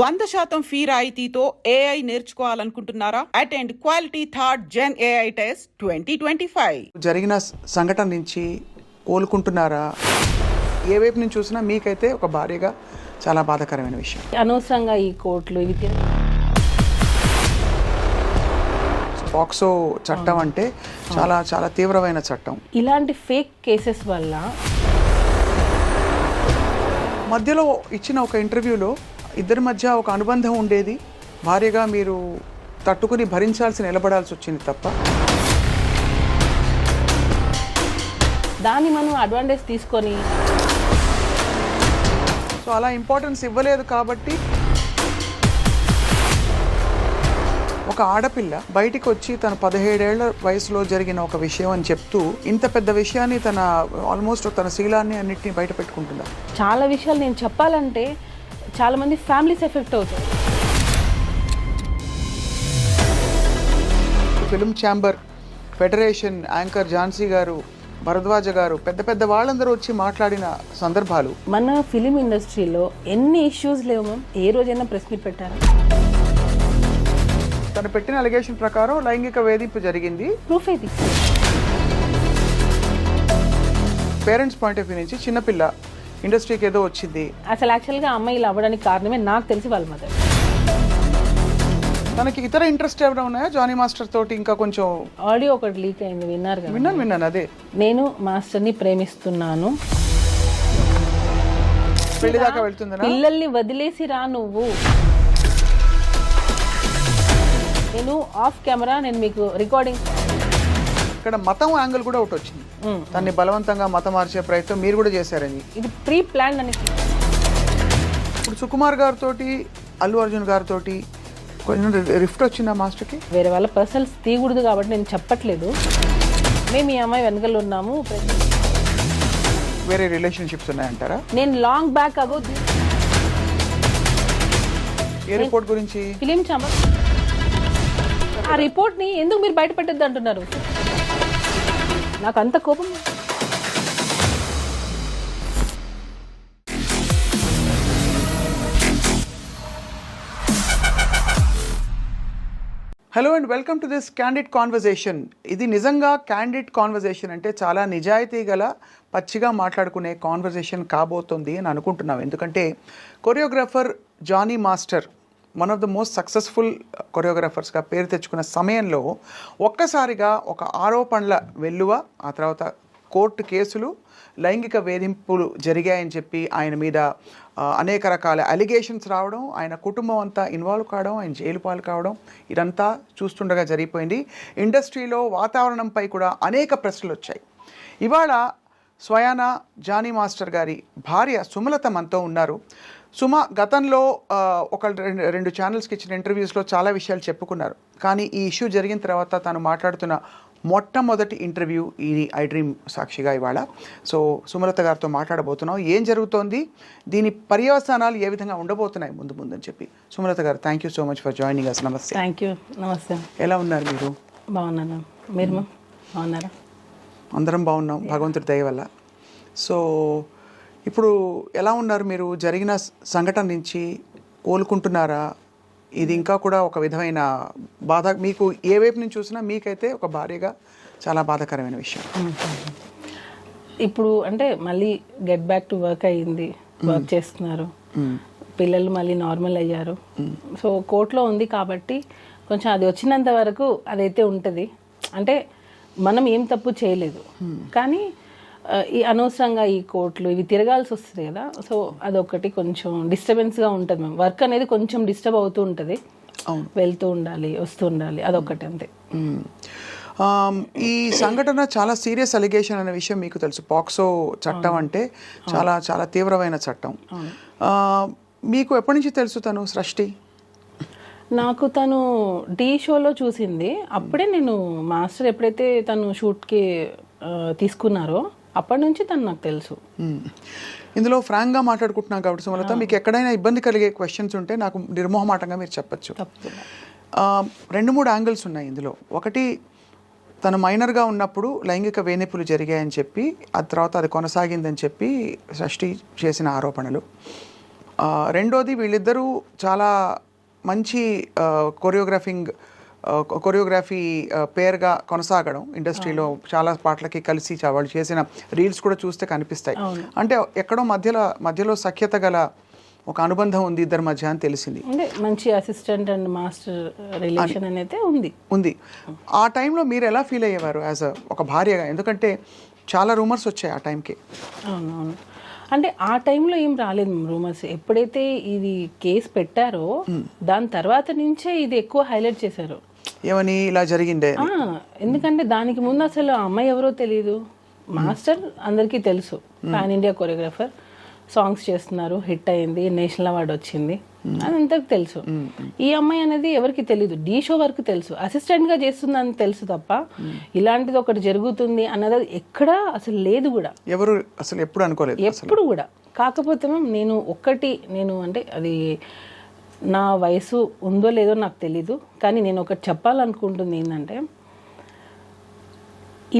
100% fee రాయితీతో AI నేర్చుకోవాలనుకుంటున్నారా? Attend quality third gen AI test 2025. జరిగిన సంఘటన నుంచి కోలుకుంటున్నారా? ఏ వైపు నుంచి చూసినా మీకైతే ఒక భార్యగా చాలా బాధాకరమైన విషయం. అనవసరంగా ఈ కోర్టులు ఇవి పాక్సో చట్టం అంటే చాలా చాలా తీవ్రమైన చట్టం. ఇలాంటి ఫేక్ కేసెస్ వల్ల మధ్యలో ఇచ్చిన ఒక ఇంటర్వ్యూలో ఇద్దరి మధ్య ఒక అనుబంధం ఉండేది, భార్యగా మీరు తట్టుకుని భరించాల్సి నిలబడాల్సి వచ్చింది తప్ప దాన్ని మనం అడ్వాంటేజ్ తీసుకొని సో అలా ఇంపార్టెన్స్ ఇవ్వలేదు. కాబట్టి ఒక ఆడపిల్ల బయటికి వచ్చి తన 17 ఏళ్ల వయసులో జరిగిన ఒక విషయం అని చెప్తూ ఇంత పెద్ద విషయాన్ని తన ఆల్మోస్ట్ తన శీలాన్ని అన్నిటిని బయట పెట్టుకుంటున్నారు. చాలా విషయాలు నేను చెప్పాలంటే చాలా మంది ఫ్యామిలీస్ ఎఫెక్ట్ అవుతాయి. Film chamber federation anchor Jhansi garu, Bharadwaja గారు, పెద్ద పెద్ద వాళ్ళందరూ వచ్చి మాట్లాడిన సందర్భాలు. మన ఫిలిం ఇండస్ట్రీలో ఎన్ని ఇష్యూస్ లేవు మ్యామ్, ఏ రోజైనా ప్రెస్ మీట్ పెట్టారు. తను పెట్టిన అలిగేషన్ ప్రకారం లైంగిక వేధింపు జరిగింది. ప్రూఫ్ అయితే పేరెంట్స్ పాయింట్ ఆఫ్ వ్యూ నుంచి చిన్నపిల్ల ఇండస్ట్రీకి ఏదో వచ్చింది. అసలు యాక్చువల్గా అమ్మాయి ఇలా అవ్వడానికి కారణమే నాకు తెలిసి వాళ్ళ మదర్. తనకి ఇతర ఇంట్రెస్ట్ ఏమైనా ఉన్నాయా జానీ మాస్టర్ తోటి? ఇంకా కొంచెం ఆడియో ఒకటి లీక్ అయింది, విన్నారు కదా? విన్నాను. అదే నేను మాస్టర్ని ప్రేమిస్తున్నాను, పెళ్లి దాకా వెళ్తుందా? పిల్లల్ని వదిలేసి రా నువ్వు. నేను ఆఫ్ కెమెరా నేను మీకు రికార్డింగ్. ఇక్కడ మతం యాంగిల్ కూడా ఒకటి వచ్చింది, దాన్ని బలవంతంగా మతం మార్చే ప్రయత్నం మీరు కూడా చేశారని. ఇది ప్రీ ప్లాన్ అని. ఇప్పుడు సుకుమార్ గారితో అల్లు అర్జున్ గారితో కొంచెం రిఫ్ట్ వచ్చిందా మాస్టర్కి? వేరే వాళ్ళ పర్సనల్స్ తీయకూడదు కాబట్టి నేను చెప్పట్లేదు. మేము ఈ అమ్మాయి వెనకలు ఉన్నాము. వేరే రిలేషన్షిప్స్ ఉన్నాయంటారా? నేను లాంగ్ బ్యాక్ అగో ఏ రిపోర్ట్ గురించి? Film chamber. ఆ రిపోర్ట్ని ఎందుకు మీరు బయట పెట్టద్దు అంటున్నారు? నాకు అంత కోపం. Hello and welcome to this candid conversation. ఇది నిజంగా క్యాండిడ్ కాన్వర్జేషన్ అంటే చాలా నిజాయితీ గల పచ్చిగా మాట్లాడుకునే కాన్వర్జేషన్ కాబోతుంది అని అనుకుంటున్నాం. ఎందుకంటే choreographer Jani master one of the most successful కొరియోగ్రాఫర్స్గా పేరు తెచ్చుకున్న సమయంలో ఒక్కసారిగా ఒక ఆరోపణల వెల్లువ, ఆ తర్వాత కోర్టు కేసులు, లైంగిక వేధింపులు జరిగాయని చెప్పి ఆయన మీద అనేక రకాల అలిగేషన్స్ రావడం, ఆయన కుటుంబం అంతా ఇన్వాల్వ్ కావడం, ఆయన జైలు పాలు కావడం, ఇదంతా చూస్తుండగా జరిగిపోయింది. ఇండస్ట్రీలో వాతావరణంపై కూడా అనేక ప్రశ్నలు వచ్చాయి. ఇవాళ స్వయాన జానీ మాస్టర్ గారి భార్య సుమలత మనతో ఉన్నారు. సుమ గతంలో ఒక రెండు ఛానల్స్కి ఇచ్చిన ఇంటర్వ్యూస్లో చాలా విషయాలు చెప్పుకున్నారు. కానీ ఈ ఇష్యూ జరిగిన తర్వాత తాను మాట్లాడుతున్న మొట్టమొదటి ఇంటర్వ్యూ ఇది ఐ డ్రీమ్ సాక్షిగా ఇవాళ. సో సుమలత గారితో మాట్లాడబోతున్నాం. ఏం జరుగుతోంది, దీని పర్యవసానాలు ఏ విధంగా ఉండబోతున్నాయి ముందు అని చెప్పి. Sumalatha garu, thank you so much for joining us. నమస్తే. Thank you. నమస్తే. ఎలా ఉన్నారు మీరు? బాగున్నాను. మీరు బాగున్నారా? అందరం బాగున్నాం భగవంతుడి దయ వల్ల. సో ఇప్పుడు ఎలా ఉన్నారు మీరు? జరిగిన సంఘటన నుంచి కోలుకుంటున్నారా? ఇది ఇంకా కూడా ఒక విధమైన బాధ, మీకు ఏ వైపు నుంచి చూసినా మీకైతే ఒక భార్యగా చాలా బాధాకరమైన విషయం. ఇప్పుడు అంటే మళ్ళీ గెట్ బ్యాక్ టు వర్క్ అయ్యింది, వర్క్ చేస్తున్నారు, పిల్లలు మళ్ళీ నార్మల్ అయ్యారు. సో కోర్టులో ఉంది కాబట్టి కొంచెం అది వచ్చినంత వరకు అదైతే ఉంటుంది. అంటే మనం ఏం తప్పు చేయలేదు, కానీ ఈ అనవసరంగా ఈ కోర్టులు ఇవి తిరగాల్సి వస్తుంది కదా. సో అదొకటి కొంచెం డిస్టర్బెన్స్గా ఉంటుంది. మేము వర్క్ అనేది కొంచెం డిస్టర్బ్ అవుతూ ఉంటుంది, వెళ్తూ ఉండాలి, వస్తూ ఉండాలి, అదొకటి అంతే. ఈ సంఘటన చాలా సీరియస్ అలిగేషన్ అనే విషయం మీకు తెలుసు. పాక్సో చట్టం అంటే చాలా చాలా తీవ్రమైన చట్టం. మీకు ఎప్పటి నుంచి తెలుసు తను సృష్టి? నాకు తను టీ షోలో చూసింది. అప్పుడే నేను మాస్టర్ ఎప్పుడైతే తను షూట్కి తీసుకున్నారో అప్పటి నుంచి తను నాకు తెలుసు. ఇందులో ఫ్రాంక్గా మాట్లాడుకుంటున్నాం కాబట్టి సుమలత, మీకు ఎక్కడైనా ఇబ్బంది కలిగే క్వశ్చన్స్ ఉంటే నాకు నిర్మోహమాటంగా మీరు చెప్పచ్చు. 2-3 యాంగిల్స్ ఉన్నాయి ఇందులో. ఒకటి, తను మైనర్గా ఉన్నప్పుడు లైంగిక వేధింపులు జరిగాయని చెప్పి, ఆ తర్వాత అది కొనసాగిందని చెప్పి సృష్టి చేసిన ఆరోపణలు. రెండోది వీళ్ళిద్దరూ చాలా మంచి కొరియోగ్రఫీ పేరుగా కొనసాగడం ఇండస్ట్రీలో చాలా పాటలకి కలిసి వాళ్ళు చేసిన రీల్స్ కూడా చూస్తే కనిపిస్తాయి. అంటే ఎక్కడో మధ్యలో సఖ్యత గల ఒక అనుబంధం ఉంది ఇద్దరి మధ్య అని తెలిసింది. అంటే మంచి అసిస్టెంట్ అండ్ మాస్టర్ రిలేషన్ అనేది ఉంది. ఆ టైంలో మీరు ఎలా ఫీల్ అయ్యేవారు యాజ్ ఒక భార్యగా? ఎందుకంటే చాలా రూమర్స్ వచ్చాయి ఆ టైంకి. అవునవును. అంటే ఆ టైంలో ఏం రాలేదు రూమర్స్. ఎప్పుడైతే ఇది కేసు పెట్టారో దాని తర్వాత నుంచే ఇది ఎక్కువ హైలైట్ చేశారు. ఏమని ఇలా జరిగిందే? ఎందుకంటే దానికి ముందు అసలు ఆ అమ్మాయి ఎవరో తెలియదు. మాస్టర్ అందరికీ తెలుసు, పాన్ ఇండియా కొరియోగ్రాఫర్, సాంగ్స్ చేస్తున్నారు, హిట్ అయింది, నేషనల్ అవార్డు వచ్చింది, అదంతకు తెలుసు. ఈ అమ్మాయి అనేది ఎవరికి తెలియదు, డీ షో వరకు తెలుసు, అసిస్టెంట్ గా చేస్తుందని తెలుసు తప్ప ఇలాంటిది ఒకటి జరుగుతుంది అన్నది ఎక్కడా అసలు లేదు కూడా, ఎవరు అసలు ఎప్పుడు అనుకోలేదు ఎప్పుడు కూడా. కాకపోతే నేను అంటే అది నా వయసు ఉందో లేదో నాకు తెలీదు, కానీ నేను ఒకటి చెప్పాలనుకుంటుంది ఏంటంటే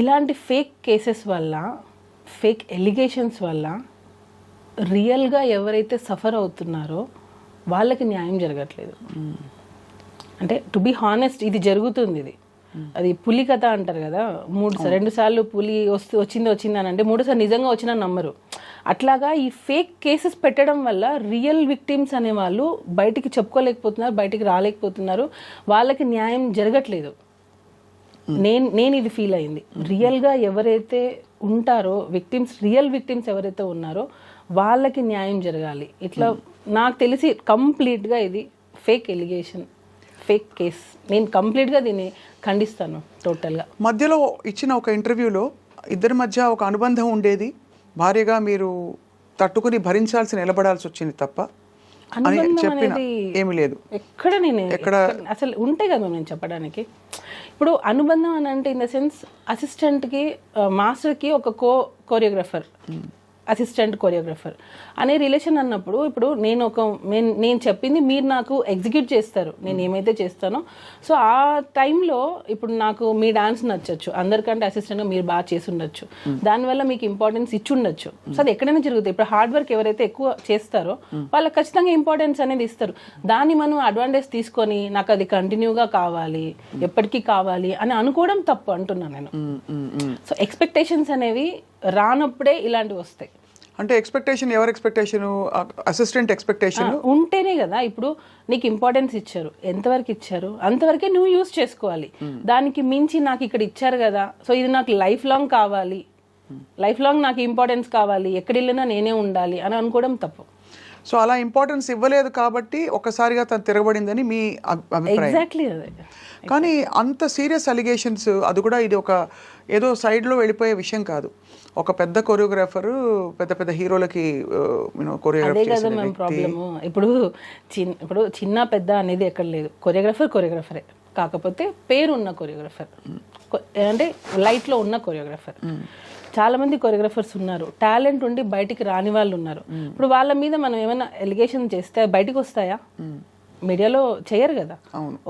ఇలాంటి ఫేక్ కేసెస్ వల్ల, ఫేక్ ఎలిగేషన్స్ వల్ల రియల్గా ఎవరైతే సఫర్ అవుతున్నారో వాళ్ళకి న్యాయం జరగట్లేదు. అంటే టు బీ హానెస్ట్ ఇది జరుగుతుంది. అది పులి కథ అంటారు కదా, 2 సార్లు పులి వచ్చింది అని అంటే 3 సార్లు నిజంగా వచ్చినా నమ్మరు. అట్లాగా ఈ ఫేక్ కేసెస్ పెట్టడం వల్ల రియల్ విక్టిమ్స్ అనే వాళ్ళు బయటికి చెప్పుకోలేకపోతున్నారు, బయటికి రాలేకపోతున్నారు, వాళ్ళకి న్యాయం జరగట్లేదు. నేను ఇది ఫీల్ అయింది. రియల్గా ఎవరైతే ఉంటారో విక్టిమ్స్, రియల్ విక్టిమ్స్ ఎవరైతే ఉన్నారో వాళ్ళకి న్యాయం జరగాలి. ఇట్లా నాకు తెలిసి కంప్లీట్గా ఇది ఫేక్ ఎలిగేషన్, ఫేక్ కేస్. నేను కంప్లీట్గా దీన్ని ఖండిస్తాను టోటల్గా. మధ్యలో ఇచ్చిన ఒక ఇంటర్వ్యూలో ఇద్దరి మధ్య ఒక అనుబంధం ఉండేది, భార్యగా మీరు తట్టుకుని భరించాల్సి నిలబడాల్సి వచ్చింది తప్ప అని చెప్పిన ఏమీ లేదు. ఎక్కడ అసలు ఉంటే కదా నేను చెప్పడానికి. ఇప్పుడు అనుబంధం అని అంటే ఇన్ ద సెన్స్ అసిస్టెంట్కి మాస్టర్కి ఒక కోరియోగ్రాఫర్, అసిస్టెంట్ కొరియోగ్రాఫర్ అనే రిలేషన్ అన్నప్పుడు, ఇప్పుడు నేను చెప్పింది మీరు నాకు ఎగ్జిక్యూట్ చేస్తారు, నేను ఏమైతే చేస్తానో. సో ఆ టైంలో ఇప్పుడు నాకు మీ డాన్స్ నచ్చచ్చు, అందరికంటే అసిస్టెంట్గా మీరు బాగా చేసి ఉండొచ్చు, దానివల్ల మీకు ఇంపార్టెన్స్ ఇచ్చి ఉండొచ్చు. సో అది ఎక్కడైనా జరుగుతుంది. ఇప్పుడు హార్డ్ వర్క్ ఎవరైతే ఎక్కువ చేస్తారో వాళ్ళకి ఖచ్చితంగా ఇంపార్టెన్స్ అనేది ఇస్తారు. దాన్ని మనం అడ్వాంటేజ్ తీసుకొని నాకు అది కంటిన్యూగా కావాలి, ఎప్పటికీ కావాలి అని అనుకోవడం తప్పు అంటున్నాను నేను. సో ఎక్స్పెక్టేషన్స్ అనేవి రానప్పుడే ఇలాంటివి వస్తాయి. అంటే ఎక్స్పెక్టేషన్, ఎవరి ఎక్స్పెక్టేషన్? అసిస్టెంట్ ఎక్స్పెక్టేషన్ ఉంటేనే కదా. ఇప్పుడు నీకు ఇంపార్టెన్స్ ఇచ్చారు, ఎంతవరకు ఇచ్చారు అంతవరకే నువ్వు యూజ్ చేసుకోవాలి. దానికి మించి నాకు ఇక్కడ ఇచ్చారు కదా, సో ఇది నాకు లైఫ్ లాంగ్ కావాలి, లైఫ్ లాంగ్ నాకు ఇంపార్టెన్స్ కావాలి, ఎక్కడ వెళ్ళినా నేనే ఉండాలి అని అనుకోవడం తప్పు. సో అలా ఇంపార్టెన్స్ ఇవ్వలేదు కాబట్టి ఒక్కసారిగా తను తిరగబడిందని మీ అభిప్రాయం? ఎగ్జాక్ట్లీ అదే. కానీ అంత సీరియస్ అలిగేషన్స్, అది కూడా ఇది ఒక ఏదో సైడ్లో వెళ్ళిపోయే విషయం కాదు. ఒక పెద్ద కొరియోగ్రాఫరు పెద్ద హీరోలకి అదే కదా మేము ప్రాబ్లము. ఇప్పుడు చిన్న పెద్ద అనేది ఎక్కడ లేదు, కొరియోగ్రాఫరే, కాకపోతే పేరున్న కొరియోగ్రాఫర్, అంటే లైట్లో ఉన్న కొరియోగ్రాఫర్. చాలా మంది కొరియోగ్రాఫర్స్ ఉన్నారు, టాలెంట్ ఉండి బయటికి రాని వాళ్ళు ఉన్నారు. ఇప్పుడు వాళ్ళ మీద మనం ఏమైనా ఎలిగేషన్ చేస్తే బయటకు వస్తాయా? మీడియాలో చేయరు కదా.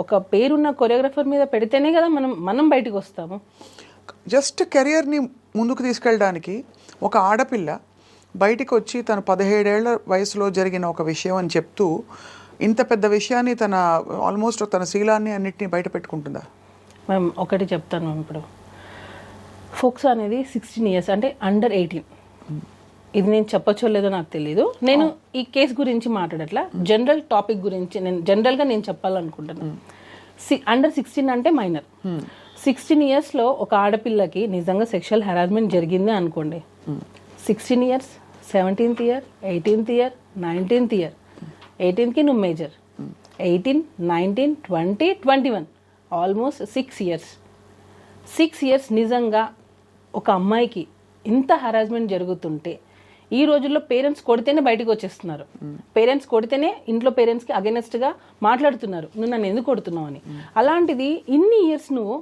ఒక పేరున్న కొరియోగ్రాఫర్ మీద పెడితేనే కదా మనం బయటకు వస్తాము. జస్ట్ కెరియర్ని ముందుకు తీసుకెళ్ళడానికి ఒక ఆడపిల్ల బయటికి వచ్చి తన 17 ఏళ్ల వయసులో జరిగిన ఒక విషయం అని చెప్తూ ఇంత పెద్ద విషయాన్ని ఆల్మోస్ట్ తన శీలాన్ని అన్నిటినీ బయట పెట్టుకుంటుందా? మేము ఒకటి చెప్తాను మ్యామ్. ఇప్పుడు ఫోక్స్ అనేది 16 years, అంటే అండర్ 18. ఇది నేను చెప్పచ్చో లేదో నాకు తెలీదు. నేను ఈ కేసు గురించి మాట్లాడట్లా, జనరల్ టాపిక్ గురించి జనరల్గా నేను చెప్పాలనుకుంటున్నాను. అండర్ 16 అంటే మైనర్. 16 yearsలో ఒక ఆడపిల్లకి నిజంగా సెక్షువల్ హెరాస్మెంట్ జరిగింది అనుకోండి, 16 years, 17th year, 18th year, 19th year, 18కి నువ్వు మేజర్, 18, 19, 20, 21, ఆల్మోస్ట్ 6 years. 6 years నిజంగా ఒక అమ్మాయికి ఇంత హెరాస్మెంట్ జరుగుతుంటే, ఈ రోజుల్లో పేరెంట్స్ కొడితేనే బయటకు వచ్చేస్తున్నారు, పేరెంట్స్ కొడితేనే ఇంట్లో పేరెంట్స్కి అగెనెస్ట్గా మాట్లాడుతున్నారు, నువ్వు నన్ను ఎందుకు కొడుతున్నావు అని. అలాంటిది ఇన్ని ఇయర్స్ నువ్వు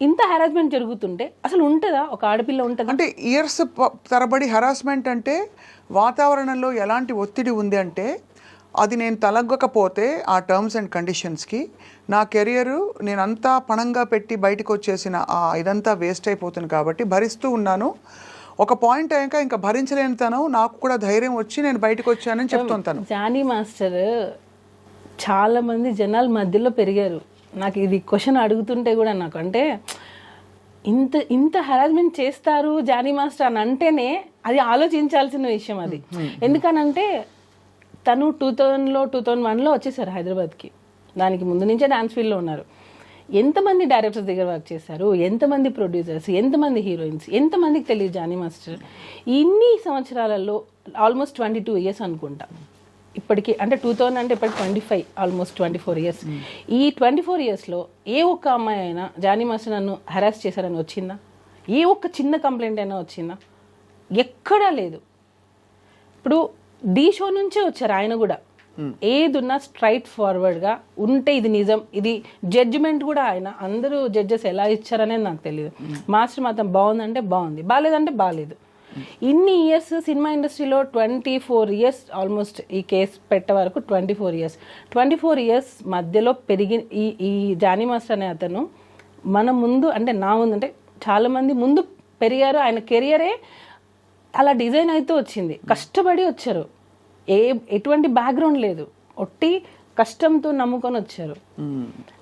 ఇంత హెరాస్మెంట్ జరుగుతుంటే అసలు ఉంటుందా? ఒక ఆడపిల్ల ఉంటుందా? అంటే ఇయర్స్ తరబడి హెరాస్మెంట్ అంటే వాతావరణంలో ఎలాంటి ఒత్తిడి ఉంది అంటే, అది నేను తలగ్గకపోతే ఆ టర్మ్స్ అండ్ కండిషన్స్కి నా కెరియరు నేనంతా పణంగా పెట్టి బయటకు వచ్చేసిన ఇదంతా వేస్ట్ అయిపోతుంది కాబట్టి భరిస్తూ ఉన్నాను. ఒక పాయింట్ అయ్యాక ఇంకా భరించలేని తను నాకు కూడా ధైర్యం వచ్చి నేను బయటకు వచ్చానని చెప్తుంటాను. జానీ మాస్టర్ చాలా మంది జనాల మధ్యలో పెరిగారు. నాకు ఇది క్వశ్చన్ అడుగుతుంటే కూడా నాకు అంటే ఇంత ఇంత హెరాస్మెంట్ చేస్తారు జానీ మాస్టర్ అని అంటేనే అది ఆలోచించాల్సిన విషయం అది. ఎందుకనంటే తను 2001లో వచ్చేసారు హైదరాబాద్కి. దానికి ముందు నుంచే డాన్స్ ఫీల్డ్లో ఉన్నారు. ఎంతమంది డైరెక్టర్స్ దగ్గర వర్క్ చేశారు, ఎంతమంది ప్రొడ్యూసర్స్, ఎంతమంది హీరోయిన్స్, ఎంతమందికి తెలియదు జానీ మాస్టర్. ఇన్ని సంవత్సరాలలో ఆల్మోస్ట్ 22 ఇయర్స్ అనుకుంటా ఇప్పటికి. అంటే 2000 అంటే ఇప్పటికి 25, ఆల్మోస్ట్ 24 ఇయర్స్. ఈ 24 ఇయర్స్లో ఏ ఒక్క అమ్మాయి అయినా జానీ మాస్టర్ నన్ను హెరాస్ చేశారని వచ్చిందా? ఏ ఒక్క చిన్న కంప్లైంట్ అయినా వచ్చిందా? ఎక్కడా లేదు. ఇప్పుడు ఢీ షో నుంచే వచ్చారు ఆయన కూడా. ఏదున్నా స్ట్రైట్ ఫార్వర్డ్గా ఉంటే ఇది నిజం, ఇది జడ్జిమెంట్ కూడా ఆయన అందరూ జడ్జెస్ ఎలా ఇచ్చారనేది నాకు తెలియదు. మాస్టర్ మాత్రం బాగుందంటే బాగుంది, బాగాలేదంటే బాగాలేదు. ఇన్ని ఇయర్స్ సినిమా ఇండస్ట్రీలో 24 ఇయర్స్ ఆల్మోస్ట్ ఈ కేసు పెట్టే వరకు 24 ఇయర్స్ మధ్యలో పెరిగి ఈ జానీ మాస్టర్ అనే అతను మన ముందు అంటే నా ముందు అంటే చాలామంది ముందు పెరిగారు. ఆయన కెరియరే అలా డిజైన్ అయితే వచ్చింది. కష్టపడి వచ్చారు, ఎటువంటి బ్యాక్గ్రౌండ్ లేదు, ఒట్టి కష్టంతో నమ్ముకొని వచ్చారు.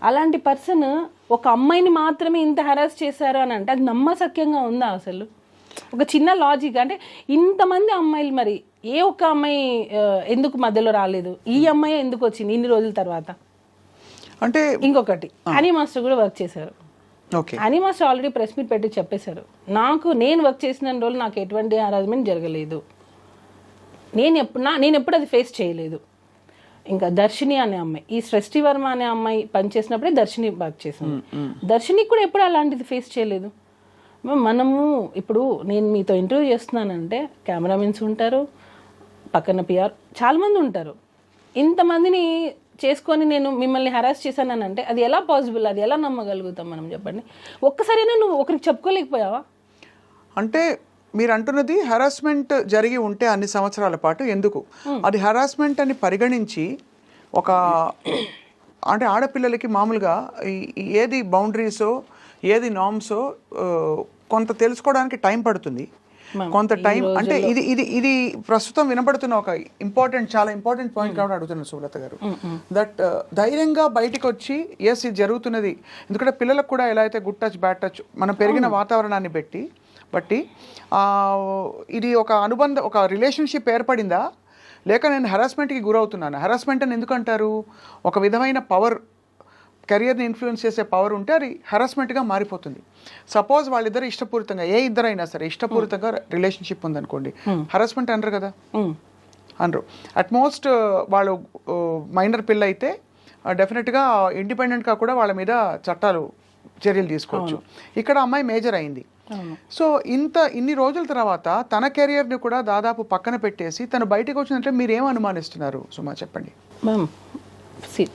అలాంటి పర్సన్ ఒక అమ్మాయిని మాత్రమే ఇంత హెరాస్ చేశారు అని అంటే అది నమ్మశక్యంగా ఉందా అసలు? ఒక చిన్న లాజిక్ అంటే ఇంతమంది అమ్మాయిలు మరి ఏ ఒక్క అమ్మాయి ఎందుకు మధ్యలో రాలేదు? ఈ అమ్మాయి ఎందుకు వచ్చింది ఇన్ని రోజుల తర్వాత? అంటే ఇంకొకటి హనీ మాస్టర్ కూడా వర్క్ చేశారు. Honey master already press meet పెట్టి చెప్పేశారు, నేను వర్క్ చేసిన రోజులు నాకు ఎటువంటి హరాస్మెంట్ జరగలేదు, నేను ఎప్పుడు అది ఫేస్ చేయలేదు. ఇంకా దర్శిని అనే అమ్మాయి, ఈ సృష్టి వర్మ అనే అమ్మాయి పనిచేసినప్పుడే దర్శిని వర్క్ చేసింది. దర్శినికి కూడా ఎప్పుడు అలాంటిది ఫేస్ చేయలేదు. మనము ఇప్పుడు నేను మీతో ఇంటర్వ్యూ చేస్తున్నానంటే కెమెరామెన్స్ ఉంటారు, పక్కన పిఆర్ చాలామంది ఉంటారు. ఇంతమందిని చేసుకొని నేను మిమ్మల్ని హెరాస్ చేశానని అంటే అది ఎలా పాసిబుల్? అది ఎలా నమ్మగలుగుతాం మనం? చెప్పండి. ఒక్కసారైనా నువ్వు ఒకరికి చెప్పుకోలేకపోయావా? అంటే మీరు అంటున్నది హెరాస్మెంట్ జరిగి ఉంటే అన్ని సంవత్సరాల పాటు ఎందుకు అది హెరాస్మెంట్ అని పరిగణించి ఒక అంటే ఆడపిల్లలకి మామూలుగా ఏది బౌండరీసో ఏది నార్మ్సో కొంత తెలుసుకోవడానికి టైం పడుతుంది, కొంత టైం. అంటే ఇది ఇది ఇది ప్రస్తుతం వినబడుతున్న ఒక చాలా ఇంపార్టెంట్ పాయింట్ కాబట్టి అడుగుతున్నాను సుబ్రత గారు. దట్ ధైర్యంగా బయటకు వచ్చి ఎస్ ఇది జరుగుతున్నది. ఎందుకంటే పిల్లలకు కూడా ఎలా అయితే గుడ్ టచ్ బ్యాడ్ టచ్ మనం పెరిగిన వాతావరణాన్ని బట్టి ఇది ఒక అనుబంధం, ఒక రిలేషన్షిప్ ఏర్పడిందా, లేక నేను హెరాస్మెంట్కి గురవుతున్నాను? హెరాస్మెంట్ అని ఎందుకు అంటారు? ఒక విధమైన పవర్, కెరియర్ని ఇన్ఫ్లుయెన్స్ చేసే పవర్ ఉంటే అది హెరాస్మెంట్గా మారిపోతుంది. సపోజ్ వాళ్ళిద్దరు ఇష్టపూరితంగా, ఏ ఇద్దరైనా సరే ఇష్టపూరితంగా రిలేషన్షిప్ ఉందనుకోండి, హెరాస్మెంట్ అనరు కదా, అనరు. అట్మోస్ట్ వాళ్ళు మైనర్ పిల్ల అయితే డెఫినెట్గా ఇండిపెండెంట్గా కూడా వాళ్ళ మీద చర్యలు తీసుకోవచ్చు. ఇక్కడ అమ్మాయి మేజర్ అయింది. సో ఇన్ని రోజుల తర్వాత తన కెరియర్ని కూడా దాదాపు పక్కన పెట్టేసి తను బయటకు వచ్చిందంటే మీరు ఏం అనుమానిస్తున్నారు సుమా, చెప్పండి. మ్యామ్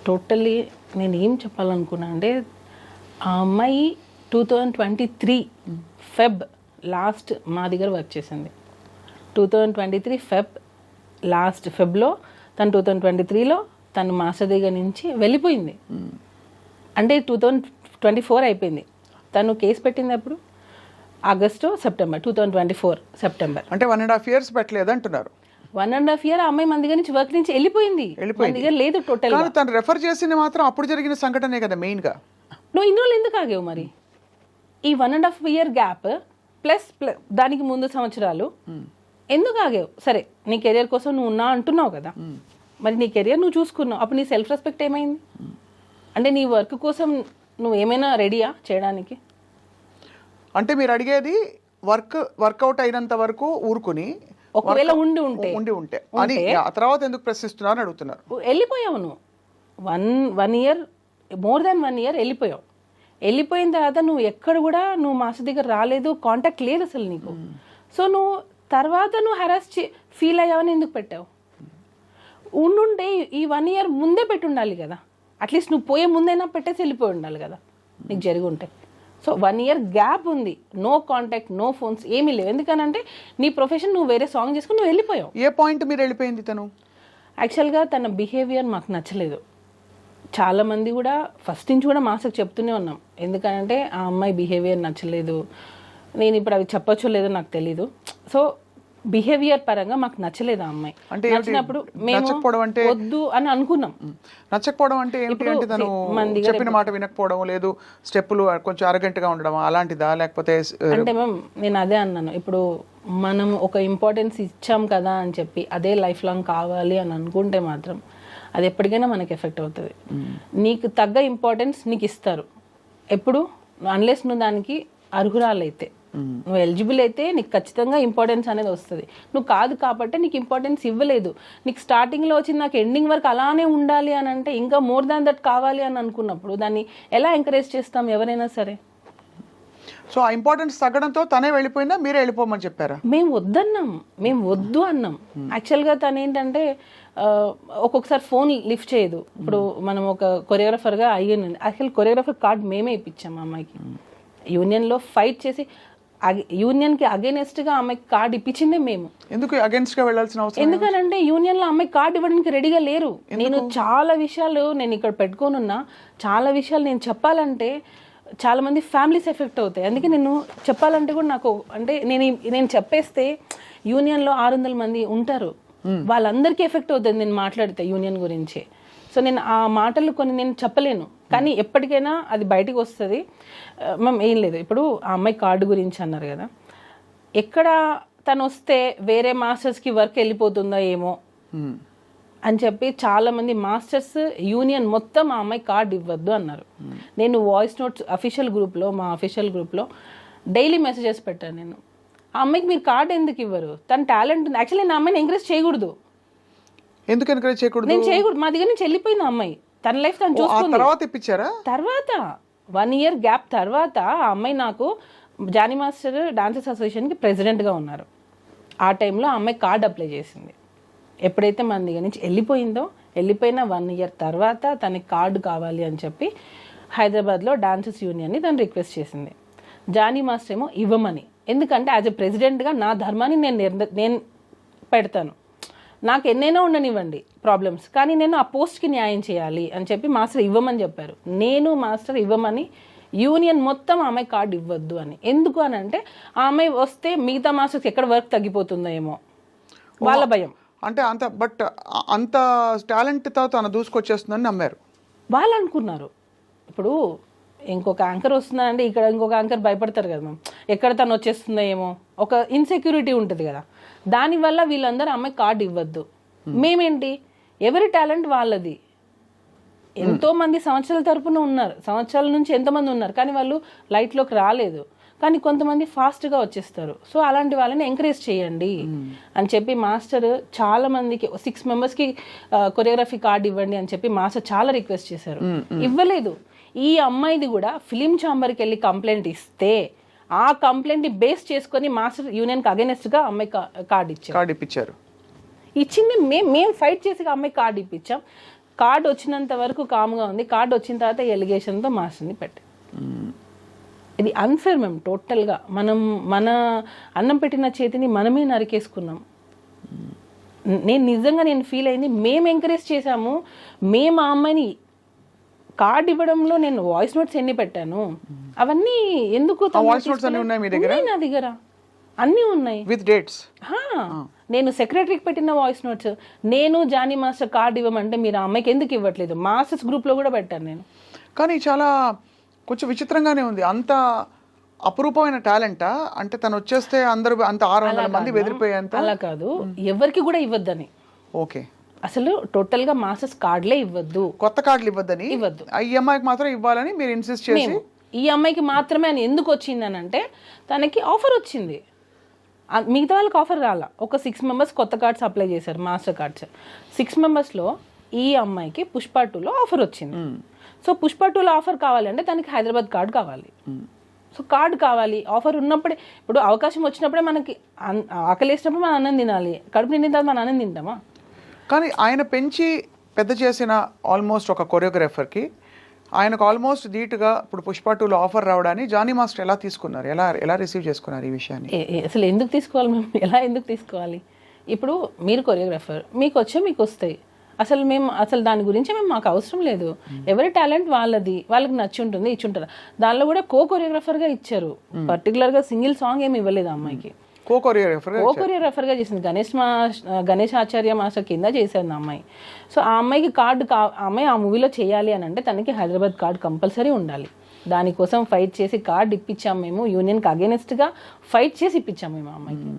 టోటల్లీ నేను ఏం చెప్పాలనుకున్నా అంటే ఆ అమ్మాయి 2023 ఫెబ్ లాస్ట్ మా దగ్గర వర్క్ చేసింది. 2023 ఫెబ్లో తను 2023లో తను మాస్టర్ దగ్గర నుంచి వెళ్ళిపోయింది. అంటే 2024 అయిపోయింది. తను కేసు పెట్టింది అప్పుడు సెప్టెంబర్ 2024 సెప్టెంబర్. అంటే 1.5 years పెట్టలేదు అంటున్నారు. 1.5 year అమ్మాయి మన దగ్గర నుంచి వర్క్ నుంచి వెళ్ళిపోయింది. మన దగ్గర లేదు టోటల్. తను రెఫర్ చేసింది మాత్రం అప్పుడు జరిగిన సంఘటనే కదా మెయిన్ గా. నువ్వు ఇన్ని రోజులు ఎందుకు ఆగావు మరి? ఈ 1.5 year గ్యాప్ ప్లస్ దానికి ముందు సంవత్సరాలు ఎందుకు ఆగావు? సరే నీ కెరియర్ కోసం నువ్వు ఉన్నా అంటున్నావు కదా, మరి నీ కెరియర్ నువ్వు చూసుకున్నావు, అప్పుడు నీ సెల్ఫ్ రెస్పెక్ట్ ఏమైంది? అంటే నీ వర్క్ కోసం నువ్వు ఏమైనా రెడీయా చేయడానికి? అంటే మీరు అడిగేది వర్కౌట్ అయినంత వరకు ఊరుకుని ఒకవేళ ఉండి ఉంటే అని ఆ తర్వాత ఎందుకు ప్రశ్నిస్తున్నారు అని అడుగుతున్నారు. వెళ్ళిపోయావు నువ్వు 1 year, మోర్ దాన్ 1 year వెళ్ళిపోయావు. వెళ్ళిపోయిన తర్వాత నువ్వు ఎక్కడ కూడా నువ్వు మాస్టర్ దగ్గర రాలేదు, కాంటాక్ట్ లేదు అసలు నీకు. సో నువ్వు తర్వాత నువ్వు హెరాస్ ఫీల్ అయ్యావని ఎందుకు పెట్టావు? ఉండుంటే ఈ 1 year ముందే పెట్టి ఉండాలి కదా, అట్లీస్ట్ నువ్వు పోయే ముందైనా పెట్టేసి వెళ్ళిపోయి ఉండాలి కదా నీకు జరిగి ఉంటే. సో 1 year గ్యాప్ ఉంది, నో కాంటాక్ట్, నో ఫోన్స్, ఏమీ లేవు. ఎందుకనంటే నీ ప్రొఫెషన్ నువ్వు వేరే సాంగ్ చేసుకుని నువ్వు వెళ్ళిపోయావు. ఏ పాయింట్ మీరు వెళ్ళిపోయింది తను? యాక్చువల్గా తన బిహేవియర్ మాకు నచ్చలేదు. చాలామంది కూడా ఫస్ట్ నుంచి కూడా మాస్టర్కి చెప్తూనే ఉన్నాం, ఎందుకంటే ఆ అమ్మాయి బిహేవియర్ నచ్చలేదు. నేను ఇప్పుడు అవి చెప్పొచ్చో లేదో నాకు తెలీదు. సో బిహేవియర్ పరంగా మాకు నచ్చలేదు ఆ అమ్మాయి. అంటే నచ్చినప్పుడు మేము నచ్చకపోవడం అంటే వద్దు అని అనుకున్నాం. నచ్చకపోవడం అంటే ఏంటి అంటే తను చెప్పిన మాట వినకపోవడం, లేదు స్టెప్పులు కొంచెం అరగంటగా ఉండడం అలాంటిదా, లేకపోతే అంటే మ్యామ్ నేను అదే అన్నాను, ఇప్పుడు మనం ఒక ఇంపార్టెన్స్ ఇచ్చాం కదా అని చెప్పి అదే లైఫ్ లాంగ్ కావాలి అని అనుకుంటే మాత్రం అది ఎప్పటికైనా మనకి ఎఫెక్ట్ అవుతుంది. నీకు తగ్గ ఇంపార్టెన్స్ నీకు ఇస్తారు ఎప్పుడు, అన్లెస్ నువ్వు దానికి అర్హురాలైతే, నువ్వు ఎలిజిబుల్ అయితే నీకు ఖచ్చితంగా ఇంపార్టెన్స్ అనేది వస్తుంది. నువ్వు కాదు కాబట్టి నీకు ఇంపార్టెన్స్ ఇవ్వలేదు. నీకు స్టార్టింగ్లో వచ్చింది నాకు ఎండింగ్ వరకు అలానే ఉండాలి అని అంటే ఇంకా మోర్ దాన్ దట్ కావాలి అని అనుకున్నప్పుడు దాన్ని ఎలా ఎంకరేజ్ చేస్తాం ఎవరైనా సరే. సో ఆ ఇంపార్టెన్స్ తగ్గడంతో తనే వెళ్ళిపోయిందా, మీరే వెళ్ళిపోమని చెప్పారా? మేము వద్దన్నాం, మేము వద్దు అన్నాం. యాక్చువల్గా తను ఏంటంటే ఒక్కొక్కసారి ఫోన్ లిఫ్ట్ చేయదు. ఇప్పుడు మనం ఒక కొరియోగ్రాఫర్గా అయ్యాను, యాక్చువల్ కొరియోగ్రాఫర్ కార్డ్ మేమే ఇప్పించాం ఆ అమ్మాయికి. యూనియన్లో ఫైట్ చేసి యూనియన్కి అగేనెస్ట్గా అమ్మాయికి కార్డు ఇప్పించిందే మేము. ఎందుకు అగేన్స్ట్గా వెళ్ళాల్సిన అవసరం? ఎందుకనంటే యూనియన్లో అమ్మాయి కార్డు ఇవ్వడానికి రెడీగా లేరు. నేను చాలా విషయాలు నేను ఇక్కడ పెట్టుకోనున్నా, చాలా విషయాలు నేను చెప్పాలంటే చాలా మంది ఫ్యామిలీస్ ఎఫెక్ట్ అవుతాయి. అందుకే నేను చెప్పాలంటే కూడా నాకు అంటే నేను చెప్పేస్తే యూనియన్లో 600 మంది ఉంటారు, వాళ్ళందరికీ ఎఫెక్ట్ అవుతుంది నేను మాట్లాడితే యూనియన్ గురించి. సో నేను ఆ మాటలు కొన్ని నేను చెప్పలేను, కానీ ఎప్పటికైనా అది బయటకు వస్తుంది. మ్యామ్ ఏం లేదు, ఇప్పుడు ఆ అమ్మాయి కార్డు గురించి అన్నారు కదా, ఎక్కడ తను వస్తే వేరే మాస్టర్స్కి వర్క్ వెళ్ళిపోతుందో ఏమో అని చెప్పి చాలామంది మాస్టర్స్ యూనియన్ మొత్తం ఆ అమ్మాయి కార్డు ఇవ్వద్దు అన్నారు. నేను వాయిస్ నోట్స్ అఫీషియల్ గ్రూప్లో, మా అఫీషియల్ గ్రూప్లో డైలీ మెసేజెస్ పెట్టాను. నేను ఆ అమ్మాయికి మీరు కార్డు ఎందుకు ఇవ్వరు, తన టాలెంట్ ఉంది. యాక్చువల్లీ నేను ఆ అమ్మాయిని ఎంకరేజ్ చేయకూడదు. ఎందుకు ఎంకరేజ్ చేయకూడదు? నేను చేయకూడదు, మా దగ్గర నుంచి వెళ్ళిపోయింది ఆ అమ్మాయి, తన లైఫ్ తను చూసుకుంది. తర్వాత ఇప్పించారా? తర్వాత 1 year గ్యాప్ తర్వాత ఆ అమ్మాయి నాకు జానీ మాస్టర్ డాన్సర్స్ అసోసియేషన్కి ప్రెసిడెంట్గా ఉన్నారు. ఆ టైంలో ఆ అమ్మాయి కార్డు అప్లై చేసింది. ఎప్పుడైతే మన దగ్గర నుంచి వెళ్ళిపోయిందో, వెళ్ళిపోయిన 1 year తర్వాత తనకి కార్డు కావాలి అని చెప్పి హైదరాబాద్లో డాన్సర్స్ యూనియన్ని తను రిక్వెస్ట్ చేసింది. జానీ మాస్టర్ ఏమో ఇవ్వమని, ఎందుకంటే యాజ్ ఎ ప్రెసిడెంట్గా నా ధర్మాన్ని నేను పెడతాను, నాకు ఎన్నైనా ఉండనివ్వండి ప్రాబ్లమ్స్, కానీ నేను ఆ పోస్ట్కి న్యాయం చేయాలి అని చెప్పి మాస్టర్ ఇవ్వమని చెప్పారు. నేను మాస్టర్ ఇవ్వమని, యూనియన్ మొత్తం ఆమె కార్డు ఇవ్వద్దు అని. ఎందుకు అని అంటే ఆ అమ్మాయి వస్తే మిగతా మాస్టర్స్ ఎక్కడ వర్క్ తగ్గిపోతుందో ఏమో వాళ్ళ భయం. అంటే అంత టాలెంట్తో తను దూసుకొచ్చేస్తుందని నమ్మారు వాళ్ళు అనుకున్నారు. ఇప్పుడు ఇంకొక యాంకర్ వస్తుందంటే ఇక్కడ ఇంకొక యాంకర్ భయపడతారు కదా మ్యామ్, ఎక్కడ తను వచ్చేస్తుందో ఏమో, ఒక ఇన్సెక్యూరిటీ ఉంటుంది కదా, దానివల్ల వీళ్ళందరూ అమ్మాయి కార్డు ఇవ్వద్దు. మేమేంటి, ఎవరి టాలెంట్ వాళ్ళది. ఎంతో మంది సంవత్సరాల తరపున ఉన్నారు, సంవత్సరాల నుంచి ఎంతమంది ఉన్నారు, కానీ వాళ్ళు లైట్లోకి రాలేదు. కానీ కొంతమంది ఫాస్ట్గా వచ్చేస్తారు. సో అలాంటి వాళ్ళని ఎంకరేజ్ చేయండి అని చెప్పి మాస్టర్ చాలా మందికి 6 members కొరియోగ్రఫీ కార్డు ఇవ్వండి అని చెప్పి మాస్టర్ చాలా రిక్వెస్ట్ చేశారు, ఇవ్వలేదు. ఈ అమ్మాయిది కూడా ఫిలిం ఛాంబర్కి వెళ్ళి కంప్లైంట్ ఇస్తే ఆ కంప్లైంట్ని బేస్ చేసుకొని మాస్టర్ యూనియన్కి అగైనెస్ట్గా అమ్మాయి కార్డు ఇప్పించారు. ఇచ్చింది మేము ఫైట్ చేసి అమ్మాయి కార్డు ఇప్పించాం. కార్డు వచ్చినంత వరకు కామ్గా ఉంది. కార్డు వచ్చిన తర్వాత ఎలిగేషన్తో మాస్టర్ని పెట్టి, ఇది అన్ఫేర్ మేము టోటల్గా. మన అన్నం పెట్టిన చేతిని మనమే నరికేసుకున్నాం. నేను ఫీల్ అయింది, మేము ఎంకరేజ్ చేశాము. మేము ఆ అమ్మాయిని కార్డు ఇవ్వడంలో నేను వాయిస్ నోట్స్ ఎన్ని పెట్టాను, అవన్నీ ఎందుకు నా దగ్గర అన్నీ ఉన్నాయి విత్ డేట్స్. నేను సెక్రటరీకి పెట్టిన వాయిస్ నోట్స్, నేను జానీ మాస్టర్ కార్డు ఇవ్వమంటే మీరు ఆ అమ్మాయికి ఎందుకు ఇవ్వట్లేదు, మాస్టర్స్ గ్రూప్లో కూడా పెట్టాను నేను. కానీ చాలా కొంచెం విచిత్రంగానే ఉంది. అంత అపురూపమైన టాలెంటా? అంటే తను వచ్చేస్తే అందరూ అంత 600 మంది బెదిరిపోయేంత? అలా కాదు, ఎవరికి కూడా ఇవ్వద్దని. ఓకే, అసలు టోటల్ గా మాస్టర్స్ కార్డులే ఇవ్వద్దు, కొత్త కార్డులు ఇవ్వద్దు. ఈ అమ్మాయికి మాత్రం ఇవ్వాలని మీరు ఇన్సిస్ట్ చేసి, ఈ అమ్మాయికి మాత్రమే అని ఎందుకు వచ్చింది అని అంటే తనకి ఆఫర్ వచ్చింది, మిగతా వాళ్ళకి ఆఫర్ రాలా. ఒక 6 members కొత్త కార్డ్స్ అప్లై చేశారు, మాస్టర్ కార్డ్స్. 6 membersలో ఈ అమ్మాయికి పుష్ప 2లో ఆఫర్ వచ్చింది. సో పుష్ప 2లో ఆఫర్ కావాలి అంటే తనకి హైదరాబాద్ కార్డు కావాలి. సో కార్డు కావాలి, ఆఫర్ ఉన్నప్పుడే. ఇప్పుడు అవకాశం వచ్చినప్పుడే మనకి ఆకలేసినప్పుడు మనం అన్నం తినాలి, కడుపు నిండిన తర్వాత మనం అన్నం తింటామా? కానీ ఆయన పెంచి పెద్ద చేసిన ఆల్మోస్ట్ ఒక కొరియోగ్రాఫర్కి ఆయనకు ఆల్మోస్ట్ ధీటుగా ఇప్పుడు పుష్ప 2లో ఆఫర్ రావడాన్ని జానీ మాస్టర్ ఎలా తీసుకున్నారు, ఎలా రిసీవ్ చేసుకున్నారు ఈ విషయాన్ని? అసలు ఎందుకు తీసుకోవాలి మేము, ఎలా ఎందుకు తీసుకోవాలి? ఇప్పుడు మీరు కొరియోగ్రాఫర్, మీకు వస్తాయి. అసలు దాని గురించి మాకు అవసరం లేదు. ఎవరి టాలెంట్ వాళ్ళది, వాళ్ళకి నచ్చి ఉంటుంది, ఇచ్చి ఉంటారు. దానిలో కూడా కొరియోగ్రాఫర్ గా ఇచ్చారు, పర్టికులర్ గా సింగిల్ సాంగ్ ఏమి ఇవ్వలేదు అమ్మాయికి. కొరియోగ్రాఫర్ గా చేసింది గణేష్ ఆచార్య మాస్టర్ కింద చేశారు ఆ అమ్మాయి. సో ఆ అమ్మాయికి అమ్మాయి ఆ మూవీలో చేయాలి అని అంటే తనకి హైదరాబాద్ కార్డు కంపల్సరీ ఉండాలి. దానికోసం ఫైట్ చేసి కార్డు ఇప్పించాము మేము, యూనియన్కి అగేనెస్ట్ గా ఫైట్ చేసి ఇప్పించాము మేము ఆ అమ్మాయికి.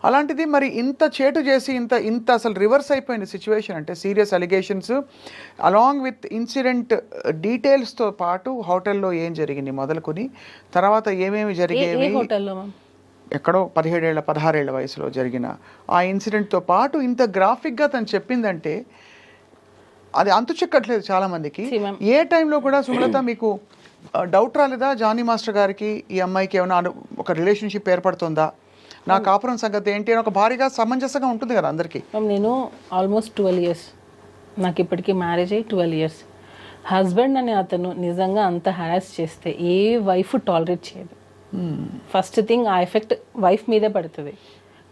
అలాంటిది మరి ఇంత చేటు చేసి ఇంత అసలు రివర్స్ అయిపోయింది సిచ్యువేషన్ అంటే, serious allegations along with incident డీటెయిల్స్తో పాటు హోటల్లో ఏం జరిగింది మొదలుకొని తర్వాత ఏమేమి జరిగేవి, ఎక్కడో 16 ఏళ్ల వయసులో జరిగిన ఆ ఇన్సిడెంట్తో పాటు ఇంత గ్రాఫిక్గా తను చెప్పిందంటే అది అంతు చెక్కట్లేదు చాలా మందికి. ఏ టైంలో కూడా సుమలత మీకు డౌట్ రాలేదా జానీ మాస్టర్ గారికి ఈ అమ్మాయికి ఏమైనా ఒక రిలేషన్షిప్ ఏర్పడుతుందా, నా కాపురం సంగతి ఏంటి అని ఒక భారీగా సమంజసంగా ఉంటుంది కదా అందరికీ? నేను ఆల్మోస్ట్ 12 years, నాకు ఇప్పటికీ మ్యారేజ్ అయ్యి 12 years. హస్బెండ్ అనే అతను నిజంగా అంత హరాస్ చేస్తే ఏ వైఫ్ టాలరేట్ చేయదు. ఫస్ట్ థింగ్ ఆ ఎఫెక్ట్ వైఫ్ మీదే పడుతుంది,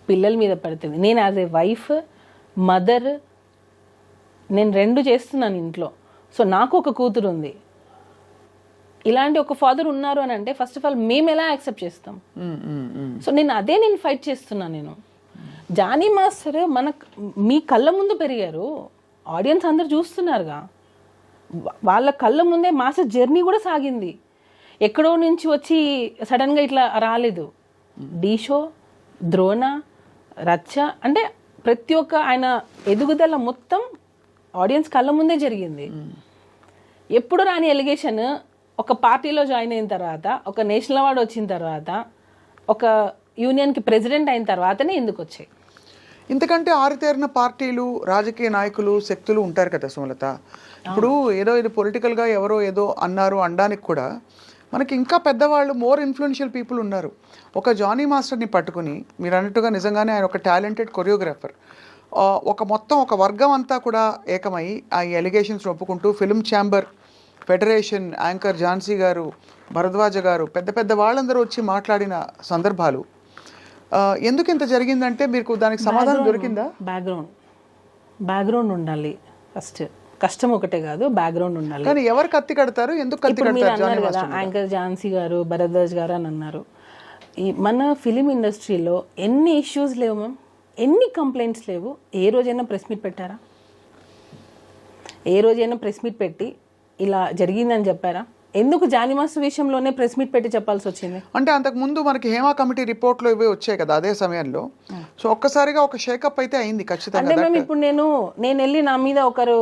పిల్లల మీద పడుతుంది. నేను యాజ్ ఏ వైఫ్, మదర్, నేను 2 చేస్తున్నాను ఇంట్లో. సో నాకు ఒక కూతురు ఉంది, ఇలాంటి ఒక ఫాదర్ ఉన్నారు అని అంటే ఫస్ట్ ఆఫ్ ఆల్ మేము ఎలా యాక్సెప్ట్ చేస్తాం? సో నేను ఫైట్ చేస్తున్నాను. నేను జానీ మాస్టర్ మీ కళ్ళ ముందు పెరిగారు, ఆడియన్స్ అందరు చూస్తున్నారుగా, వాళ్ళ కళ్ళ ముందే మాస్టర్ జర్నీ కూడా సాగింది. ఎక్కడో నుంచి వచ్చి సడన్గా ఇట్లా రాలేదు. డీ షో, ద్రోణ, రచ్చ అంటే ప్రతి ఒక్క ఆయన ఎదుగుదల మొత్తం ఆడియన్స్ కళ్ళ ముందే జరిగింది. ఎప్పుడు రాని ఎలిగేషన్ ఒక పార్టీలో జాయిన్ అయిన తర్వాత, ఒక నేషనల్ అవార్డు వచ్చిన తర్వాత, ఒక యూనియన్కి ప్రెసిడెంట్ అయిన తర్వాతనే ఎందుకు వచ్చాయి? ఇంతకంటే ఆరితేరిన పార్టీలు, రాజకీయ నాయకులు, శక్తులు ఉంటారు కదా సుమలత. ఇప్పుడు ఇది పొలిటికల్గా ఎవరో ఏదో అన్నారు అనడానికి కూడా మనకి ఇంకా పెద్దవాళ్ళు, మోర్ ఇన్ఫ్లుయెన్షియల్ పీపుల్ ఉన్నారు. ఒక జానీ మాస్టర్ని పట్టుకుని మీరు అన్నట్టుగా నిజంగానే ఆయన ఒక టాలెంటెడ్ కొరియోగ్రాఫర్, ఒక వర్గం అంతా కూడా ఏకమై ఆ ఎలిగేషన్స్ ఒప్పుకుంటూ film chamber, federation, anchor Jhansi garu, Bharadwaja గారు, పెద్ద వాళ్ళందరూ వచ్చి మాట్లాడిన సందర్భాలు. ఎందుకు ఇంత జరిగిందంటే మీకు దానికి సమాధానం దొరికిందా? బ్యాక్గ్రౌండ్ ఉండాలి ఫస్ట్. కష్టం ఒకటే కాదు, బ్యాక్గ్రౌండ్ ఉండాలి. కానీ ఎవరు కత్తి కడతారు, ఎందుకు కత్తి కడతారు? యాంకర్ ఝాన్సీ గారు, భరద్వాజ్ గారు అని అన్నారు. మన ఫిలిం ఇండస్ట్రీలో ఎన్ని ఇష్యూస్ లేవు మ్యామ్, ఎన్ని కంప్లైంట్స్ లేవు. ఏ రోజైనా ప్రెస్ మీట్ పెట్టారా? ఏ రోజైనా ప్రెస్ మీట్ పెట్టి ఇలా జరిగిందని చెప్పారా? ఎందుకు జానీ మాస్టర్ విషయంలోనే ప్రెస్ మీట్ పెట్టి చెప్పాల్సి వచ్చింది? అంటే అంతకు ముందు మనకి హేమా కమిటీ రిపోర్ట్లో ఇవే వచ్చాయి కదా అదే సమయంలో. సో ఒక్కసారిగా ఒక షేకప్ అయితే అయింది ఖచ్చితంగా. అంటే మేము ఇప్పుడు నేను వెళ్ళి నా మీద ఒకరు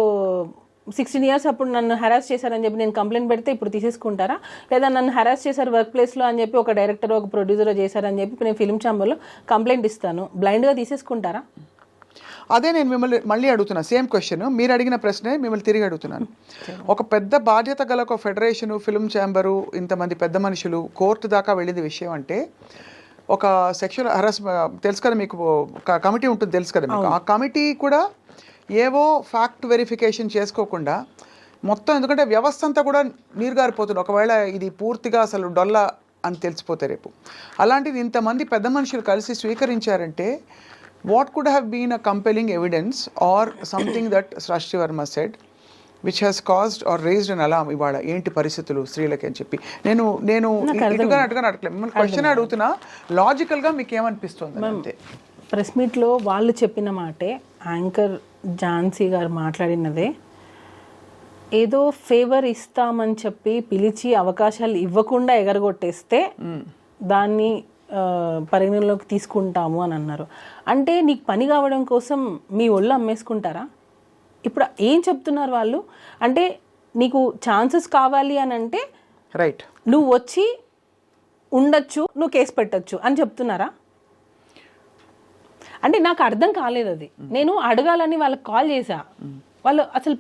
16 years అప్పుడు నన్ను హెరాస్ చేశారని చెప్పి నేను కంప్లైంట్ పెడితే ఇప్పుడు తీసేసుకుంటారా? లేదా నన్ను హెరాస్ చేశారు వర్క్ ప్లేస్లో అని చెప్పి ఒక డైరెక్టర్, ఒక ప్రొడ్యూసర్ చేశారని చెప్పి నేను ఫిల్మ్ ఛాంబర్లో కంప్లైంట్ ఇస్తాను, బ్లైండ్గా తీసేసుకుంటారా? అదే నేను మిమ్మల్ని మళ్ళీ అడుగుతున్నా, సేమ్ క్వశ్చన్ మీరు అడిగిన ప్రశ్నే మిమ్మల్ని తిరిగి అడుగుతున్నాను. ఒక పెద్ద బాధ్యత గల ఒక ఫెడరేషను, ఫిల్మ్ ఛాంబరు, ఇంతమంది పెద్ద మనుషులు కోర్టు దాకా వెళ్ళింది విషయం అంటే, ఒక సెక్షువల్ హరాస్ తెలుసు కదా మీకు, ఒక కమిటీ ఉంటుంది తెలుసు కదా మీకు. ఆ కమిటీ కూడా ఏవో ఫ్యాక్ట్ వెరిఫికేషన్ చేసుకోకుండా మొత్తం, ఎందుకంటే వ్యవస్థ అంతా కూడా నీరుగారిపోతుంది ఒకవేళ ఇది పూర్తిగా అసలు డొల్ల అని తెలిసిపోతే రేపు. అలాంటిది ఇంతమంది పెద్ద మనుషులు కలిసి స్వీకరించారంటే what could have been a compelling evidence or something that Srashti Verma said which has caused or raised an alarm? ఇవాళ ఏంటి పరిస్థితులు స్త్రీలకి అని చెప్పి నేను ఇటుగా అడగలేదు, మిమ్మల్ని క్వశ్చన్ అడుగుతున్నా, లాజికల్గా మీకు ఏమనిపిస్తుంది అంతే. ప్రెస్ మీట్లో వాళ్ళు చెప్పిన మాటే, యాంకర్ ఝాన్సీ గారు మాట్లాడినదే, ఏదో ఫేవర్ ఇస్తామని చెప్పి పిలిచి అవకాశాలు ఇవ్వకుండా ఎగరగొట్టేస్తే దాన్ని పరిగణలోకి తీసుకుంటాము అని అన్నారు. అంటే నీకు పని కావడం కోసం మీ ఒళ్ళు అమ్మేసుకుంటారా? ఇప్పుడు ఏం చెప్తున్నారు వాళ్ళు అంటే, నీకు ఛాన్సెస్ కావాలి అని అంటే రైట్ నువ్వు వచ్చి ఉండొచ్చు, నువ్వు కేసు పెట్టచ్చు అని చెప్తున్నారా? అంటే నాకు అర్థం కాలేదు అది. నేను అడగాలని వాళ్ళకి కాల్ చేశా, వాళ్ళు అసలు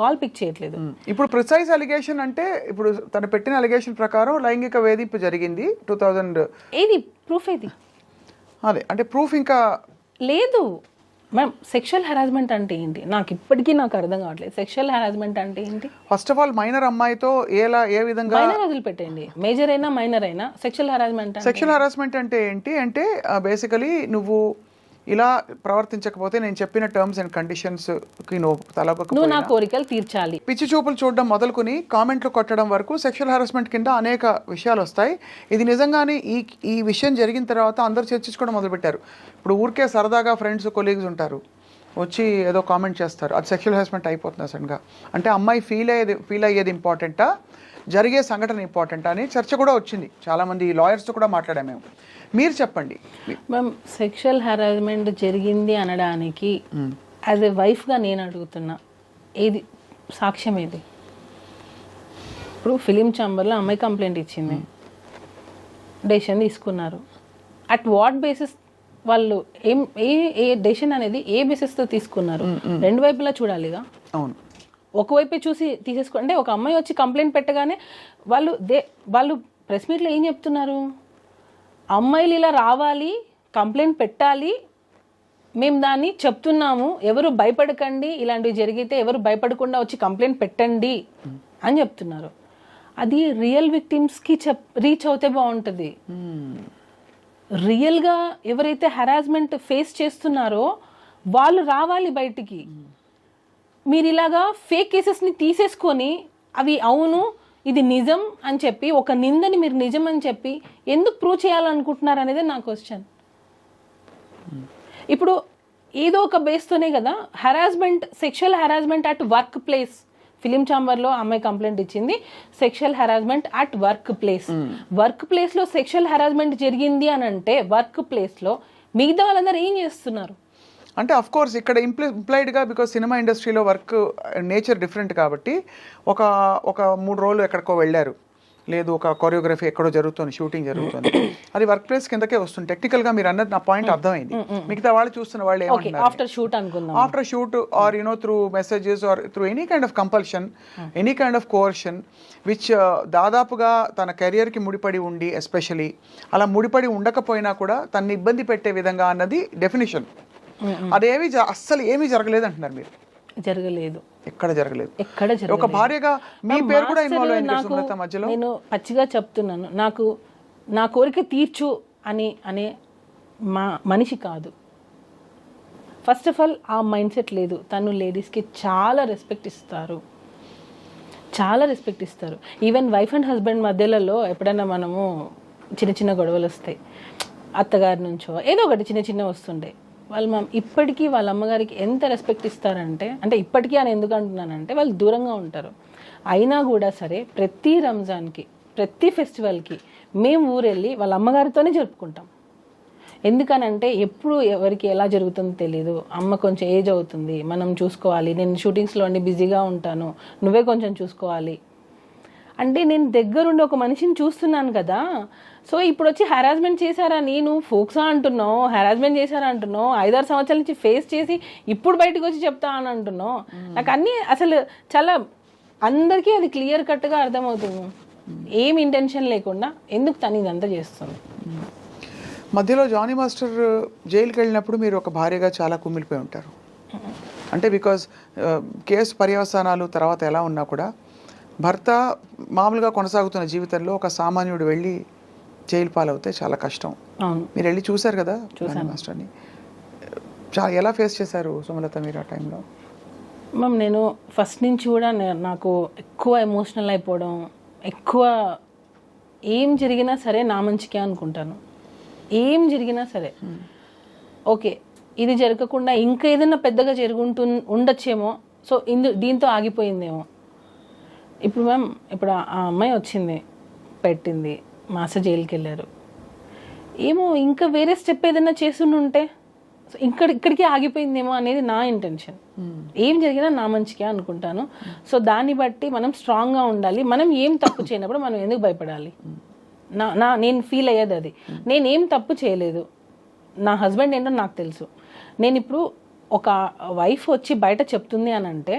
కాల్ పిక్ చేయట్లేదు. ఇప్పుడు ప్రిసైజ్ అలిగేషన్ అంటే, ఇప్పుడు తను పెట్టిన అలిగేషన్ ప్రకారం లైంగిక వేధింపు జరిగింది 2000. ఏది ప్రూఫ్? ఏది అదే అంటే ప్రూఫ్ ఇంకా లేదు మ్యామ్. సెక్షువల్ హెరాస్మెంట్ అంటే ఏంటి నాకు ఇప్పటికీ అర్థం కావట్లేదు. సెక్షువల్ హెరాస్మెంట్ అంటే ఏంటి? ఫస్ట్ ఆఫ్ ఆల్ మైనర్ అమ్మాయితో ఏ విధంగా, మైనర్ వదిలిపెట్టండి, మేజర్ అయినా మైనర్ అయినా సెక్షువల్ హెరాస్మెంట్. సెక్షువల్ హెరాస్మెంట్ అంటే ఏంటి అంటే బేసికలీ నువ్వు ఇలా ప్రవర్తించకపోతే నేను చెప్పిన టర్మ్స్ అండ్ కండిషన్స్కి నువ్వు నువ్వు నా తలొక కోరికలు తీర్చాలి. పిచ్చి చూపులు చూడడం మొదలుకొని కామెంట్లు కొట్టడం వరకు సెక్షువల్ హారాస్మెంట్ కింద అనేక విషయాలు వస్తాయి. ఇది నిజంగానే ఈ విషయం జరిగిన తర్వాత అందరూ చర్చించుకోవడం మొదలుపెట్టారు. ఇప్పుడు ఊరికే సరదాగా ఫ్రెండ్స్ కొలీగ్స్ ఉంటారు, వచ్చి ఏదో కామెంట్ చేస్తారు, అది సెక్షువల్ హారాస్మెంట్ అయిపోతుంది సడన్గా. అంటే అమ్మాయి ఫీల్ అయ్యేది ఇంపార్టెంటా, జరిగే సంఘటన ఇంపార్టెంటా అని చర్చ కూడా వచ్చింది. చాలామంది లాయర్స్తో కూడా మాట్లాడాము మేము. మీరు చెప్పండి మ్యామ్, సెక్షువల్ హెరాస్మెంట్ జరిగింది అనడానికి యాజ్ ఎ వైఫ్గా నేను అడుగుతున్నా, ఏది సాక్ష్యం ఏది? ఇప్పుడు ఫిలిం ఛాంబర్లో అమ్మాయి కంప్లైంట్ ఇచ్చింది, డెసిషన్ తీసుకున్నారు. అట్ వాట్ బేసిస్ వాళ్ళు ఏ డెసిషన్ అనేది ఏ బేసిస్తో తీసుకున్నారు? రెండు వైపులా చూడాలిగా. అవును, ఒకవైపే చూసి తీసేసుకో అంటే ఒక అమ్మాయి వచ్చి కంప్లైంట్ పెట్టగానే వాళ్ళు ప్రెస్ మీట్లో ఏం చెప్తున్నారు? అమ్మాయిలు ఇలా రావాలి, కంప్లైంట్ పెట్టాలి, మేము దాన్ని చెప్తున్నాము, ఎవరు భయపడకండి, ఇలాంటివి జరిగితే ఎవరు భయపడకుండా వచ్చి కంప్లైంట్ పెట్టండి అని చెప్తున్నారు. అది రియల్ విక్టిమ్స్కి రీచ్ అవుతే బాగుంటుంది. రియల్గా ఎవరైతే హెరాస్మెంట్ ఫేస్ చేస్తున్నారో వాళ్ళు రావాలి బయటికి. మీరు ఇలాగా ఫేక్ కేసెస్ని తీసేసుకొని అవి అవును ఇది నిజం అని చెప్పి ఒక నిందని మీరు నిజం అని చెప్పి ఎందుకు ప్రూవ్ చేయాలనుకుంటున్నారు అనేది నా క్వశ్చన్. ఇప్పుడు ఏదో ఒక బేస్తోనే కదా harassment, sexual harassment at workplace. Film ఛాంబర్లో అమ్మాయి కంప్లైంట్ ఇచ్చింది, sexual harassment at workplace. Work ప్లేస్లో సెక్షువల్ హెరాస్మెంట్ జరిగింది అని అంటే వర్క్ ప్లేస్లో మిగతా వాళ్ళందరూ ఏం చేస్తున్నారు? అంటే అఫ్ కోర్స్ ఇక్కడ ఇంప్లాయిడ్గా, బికాజ్ సినిమా ఇండస్ట్రీలో వర్క్ నేచర్ డిఫరెంట్ కాబట్టి ఒక 3 రోజులు ఎక్కడికో వెళ్ళారు, లేదు ఒక కొరియోగ్రఫీ ఎక్కడో జరుగుతుంది, షూటింగ్ జరుగుతుంది, అది వర్క్ ప్లేస్ కిందకే వస్తుంది. టెక్నికల్గా మీరు అన్నది నా పాయింట్ అర్థమైంది. మిగతా వాళ్ళు చూస్తున్న వాళ్ళు ఏమంటున్నారు, ఆఫ్టర్ షూట్ అనుకుందాం, after shoot or through messages or through any kind of compulsion, any kind of coercion which దాదాపుగా తన కెరియర్కి ముడిపడి ఉండి, ఎస్పెషలీ అలా ముడిపడి ఉండకపోయినా కూడా తన్ని ఇబ్బంది పెట్టే విధంగా అన్నది డెఫినేషన్. అదేమి అస్సలు ఏమీ జరగలేదు అంటున్నారు మీరు. జరగలేదు, ఎక్కడ జరగలేదు. ఒక భార్యగా మీ పేరు కూడా ఇన్వాల్వ్ అయింది సుమలత మధ్యలో. నేను పచ్చిగా చెప్తున్నాను, నాకు నా కోరిక తీర్చు అనే మనిషి కాదు. ఫస్ట్ ఆఫ్ ఆల్ ఆ మైండ్ సెట్ లేదు. తను లేడీస్కి చాలా రెస్పెక్ట్ ఇస్తారు. ఈవెన్ వైఫ్ అండ్ హస్బెండ్ మధ్యలలో ఎప్పుడైనా మనము చిన్న గొడవలు వస్తాయి, అత్తగారి నుంచో ఏదో ఒకటి చిన్న వస్తుండే, వాళ్ళు ఇప్పటికీ వాళ్ళ అమ్మగారికి ఎంత రెస్పెక్ట్ ఇస్తారంటే, అంటే ఇప్పటికీ అని ఎందుకు అంటున్నానంటే వాళ్ళు దూరంగా ఉంటారు, అయినా కూడా సరే ప్రతి రంజాన్కి, ప్రతి ఫెస్టివల్కి మేము ఊరెళ్ళి వాళ్ళ అమ్మగారితోనే జరుపుకుంటాం. ఎందుకనంటే ఎప్పుడు ఎవరికి ఎలా జరుగుతుందో తెలియదు. అమ్మ కొంచెం ఏజ్ అవుతుంది, మనం చూసుకోవాలి, నేను షూటింగ్స్లో అన్ని బిజీగా ఉంటాను, నువ్వే కొంచెం చూసుకోవాలి అంటే నేను దగ్గరుండి ఒక మనిషిని చూస్తున్నాను కదా. సో ఇప్పుడు వచ్చి హెరాస్మెంట్ చేశారని నువ్వు ఫోక్సా అంటున్నావు, హెరాస్మెంట్ చేశారా అంటున్నావు, 5-6 సంవత్సరాల నుంచి ఫేస్ చేసి ఇప్పుడు బయటకు వచ్చి చెప్తా అని అంటున్నావు. నాకు అన్నీ అసలు చాలా అందరికీ అది క్లియర్ కట్గా అర్థమవుతుంది. ఏం ఇంటెన్షన్ లేకుండా ఎందుకు తను ఇదంతా చేస్తుంది. మధ్యలో జానీ మాస్టర్ జైలుకి వెళ్ళినప్పుడు మీరు ఒక భార్యగా చాలా కుమిలిపోయి ఉంటారు. అంటే బికాజ్ కేసు పర్యవసానాలు తర్వాత ఎలా ఉన్నా కూడా భర్త మామూలుగా కొనసాగుతున్న జీవితంలో ఒక సామాన్యుడు వెళ్ళి జైలు పాలవుతే చాలా కష్టం. మీరు వెళ్ళి చూశారు కదా జానీ మాస్టర్ని, ఎలా ఫేస్ చేశారు సుమలత మీరు ఆ టైంలో? మ్యామ్, నేను ఫస్ట్ నుంచి కూడా నాకు ఎక్కువ ఎమోషనల్ అయిపోవడం, ఎక్కువ ఏం జరిగినా సరే నా మంచికే అనుకుంటాను. ఏం జరిగినా సరే ఓకే, ఇది జరగకుండా ఇంకా ఏదైనా పెద్దగా ఉండొచ్చేమో, సో దీంతో ఆగిపోయిందేమో. ఇప్పుడు మ్యామ్, ఇప్పుడు ఆ అమ్మాయి వచ్చింది, పెట్టింది, మాస్టర్ జైలుకి వెళ్ళారు, ఏమో ఇంకా వేరే స్టెప్ ఏదైనా చేస్తుంటే ఇక్కడికి ఆగిపోయిందేమో అనేది నా ఇంటెన్షన్. ఏం జరిగినా నా మంచిగా అనుకుంటాను. సో దాన్ని బట్టి మనం స్ట్రాంగ్గా ఉండాలి. మనం ఏం తప్పు చేయనప్పుడు మనం ఎందుకు భయపడాలి? నేను ఫీల్ అయ్యేది అది. నేనేం తప్పు చేయలేదు, నా హస్బెండ్ ఏంటో నాకు తెలుసు. నేను ఇప్పుడు ఒక వైఫ్ వచ్చి బయట చెప్తుంది అని అంటే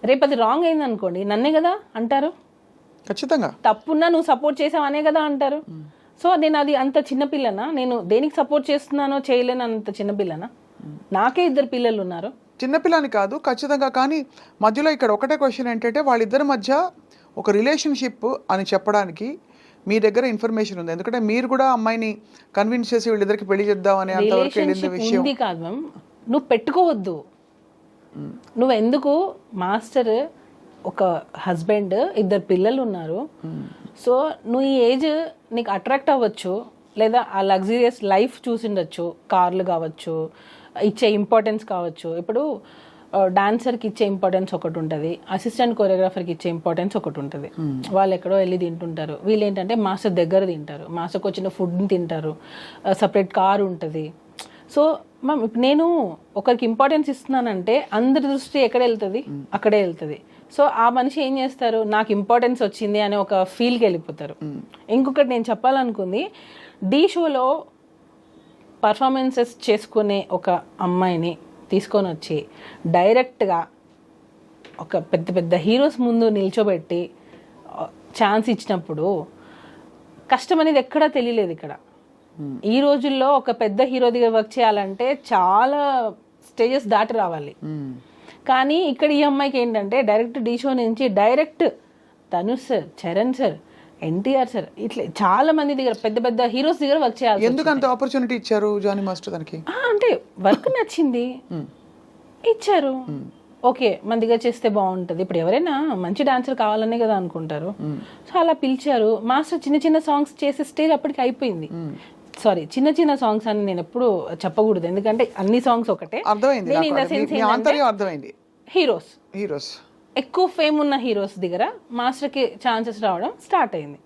రేపు అది రాంగ్ అయింది అనుకోండి, నన్నే కదా అంటారు. ఖచ్చితంగా తప్పున్నా నువ్వు సపోర్ట్ చేసావు అనే కదా అంటారు. సో నేను అది అంత చిన్నపిల్లనా? నేను దేనికి సపోర్ట్ చేస్తున్నానో చేయలేను అంత చిన్నపిల్లనా? నాకే 2 పిల్లలు ఉన్నారు. చిన్నపిల్లని కాదు ఖచ్చితంగా. కానీ మధ్యలో ఇక్కడ ఒకటే క్వశ్చన్ ఏంటంటే వాళ్ళిద్దరి మధ్య ఒక రిలేషన్షిప్ అని చెప్పడానికి మీ దగ్గర ఇన్ఫర్మేషన్ ఉంది, ఎందుకంటే మీరు కూడా అమ్మాయిని కన్విన్స్ చేసి వీళ్ళిద్దరికి పెళ్లి చేద్దాం అనే అంతవరకు వెళ్ళింది రిలేషన్షిప్ విషయం. ఉంది కాదు మ్యామ్, నువ్వు పెట్టుకోవద్దు. నువ్వు ఎందుకు మాస్టర్, ఒక హస్బెండ్, 2 పిల్లలు ఉన్నారు. సో నువ్వు ఈ ఏజ్ నీకు అట్రాక్ట్ అవ్వచ్చు, లేదా ఆ లగ్జరియస్ లైఫ్ చూసిండొచ్చు, కార్లు కావచ్చు, ఇచ్చే ఇంపార్టెన్స్ కావచ్చు. ఇప్పుడు డాన్సర్కి ఇచ్చే ఇంపార్టెన్స్ ఒకటి ఉంటుంది, అసిస్టెంట్ కొరియోగ్రాఫర్కి ఇచ్చే ఇంపార్టెన్స్ ఒకటి ఉంటుంది. వాళ్ళు ఎక్కడో వెళ్ళి తింటుంటారు, వీళ్ళు ఏంటంటే మాస్టర్ దగ్గర తింటారు, మాస్టర్కి వచ్చిన ఫుడ్ని తింటారు, సపరేట్ కార్ ఉంటుంది. సో మ్యామ్ ఇప్పుడు నేను ఒకరికి ఇంపార్టెన్స్ ఇస్తున్నానంటే అందరి దృష్టి ఎక్కడ వెళ్తుంది, అక్కడే వెళ్తుంది. సో ఆ మనిషి ఏం చేస్తారు, నాకు ఇంపార్టెన్స్ వచ్చింది అనే ఒక ఫీల్కి వెళ్ళిపోతారు. ఇంకొకటి నేను చెప్పాలనుకుంది, డీ షోలో పర్ఫార్మెన్సెస్ చేసుకునే ఒక అమ్మాయిని తీసుకొని వచ్చి డైరెక్ట్గా ఒక పెద్ద పెద్ద హీరోస్ ముందు నిల్చోబెట్టి ఛాన్స్ ఇచ్చినప్పుడు కష్టం అనేది ఎక్కడా తెలియలేదు ఇక్కడ. ఈ రోజుల్లో ఒక పెద్ద హీరో దగ్గర వర్క్ చేయాలంటే చాలా స్టేజెస్ దాటి రావాలి. కానీ ఇక్కడ ఈ అమ్మాయికి ఏంటంటే డైరెక్ట్ డీ షో నుంచి direct Dhanush sir, Charan sir, NTR sir, ఇట్లా చాలా మంది దగ్గర పెద్ద పెద్ద హీరోస్ దగ్గర వర్క్ చేయాలి. ఎందుకు అంత ఆపర్చునిటీ ఇచ్చారు జానీ మాస్టర్ దానికి? అంటే వర్క్ నచ్చింది, ఇచ్చారు. ఓకే, మన దగ్గర చేస్తే బాగుంటుంది. ఇప్పుడు ఎవరైనా మంచి డాన్సర్ కావాలనే కదా అనుకుంటారు. సో అలా పిలిచారు. మాస్టర్ చిన్న చిన్న సాంగ్స్ చేసే స్టేజ్ అప్పటికి అయిపోయింది. సారీ, చిన్న చిన్న సాంగ్స్ అని నేను ఎప్పుడు చెప్పకూడదు, ఎందుకంటే అన్ని సాంగ్స్ ఒకటే. అర్థమైంది. హీరోస్ ఎక్కువ ఫేమ్ ఉన్న హీరోస్ దగ్గర మాస్టర్కి ఛాన్సెస్ రావడం స్టార్ట్ అయింది.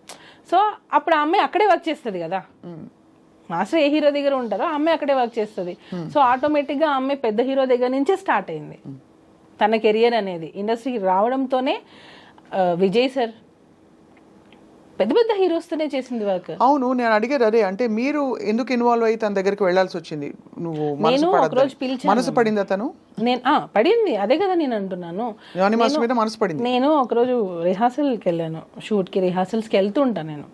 సో అప్పుడు ఆ అమ్మాయి అక్కడే వర్క్ చేస్తుంది కదా, మాస్టర్ ఏ హీరో దగ్గర ఉంటారో ఆ అమ్మాయి అక్కడే వర్క్ చేస్తుంది. సో ఆటోమేటిక్గా ఆ అమ్మాయి పెద్ద హీరో దగ్గర నుంచే స్టార్ట్ అయింది తన కెరియర్ అనేది. ఇండస్ట్రీకి రావడంతోనే విజయ్ సార్, పెద్ద పెద్ద హీరోస్తోనే చేసింది వర్క్. అవును, నేను అడిగేది అదే, అంటే మీరు ఎందుకు ఇన్వాల్వ్ అయ్యి తన దగ్గరికి వెళ్ళాల్సి వచ్చింది? నువ్వు నేను ఒకరోజు పిలిచాను. మనసు పడిందా తను? నేను పడింది, అదే కదా నేను అంటున్నాను. మనసు పడింది. నేను ఒకరోజు రిహార్సల్కి వెళ్ళాను, షూట్కి రిహార్సల్స్కి వెళ్తూ ఉంటాను. నేను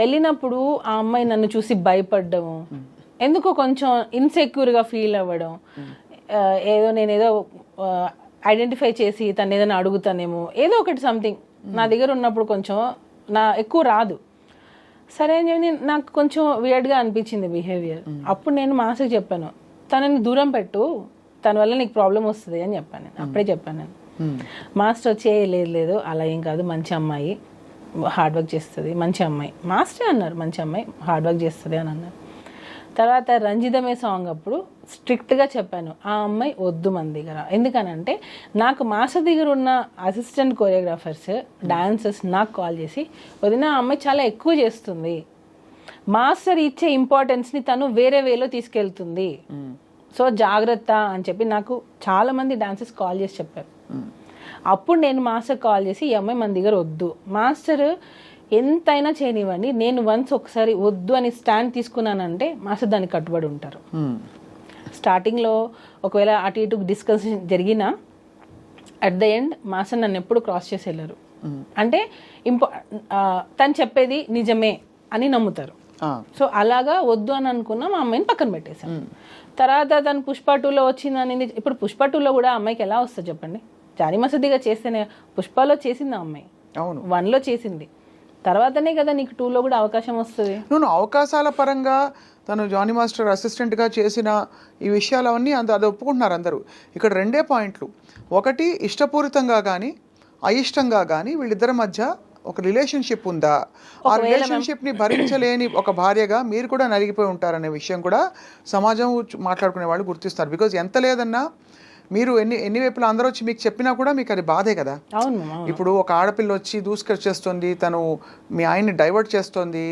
వెళ్ళినప్పుడు ఆ అమ్మాయి నన్ను చూసి భయపడ్డము, ఎందుకో కొంచెం ఇన్సెక్యూర్గా ఫీల్ అవ్వడం, నేనేదో ఐడెంటిఫై చేసి తను ఏదైనా అడుగుతానేమో, ఏదో ఒకటి సంథింగ్ నా దగ్గర ఉన్నప్పుడు కొంచెం ఎక్కువ రాదు. సరే అని నాకు కొంచెం వియర్డ్గా అనిపించింది బిహేవియర్. అప్పుడు నేను మాస్టర్కి చెప్పాను, తనని దూరం పెట్టు, తన వల్ల నీకు ప్రాబ్లం వస్తుంది అని చెప్పాను. నేను అప్పుడే చెప్పాను. నేను మాస్టర్ వచ్చి లేదు అలా ఏం కాదు, మంచి అమ్మాయి, హార్డ్ వర్క్ చేస్తుంది, మంచి అమ్మాయి. మాస్టరే అన్నారు మంచి అమ్మాయి, హార్డ్ వర్క్ చేస్తుంది అని అన్నారు. తర్వాత రంజితమే సాంగ్ అప్పుడు స్ట్రిక్ట్గా చెప్పాను, ఆ అమ్మాయి వద్దు మన దగ్గర. ఎందుకనంటే నాకు మాస్టర్ దగ్గర ఉన్న అసిస్టెంట్ కొరియోగ్రాఫర్స్, డాన్సర్స్ నాకు కాల్ చేసి, వదిన ఆ అమ్మాయి చాలా ఎక్కువ చేస్తుంది, మాస్టర్ ఇచ్చే ఇంపార్టెన్స్ని తను వేరే వేలో తీసుకెళ్తుంది, సో జాగ్రత్త అని చెప్పి నాకు చాలామంది డాన్సర్స్ కాల్ చేసి చెప్పారు. అప్పుడు నేను మాస్టర్ కాల్ చేసి, ఈ అమ్మాయి మన దగ్గర వద్దు, మాస్టర్ ఎంతైనా చేయనివ్వండి, నేను వన్స్ ఒకసారి వద్దు అని స్టాండ్ తీసుకున్నానంటే మాస్టర్ దానికి కట్టుబడి ఉంటారు. స్టార్టింగ్లో ఒకవేళ అటు ఇటు డిస్కషన్ జరిగినా అట్ ద ఎండ్ మాస్టర్ నన్ను ఎప్పుడు క్రాస్ చేసి వెళ్ళారు. అంటే తను చెప్పేది నిజమే అని నమ్ముతారు. సో అలాగా వద్దు అని అనుకున్నా మా అమ్మాయిని పక్కన పెట్టేశాను. తర్వాత తను పుష్ప 2లో వచ్చింది అనేది. ఇప్పుడు పుష్ప 2లో కూడా అమ్మాయికి ఎలా వస్తుంది చెప్పండి? జానీ మసదిగా చేస్తేనే, పుష్పలో చేసింది ఆ అమ్మాయి, 1లో చేసింది, తర్వాతనే కదా నీకు 2లో కూడా అవకాశం వస్తుంది. నువ్వు అవకాశాల పరంగా తను జానీ మాస్టర్ అసిస్టెంట్గా చేసిన ఈ విషయాలు అవన్నీ అది ఒప్పుకుంటున్నారు అందరూ. ఇక్కడ 2 పాయింట్లు. ఒకటి, ఇష్టపూరితంగా కానీ అయిష్టంగా కానీ వీళ్ళిద్దరి మధ్య ఒక రిలేషన్షిప్ ఉందా? ఆ రిలేషన్షిప్ని భరించలేని ఒక భార్యగా మీరు కూడా నలిగిపోయి ఉంటారనే విషయం కూడా సమాజం మాట్లాడుకునే వాళ్ళు గుర్తిస్తారు. బికాజ్ ఎంత లేదన్నా మీరు ఎన్ని వైపులా అందరూ వచ్చి మీకు చెప్పినా కూడా మీకు అది బాధే కదా. ఇప్పుడు ఒక ఆడపిల్ల వచ్చి దూసుకొచ్చేస్తుంది, తను మీ ఆయన్ని డైవర్ట్ చేస్తుంది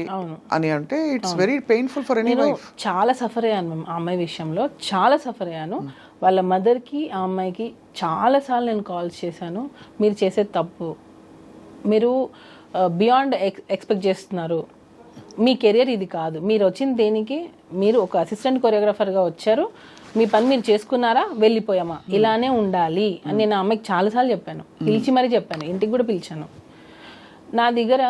అని అంటే it's very painful for any wife. చాలా సఫర్ అయ్యాను మ్యామ్ ఆ అమ్మాయి విషయంలో, చాలా సఫర్ అయ్యాను. వాళ్ళ మదర్కి ఆ అమ్మాయికి చాలాసార్లు నేను కాల్స్ చేశాను, మీరు చేసేది తప్పు, మీరు బియాండ్ ఎక్స్పెక్ట్ చేస్తున్నారు, మీ కెరియర్ ఇది కాదు, మీరు వచ్చింది దేనికి, మీరు ఒక అసిస్టెంట్ కొరియోగ్రాఫర్గా వచ్చారు, మీ పని మీరు చేసుకున్నారా, వెళ్ళిపోయామా, ఇలానే ఉండాలి అని నేను ఆ అమ్మాయికి చాలాసార్లు చెప్పాను, పిలిచి మరీ చెప్పాను, ఇంటికి కూడా పిలిచాను. నా దగ్గర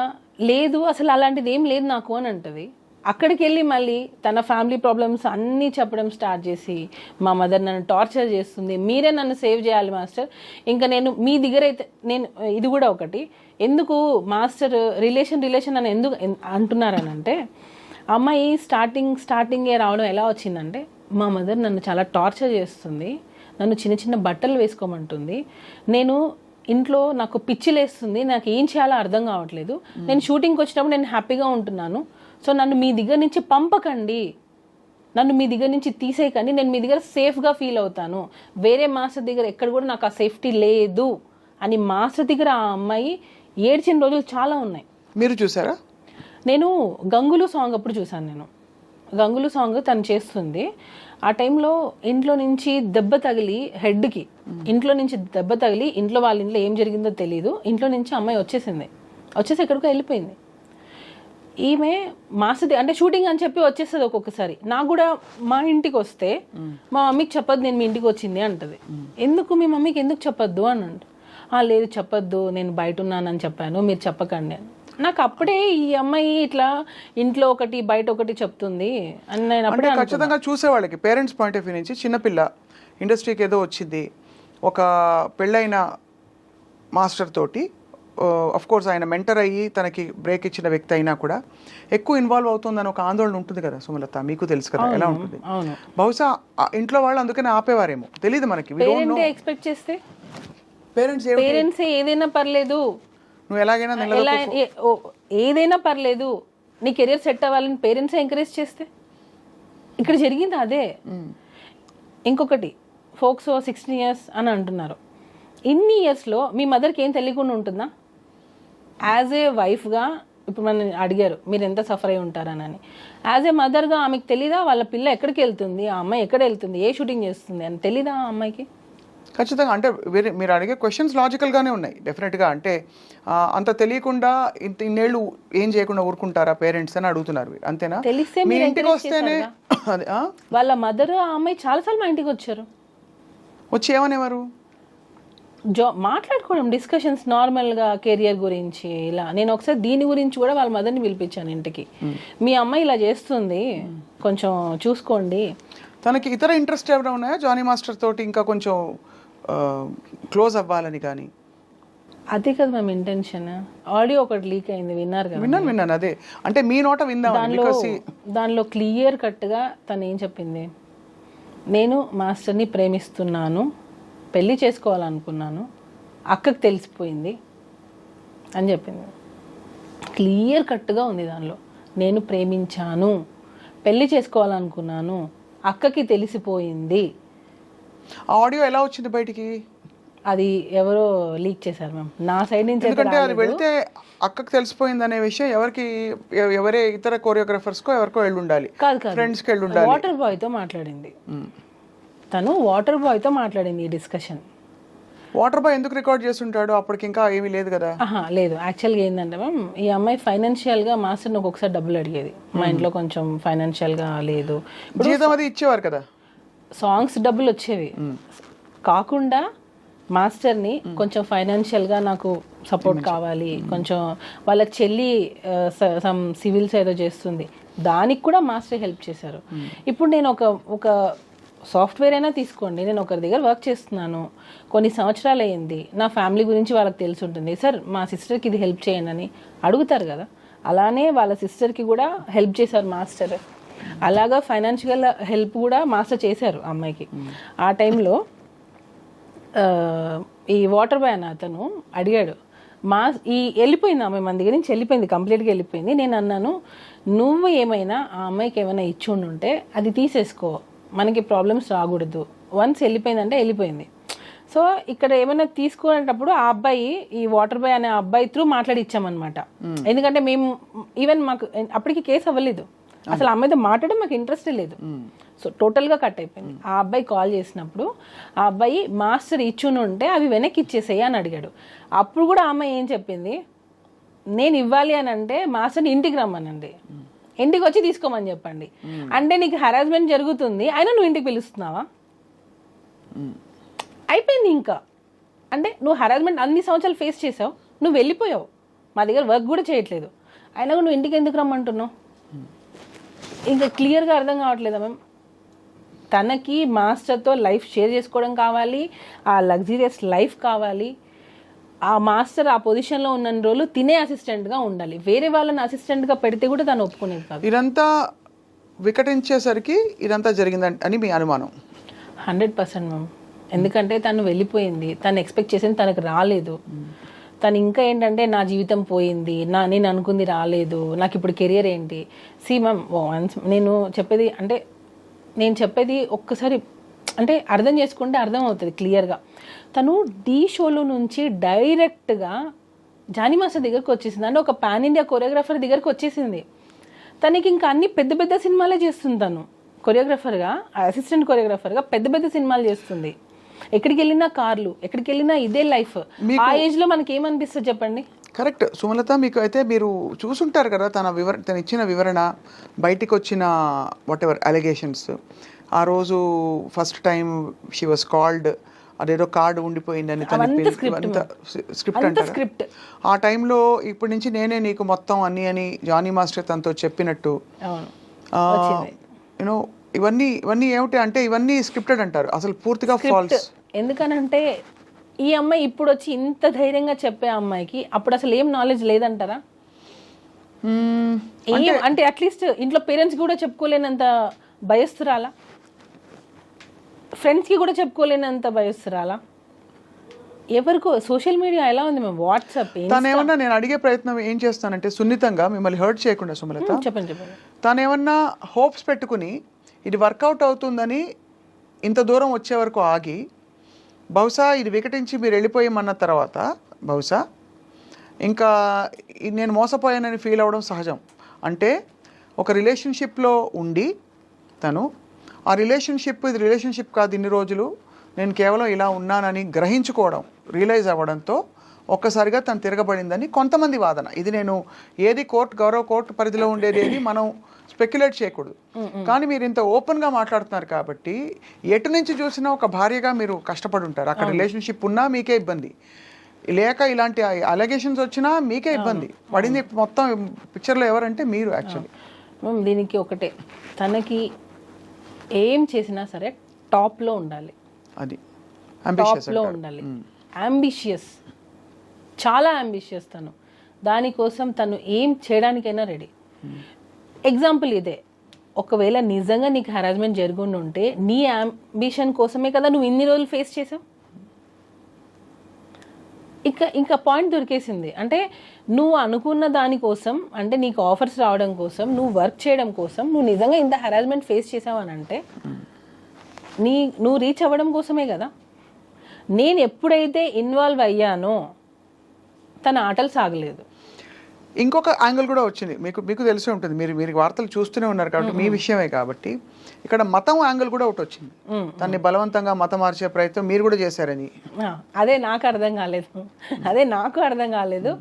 లేదు అసలు అలాంటిది ఏం లేదు నాకు అని అంటది. అక్కడికి వెళ్ళి మళ్ళీ తన ఫ్యామిలీ ప్రాబ్లమ్స్ అన్నీ చెప్పడం స్టార్ట్ చేసి మా మదర్ నన్ను టార్చర్ చేస్తుంది, మీరే నన్ను సేవ్ చేయాలి మాస్టర్, ఇంకా నేను మీ దగ్గర అయితే నేను ఇది కూడా ఒకటి ఎందుకు మాస్టర్ రిలేషన్ అని ఎందుకు అంటున్నారనంటే అమ్మాయి స్టార్టింగే రావడం ఎలా వచ్చిందంటే మా మదర్ నన్ను చాలా టార్చర్ చేస్తుంది, నన్ను చిన్న చిన్న బట్టలు వేసుకోమంటుంది, నేను ఇంట్లో నాకు పిచ్చిలేస్తుంది, నాకు ఏం చేయాలో అర్థం కావట్లేదు, నేను షూటింగ్కి వచ్చినప్పుడు నేను హ్యాపీగా ఉంటున్నాను, సో నన్ను మీ దగ్గర నుంచి పంపకండి, నన్ను మీ దగ్గర నుంచి తీసేయకండి, నేను మీ దగ్గర సేఫ్గా ఫీల్ అవుతాను, వేరే మాస్టర్ దగ్గర ఎక్కడ కూడా నాకు ఆ సేఫ్టీ లేదు అని మాస్టర్ దగ్గర ఆ అమ్మాయి ఏడ్చిన రోజులు చాలా ఉన్నాయి. మీరు చూసారా? నేను గంగులు సాంగ్ అప్పుడు చూసాను. నేను గంగులు సాంగ్ తను చేస్తుంది, ఆ టైంలో ఇంట్లో నుంచి దెబ్బ తగిలి హెడ్కి, ఇంట్లో నుంచి దెబ్బ తగిలి ఇంట్లో వాళ్ళ ఇంట్లో ఏం జరిగిందో తెలియదు, ఇంట్లో నుంచి అమ్మాయి వచ్చేసి ఎక్కడికో వెళ్ళిపోయింది. ఈమె మాస్టర్ అంటే షూటింగ్ అని చెప్పి వచ్చేస్తుంది ఒక్కొక్కసారి. నాకు కూడా మా ఇంటికి వస్తే మా మమ్మీకి చెప్పొద్దు నేను మీ ఇంటికి వచ్చింది అంటది. ఎందుకు మీ మమ్మీకి ఎందుకు చెప్పొద్దు అని లేదు చెప్పొద్దు, నేను బయట ఉన్నానని చెప్పాను, మీరు చెప్పకండి అని. నాకు అప్పుడే ఈ అమ్మాయి ఇట్లా ఇంట్లో ఒకటి బయట ఒకటి చెప్తుంది అని నేను అప్పుడే ఖచ్చితంగా చూసేవాళ్ళకి పేరెంట్స్ పాయింట్ ఆఫ్ వ్యూ నుంచి చిన్నపిల్ల ఇండస్ట్రీకి ఏదో వచ్చింది, ఒక పెళ్ళైన మాస్టర్ తోటి అఫ్ కోర్స్ ఆయన మెంటర్ అయ్యి తనకి బ్రేక్ ఇచ్చిన వ్యక్తి అయినా కూడా ఎక్కువ ఇన్వాల్వ్ అవుతుందని ఒక ఆందోళన ఉంటుంది కదా సుమలత, మీకు తెలుసు కదా ఎలా ఉంటుంది. బహుశా ఇంట్లో వాళ్ళు అందుకనే ఆపేవారేమో, తెలియదు మనకి. ఎక్స్పెక్ట్ చేస్తే పేరెంట్స్ ఏదైనా పర్లేదు, నువ్వు ఎలాగైనా ఏదైనా పర్లేదు, నీ కెరీర్ సెట్ అవ్వాలని పేరెంట్స్ ఎంకరేజ్ చేస్తే ఇక్కడ జరిగింది అదే. ఇంకొకటి ఫోక్సో 16 years అని అంటున్నారు. ఇన్ని ఇయర్స్లో మీ మదర్కి ఏం తెలియకుండా ఉంటుందా? యాజ్ ఏ వైఫ్గా ఇప్పుడు మనం అడిగారు మీరు ఎంత సఫర్ అయి ఉంటారనని, యాజ్ ఏ మదర్గా ఆమెకు తెలీదా వాళ్ళ పిల్ల ఎక్కడికి వెళ్తుంది, ఆ అమ్మాయి ఎక్కడ వెళ్తుంది, ఏ షూటింగ్ చేస్తుంది అని తెలీదా ఆ అమ్మాయికి? ఖచ్చితంగా. అంటే మీరు అడిగే క్వశ్చన్స్ లాజికల్గానే ఉన్నాయి డెఫినెట్గా. అంటే అంత తెలియకుండా ఇన్నేళ్ళు ఏం చేయకుండా ఊరుకుంటారా పేరెంట్స్ అని అడుగుతున్నారు. అంతేనా? తెలిస్తే మీ ఇంటికి వస్తేనే వాళ్ళ మదర్ ఆ అమ్మాయి చాలాసార్లు మా ఇంటికి వచ్చారు, వచ్చి ఏమనేవారు, మాట్లాడుకోవడం, డిస్కషన్స్ నార్మల్గా కెరియర్ గురించి ఇలా. నేను ఒకసారి దీని గురించి కూడా వాళ్ళ మదర్ని పిలిపించాను ఇంటికి, మీ అమ్మాయి ఇలా చేస్తుంది కొంచెం చూసుకోండి. తనకి ఇతర ఇంట్రెస్ట్ ఏమైనా ఉన్నాయా జానీ మాస్టర్ తోటి ఇంకా కొంచెం క్లోజ్ అవ్వాలని? కానీ అదే కదా మేము ఇంటెన్షన్. ఆడియో ఒకటి లీక్ అయింది, విన్నారు కదా? విన్నాను. అదే అంటే మీ నోట విందాం. దానిలో క్లియర్ కట్గా తను ఏం చెప్పింది, నేను మాస్టర్ని ప్రేమిస్తున్నాను, పెళ్లి చేసుకోవాలనుకున్నాను, అక్కకి తెలిసిపోయింది అని చెప్పింది. క్లియర్ కట్గా ఉంది దానిలో, నేను ప్రేమించాను, పెళ్లి చేసుకోవాలనుకున్నాను, అక్కకి తెలిసిపోయింది. ఆడియో ఎలా వచ్చింది బయటికి? అది ఎవరో లీక్ చేశారు మ్యామ్, నా సైడ్ నుంచి. ఎందుకంటే అది వెళ్తే అక్కకి తెలిసిపోయింది అనే విషయం ఎవరే ఇతర కోరియోగ్రాఫర్స్కో ఎవరికో వెళ్ళి ఉండాలి, ఫ్రెండ్స్కి వెళ్ళి ఉండాలి. వాటర్ బాయ్తో మాట్లాడింది తను, వాటర్ బాయ్తో మాట్లాడింది ఈ డిస్కషన్. వాటర్ బాయ్ ఎందుకు రికార్డ్ చేస్తుంటాడు? అప్పటికి ఇంకా ఏమీ లేదు కదా. లేదు, యాక్చువల్గా ఏంటంటే మ్యామ్ ఈ అమ్మాయి ఫైనాన్షియల్గా మాస్టర్ని ఒక్కొక్కసారి డబ్బులు అడిగేది, మా ఇంట్లో కొంచెం ఫైనాన్షియల్గా లేదు, జీతం అది ఇచ్చేవారు కదా, సాంగ్స్ డబ్బులు వచ్చేవి కాకుండా మాస్టర్ని కొంచెం ఫైనాన్షియల్గా నాకు సపోర్ట్ కావాలి, కొంచెం వాళ్ళ చెల్లి సమ్ సివిల్స్ ఏదో చేస్తుంది, దానికి కూడా మాస్టర్ హెల్ప్ చేశారు. ఇప్పుడు నేను ఒక సాఫ్ట్వేర్ అయినా తీసుకోండి, నేను ఒకరి దగ్గర వర్క్ చేస్తున్నాను, కొన్ని సంవత్సరాలు అయ్యింది, నా ఫ్యామిలీ గురించి వాళ్ళకి తెలిసి ఉంటుంది, సార్ మా సిస్టర్కి ఇది హెల్ప్ చేయండి అని అడుగుతారు కదా. అలానే వాళ్ళ సిస్టర్కి కూడా హెల్ప్ చేశారు మాస్టర్. అలాగా ఫైనాన్షియల్ హెల్ప్ కూడా మాస్టర్ చేశారు అమ్మాయికి. ఆ టైంలో ఈ వాటర్ బాయ్ అన్న అతను అడిగాడు, వెళ్ళిపోయింది ఆమె మన దగ్గర నుంచి, వెళ్ళిపోయింది, కంప్లీట్గా వెళ్ళిపోయింది. నేను అన్నాను, నువ్వు ఏమైనా ఆ అమ్మాయికి ఏమైనా ఇచ్చి ఉంటే అది తీసేసుకో, మనకి ప్రాబ్లమ్స్ రాకూడదు, వన్స్ వెళ్ళిపోయిందంటే వెళ్ళిపోయింది. సో ఇక్కడ ఏమైనా తీసుకునేటప్పుడు ఆ అబ్బాయి, ఈ వాటర్ బాయ్ అనే అబ్బాయి త్రూ మాట్లాడి ఇచ్చామన్నమాట. ఎందుకంటే మేము ఈవెన్ మాకు అప్పటికి కేసు అవ్వలేదు, అసలు అమ్మాయితో మాట్లాడడం మాకు ఇంట్రెస్టే లేదు. సో టోటల్గా కట్ అయిపోయింది. ఆ అబ్బాయి కాల్ చేసినప్పుడు ఆ అబ్బాయి మాస్టర్ ఇచ్చుని ఉంటే అవి వెనక్కి ఇచ్చేసేయి అని అడిగాడు. అప్పుడు కూడా ఆ అమ్మాయి ఏం చెప్పింది, నేను ఇవ్వాలి అని అంటే మాస్టర్ని ఇంటికి రమ్మనండి, ఇంటికి వచ్చి తీసుకోమని చెప్పండి. అంటే నీకు హెరాస్మెంట్ జరుగుతుంది, అయినా నువ్వు ఇంటికి పిలుస్తున్నావా? అయిపోయింది ఇంకా. అంటే నువ్వు హెరాస్మెంట్ అన్ని సంవత్సరాలు ఫేస్ చేసావు, నువ్వు వెళ్ళిపోయావు, మా దగ్గర వర్క్ కూడా చేయట్లేదు, అయినా నువ్వు ఇంటికి ఎందుకు రమ్మంటున్నావు? ఇంకా క్లియర్గా అర్థం కావట్లేదా మ్యామ్? తనకి మాస్టర్తో లైఫ్ షేర్ చేసుకోవడం కావాలి, ఆ లగ్జరియస్ లైఫ్ కావాలి. ఆ మాస్టర్ ఆ పొజిషన్లో ఉన్న రోజులు తినే అసిస్టెంట్గా ఉండాలి. వేరే వాళ్ళని అసిస్టెంట్గా పెడితే కూడా తను ఒప్పుకునేది కాదు. ఇదంతా వికటించేసరికి ఇదంతా జరిగిందని అని మీ అనుమానం? 100% మ్యామ్. ఎందుకంటే తను వెళ్ళిపోయింది, తను ఎక్స్పెక్ట్ చేసింది తనకు రాలేదు. తను ఇంకా ఏంటంటే నా జీవితం పోయింది, నేను అనుకుంది రాలేదు, నాకు ఇప్పుడు కెరియర్ ఏంటి. మ్యామ్ నేను చెప్పేది ఒక్కసారి అంటే అర్థం చేసుకుంటే అర్థం అవుతుంది క్లియర్గా. తను ఢీ షోలో నుంచి డైరెక్ట్గా జానీ మాస్టర్ దగ్గరకు వచ్చేసింది. అంటే ఒక పాన్ ఇండియా కొరియోగ్రాఫర్ దగ్గరకు వచ్చేసింది. తనకి ఇంకా అన్ని పెద్ద పెద్ద సినిమాలే చేస్తుంది. తను కొరియోగ్రాఫర్గా, అసిస్టెంట్ కొరియోగ్రాఫర్గా పెద్ద పెద్ద సినిమాలు చేస్తుంది. ఎక్కడికి వెళ్ళినా కార్లు, ఎక్కడికి వెళ్ళినా ఇదే లైఫ్. ఆ ఏజ్లో మనకి ఏమనిపిస్తుంది చెప్పండి? కరెక్ట్ సుమలత, మీకు అయితే మీరు చూసుంటారు కదా తను ఇచ్చిన వివరణ, బయటికి వచ్చిన వాట్ ఎవర్ అలిగేషన్స్. ఆ రోజు first time she was called, అదేదో కార్డు ఉండిపోయిందని స్క్రిప్ట్ అంటారు. ఆ టైంలో ఇప్పటి నుంచి నేనే నీకు మొత్తం అన్ని అని జానీ మాస్టర్ తనతో చెప్పినట్టు, యూనో ఇవన్నీ ఏమిటి అంటే ఇవన్నీ స్క్రిప్టెడ్ అంటారు, అసలు పూర్తిగా ఫాల్స్. ఎందుకనంటే ఈ అమ్మాయి ఇప్పుడు వచ్చి ఇంత ధైర్యంగా చెప్పే అమ్మాయికి అప్పుడు అసలు ఏం నాలెడ్జ్ లేదంటారా? అంటే అట్లీస్ట్ ఇంట్లో పేరెంట్స్ కూడా చెప్పుకోలేనంత భయస్తురాలా? ఫ్రెండ్స్కి కూడా చెప్పుకోలేనంత భయస్తురాలా? ఎవరికో సోషల్ మీడియా ఎలా ఉంది మేము, వాట్సాప్. తనేమన్నా, నేను అడిగే ప్రయత్నం ఏం చేస్తానంటే సున్నితంగా మిమ్మల్ని హర్ట్ చేయకుండా సుమలత, చెప్పండి. తనేమన్నా హోప్స్ పెట్టుకుని ఇది వర్కౌట్ అవుతుందని ఇంత దూరం వచ్చే వరకు ఆగి, బహుశా ఇది వికటించి మీరు వెళ్ళిపోయామన్న తర్వాత బహుశా ఇంకా నేను మోసపోయానని ఫీల్ అవ్వడం సహజం. అంటే ఒక రిలేషన్షిప్లో ఉండి తను ఆ రిలేషన్షిప్ ఇది రిలేషన్షిప్ కాదు, ఇన్ని రోజులు నేను కేవలం ఇలా ఉన్నానని గ్రహించుకోవడం, రియలైజ్ అవ్వడంతో ఒక్కసారిగా తను తిరగబడిందని కొంతమంది వాదన. ఇది నేను ఏది గౌరవ కోర్టు పరిధిలో ఉండేది ఏది మనం స్పెక్యులేట్ చేయకూడదు. కానీ మీరు ఇంత ఓపెన్గా మాట్లాడుతున్నారు కాబట్టి ఎటు నుంచి చూసినా ఒక భార్యగా మీరు కష్టపడి ఉంటారు. అక్కడ రిలేషన్షిప్ ఉన్నా మీకే ఇబ్బంది, లేక ఇలాంటి అలిగేషన్స్ వచ్చినా మీకే ఇబ్బంది పడింది. మొత్తం పిక్చర్లో ఎవరంటే మీరు. యాక్చువల్లీ దీనికి ఒకటే, తనకి ఏం చేసినా సరే టాప్లో ఉండాలి, అది టాప్లో ఉండాలి. అంబిషియస్, చాలా అంబిషియస్ తను. దానికోసం తను ఏం చేయడానికైనా రెడీ. ఎగ్జాంపుల్ ఇదే, ఒకవేళ నిజంగా నీకు హెరాస్మెంట్ జరుగుండి ఉంటే నీ అంబిషన్ కోసమే కదా నువ్వు ఇన్ని రోజులు ఫేస్ చేసావు. ఇంకా పాయింట్ దొరికేసింది. అంటే నువ్వు అనుకున్న దానికోసం, అంటే నీకు ఆఫర్స్ రావడం కోసం, నువ్వు వర్క్ చేయడం కోసం నువ్వు నిజంగా ఇంత హెరాస్మెంట్ ఫేస్ చేసావు అని అంటే నువ్వు రీచ్ అవ్వడం కోసమే కదా. నేను ఎప్పుడైతే ఇన్వాల్వ్ అయ్యానో తన ఆటలు సాగలేదు. ఇంకొక యాంగిల్ కూడా వచ్చింది, మీకు తెలిసే ఉంటుంది, మీరు వార్తలు చూస్తూనే ఉన్నారు కాబట్టి మీ విషయమే కాబట్టి. ఇక్కడ మతం యాంగిల్ కూడా ఒకటి వచ్చింది, దాన్ని బలవంతంగా మతం మార్చే ప్రయత్నం మీరు కూడా చేశారని. అదే నాకు అర్థం కాలేదు.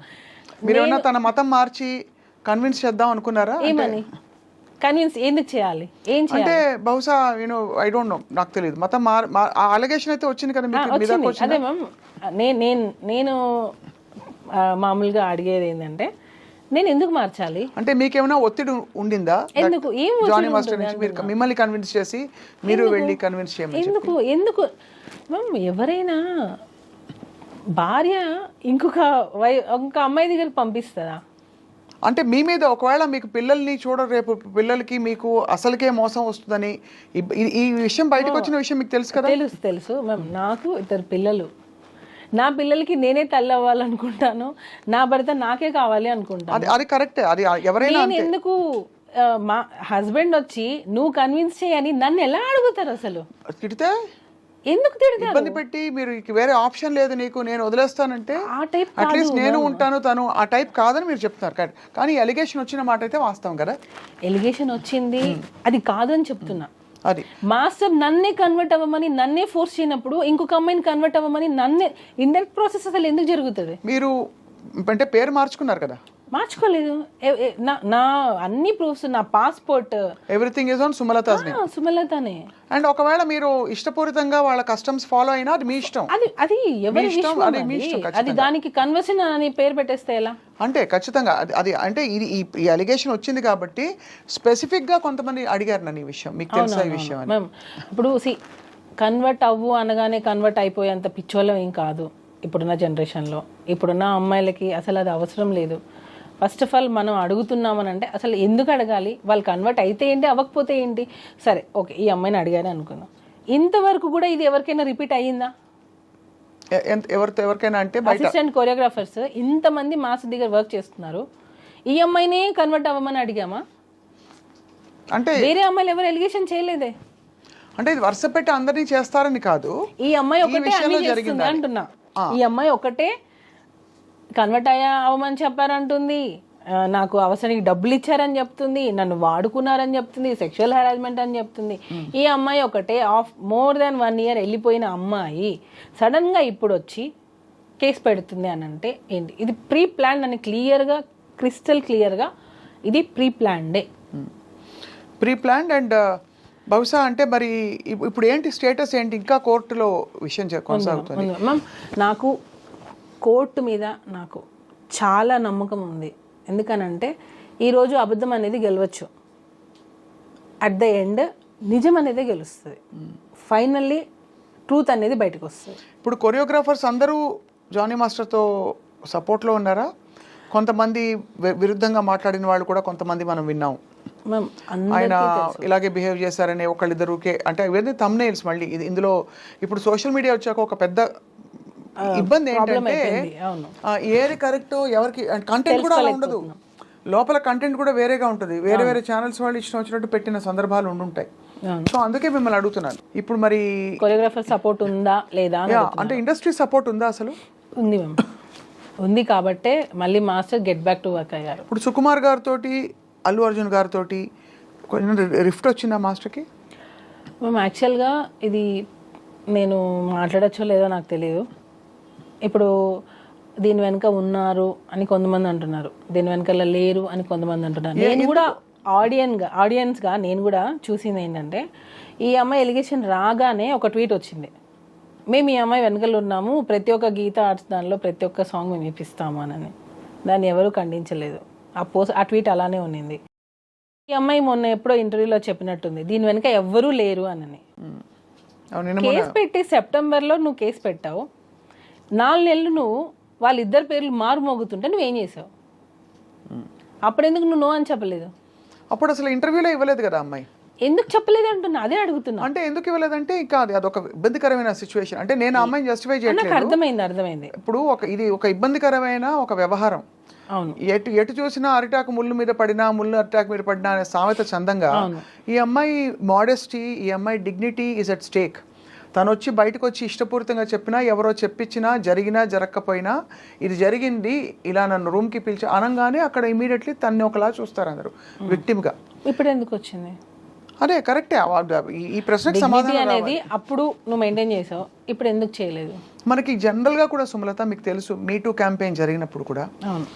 మీరు ఏమన్నా తన మతం మార్చి కన్విన్స్ చేద్దాం అనుకున్నారా? ఏమని కన్విన్స్ ఎందుకు చేయాలి? అంటే బహుశా ఐ డోంట్ నో, నాకు తెలియదు. మతం అలిగేషన్ అయితే వచ్చింది కదా మీకు. అదే మ్యామ్, నేను మామూలుగా అడిగేది ఏంటంటే నేను ఎందుకు మార్చాలి అంటే మీకేమైనా ఒత్తిడి ఉండిందా? ఎందుకు? ఏం జానీ మాస్టర్ నుంచి మీరు మిమ్మల్ని కన్విన్స్ చేసి మీరు వెళ్ళి కన్విన్స్ చేయమని ఎందుకు మ్యామ్? ఎవరైనా భార్య ఇంకొక అమ్మాయి దగ్గరికి పంపిస్తుందా? అంటే మీ మీద ఒకవేళ మీకు పిల్లల్ని రేపు పిల్లలకి మీకు అసలుకే మోసం వస్తుందని ఈ విషయం బయటకు వచ్చిన విషయం మీకు తెలుసు కదా? తెలుసు మ్యామ్. నాకు 2 పిల్లలు. నా పిల్లలకి నేనే తల్లి అవ్వాలనుకుంటాను, నా భర్త నాకే కావాలి అనుకుంటాను. అది కరెక్టే. అది ఎవరైనా ఎందుకు మా హస్బెండ్ వచ్చి నువ్వు కన్విన్స్ చేయని నన్ను ఎలా అడుగుతారు? అసలు తిడితే ఎందుకు తిడతారు? ఇబ్బంది పెట్టి మీరు వేరే ఆప్షన్ లేదు నీకు, నేను వదిలేస్తానంటే అట్లీస్ట్ నేను ఉంటాను, తను ఆ టైప్ కాదని మీరు చెప్తున్నారు. కానీ ఎలిగేషన్ వచ్చిన మాట అయితే వాస్తవం కదా. ఎలిగేషన్ వచ్చింది, అది కాదని చెప్తున్నా. అది మాస్టర్ నన్నే కన్వర్ట్ అవ్వమని, నన్నే ఫోర్స్ చేయనప్పుడు ఇంకొక అమ్మాయిని కన్వర్ట్ అవ్వమని నన్నే ఇండైరెక్ట్ ప్రాసెస్ అసలు ఎందుకు జరుగుతుంది? మీరు అంటే పేరు మార్చుకున్నారు కదా. మార్చుకోలేదు. నా అన్ని ప్రూఫ్స్, నా passport, everything is on Sumalatha's name. సుమలతనే. అండ్ ఒకవేళ మీరు ఇష్టపూరితంగా వాళ్ళ కస్టమ్స్ ఫాలో అయినా అది మీ ఇష్టం. అది ఎవరి ఇష్టం, ఇష్టం, అది మీ ఇష్టం, అది దానికి కన్వర్షన్ అని పేరు పెట్టేస్తే ఎలా? అంటే ఖచ్చితంగా అది అంటే ఇది ఈ అలిగేషన్ వచ్చింది కాబట్టి స్పెసిఫిక్ గా కొంతమంది అడిగారు నన్ను ఈ విషయం, మీకు తెలుసా ఈ విషయం అని. మ్యామ్ ఇప్పుడు కన్వర్ట్ అవ్వు అనగానే కన్వర్ట్ అయిపోయేంత పిచ్చోళ్ళం ఏం కాదు ఇప్పుడున్న జనరేషన్లో. ఇప్పుడున్న అమ్మాయిలకి అసలు అది అవసరం లేదు. ఫస్ట్ ఆఫ్ ఆల్ మనం అడుగుతున్నామని అంటే అసలు ఎందుకు అడగాలి? వాళ్ళు కన్వర్ట్ అయితే ఏంటి, అవ్వకపోతే ఏంటి? సరే ఓకే, ఈ అమ్మాయిని అడిగారు అనుకుందాం. ఇంతవరకు కూడా ఇది ఎవరికైనా రిపీట్ అయ్యిందా? ఎవరికైనా అంటే అసిస్టెంట్ కొరియోగ్రాఫర్స్ ఇంతమంది మాస్ దగ్గర వర్క్ చేస్తున్నారు, ఈ అమ్మాయినే కన్వర్ట్ అవ్వమని అడిగామా? అంటే వేరే అమ్మాయిలు ఎవరు ఎలిగేషన్ చేయలేదే. అంటే ఇది వరుస పెట్టి అందరినీ చేస్తారని కాదు, ఈ అమ్మాయి ఒకటే అన్ని చేస్తుంది అంటున్నా. ఈ అమ్మాయి ఒకటే కన్వర్ట్ అవ్వమని చెప్పారంటుంది, నాకు అవసరానికి డబ్బులు ఇచ్చారని చెప్తుంది, నన్ను వాడుకున్నారని చెప్తుంది, సెక్షువల్ హెరాస్మెంట్ అని చెప్తుంది. ఈ అమ్మాయి ఒకటే మోర్ దాన్ 1 year వెళ్ళిపోయిన అమ్మాయి సడన్ గా ఇప్పుడు వచ్చి కేసు పెడుతుంది అని అంటే ఏంటి? ఇది ప్రీ ప్లాన్ అని క్లియర్గా, క్రిస్టల్ క్లియర్గా ఇది ప్రీ ప్లాన్డే. Pre planned. అండ్ బహుశా అంటే మరి ఇప్పుడు ఏంటి స్టేటస్ ఏంటి? ఇంకా కోర్టులో విషయం కొనసాగుతుంది మ్యామ్. నాకు కోర్టు మీద నాకు చాలా నమ్మకం ఉంది. ఎందుకనంటే ఈరోజు అబద్ధం అనేది గెలవచ్చు, అట్ ద ఎండ్ నిజం అనేది గెలుస్తుంది. ఫైనల్లీ ట్రూత్ అనేది బయటకు వస్తుంది. ఇప్పుడు కొరియోగ్రాఫర్స్ అందరూ జానీ మాస్టర్తో సపోర్ట్లో ఉన్నారా? కొంతమంది విరుద్ధంగా మాట్లాడిన వాళ్ళు కూడా కొంతమంది మనం విన్నాం. ఆయన ఇలాగే బిహేవ్ చేశారని ఒకళ్ళిద్దరుకే, అంటే ఇవన్నీ థంబ్నెయిల్స్. మళ్ళీ ఇందులో ఇప్పుడు సోషల్ మీడియా వచ్చాక ఒక పెద్ద ఇబ్బంది ఏంటంటే ఏది కరెక్ట్ ఎవరికి కంటెంట్ కూడా అలా ఉండదు, లోపల కంటెంట్ కూడా వేరేగా ఉంటుంది. వేరే వేరే ఛానల్స్ వాళ్ళు ఇష్టం వచ్చినట్టు పెట్టిన సందర్భాలు ఉండుంటాయి. సో అందుకే మిమ్మల్ని అడుగుతున్నాను. ఇప్పుడు మరి కొరియోగ్రాఫర్ సపోర్ట్ ఉందా లేదా అంటే ఇండస్ట్రీ సపోర్ట్ ఉందా? అసలు ఉంది మ్యామ్, ఉంది. కాబట్టే మళ్ళీ master get back to work అయ్యారు. ఇప్పుడు సుకుమార్ గారితో, అల్లు అర్జున్ గారితో కొంచెం రిఫ్ట్ వచ్చిందా మాస్టర్కి? మ్యామ్ యాక్చువల్గా ఇది నేను మాట్లాడచ్చో లేదో నాకు తెలియదు. ఇప్పుడు దీని వెనక ఉన్నారు అని కొంతమంది అంటున్నారు, దీని వెనకాల లేరు అని కొంతమంది అంటున్నారు. నేను కూడా ఆడియన్స్గా నేను కూడా చూసింది ఏంటంటే, ఈ అమ్మాయి ఎలిగేషన్ రాగానే ఒక ట్వీట్ వచ్చింది, మేము ఈ అమ్మాయి వెనకాల ఉన్నాము, ప్రతి ఒక్క గీత ఆర్ట్స్ దానిలో ప్రతి ఒక్క సాంగ్ మేము ఇప్పిస్తాము అని. దాన్ని ఎవరు ఖండించలేదు. ఆ ట్వీట్ అలానే ఉన్నింది. ఈ అమ్మాయి మొన్న ఎప్పుడో ఇంటర్వ్యూలో చెప్పినట్టుంది, దీని వెనక ఎవ్వరూ లేరు అని. కేసు పెట్టి సెప్టెంబర్లో నువ్వు కేసు పెట్టావు, 4 నెలలు నువ్వు వాళ్ళిద్దరు పేర్లు మారుమోగుతుంటే నువ్వేం చేసావు? అప్పుడు ఎందుకు నువ్వు నో అని చెప్పలేదు? అప్పుడు అసలు ఇంటర్వ్యూలో ఇవ్వలేదు కదా అమ్మాయి. ఎందుకు చెప్పలేదు అంటున్నా, అదే అడుగుతున్నా. అంటే ఎందుకు ఇవ్వలేదంటే ఇంకా అదొక ఇబ్బందికరమైన సిచ్యువేషన్. అంటే నేను అమ్మాయిని జస్టిఫై చేయట్లేదు. అర్థమైంది. ఇప్పుడు ఇది ఒక ఇబ్బందికరమైన ఒక వ్యవహారం. అవును, ఎటు చూసినా అరిటాకు ముళ్ళు మీద పడినా, ముళ్ళు అరిటాకు మీద పడినా అనే సామెత చందంగా ఈ అమ్మాయి మోడెస్టీ, ఈ అమ్మాయి డిగ్నిటీ ఈజ్ అట్ స్టేక్. తను వచ్చి బయటకు వచ్చి ఇష్టపూరితంగా చెప్పినా, ఎవరో చెప్పించినా, జరిగినా జరగకపోయినా ఇది జరిగింది, ఇలా నన్ను రూమ్కి పిలిచి అనగానే అక్కడ ఇమీడియట్లీ తన్ని ఒకలా చూస్తారు అందరూ విక్టిమ్గా. ఇప్పుడు ఎందుకు వచ్చింది? అదే కరెక్టే. ఈ ప్రశ్నకు సమాధానం అనేది అప్పుడు నువ్వు మెయింటైన్ చేసావు, ఇప్పుడు ఎందుకు చేయలేదు? మనకి జనరల్గా కూడా సుమలత మీకు తెలుసు, మీటూ క్యాంపెయిన్ జరిగినప్పుడు కూడా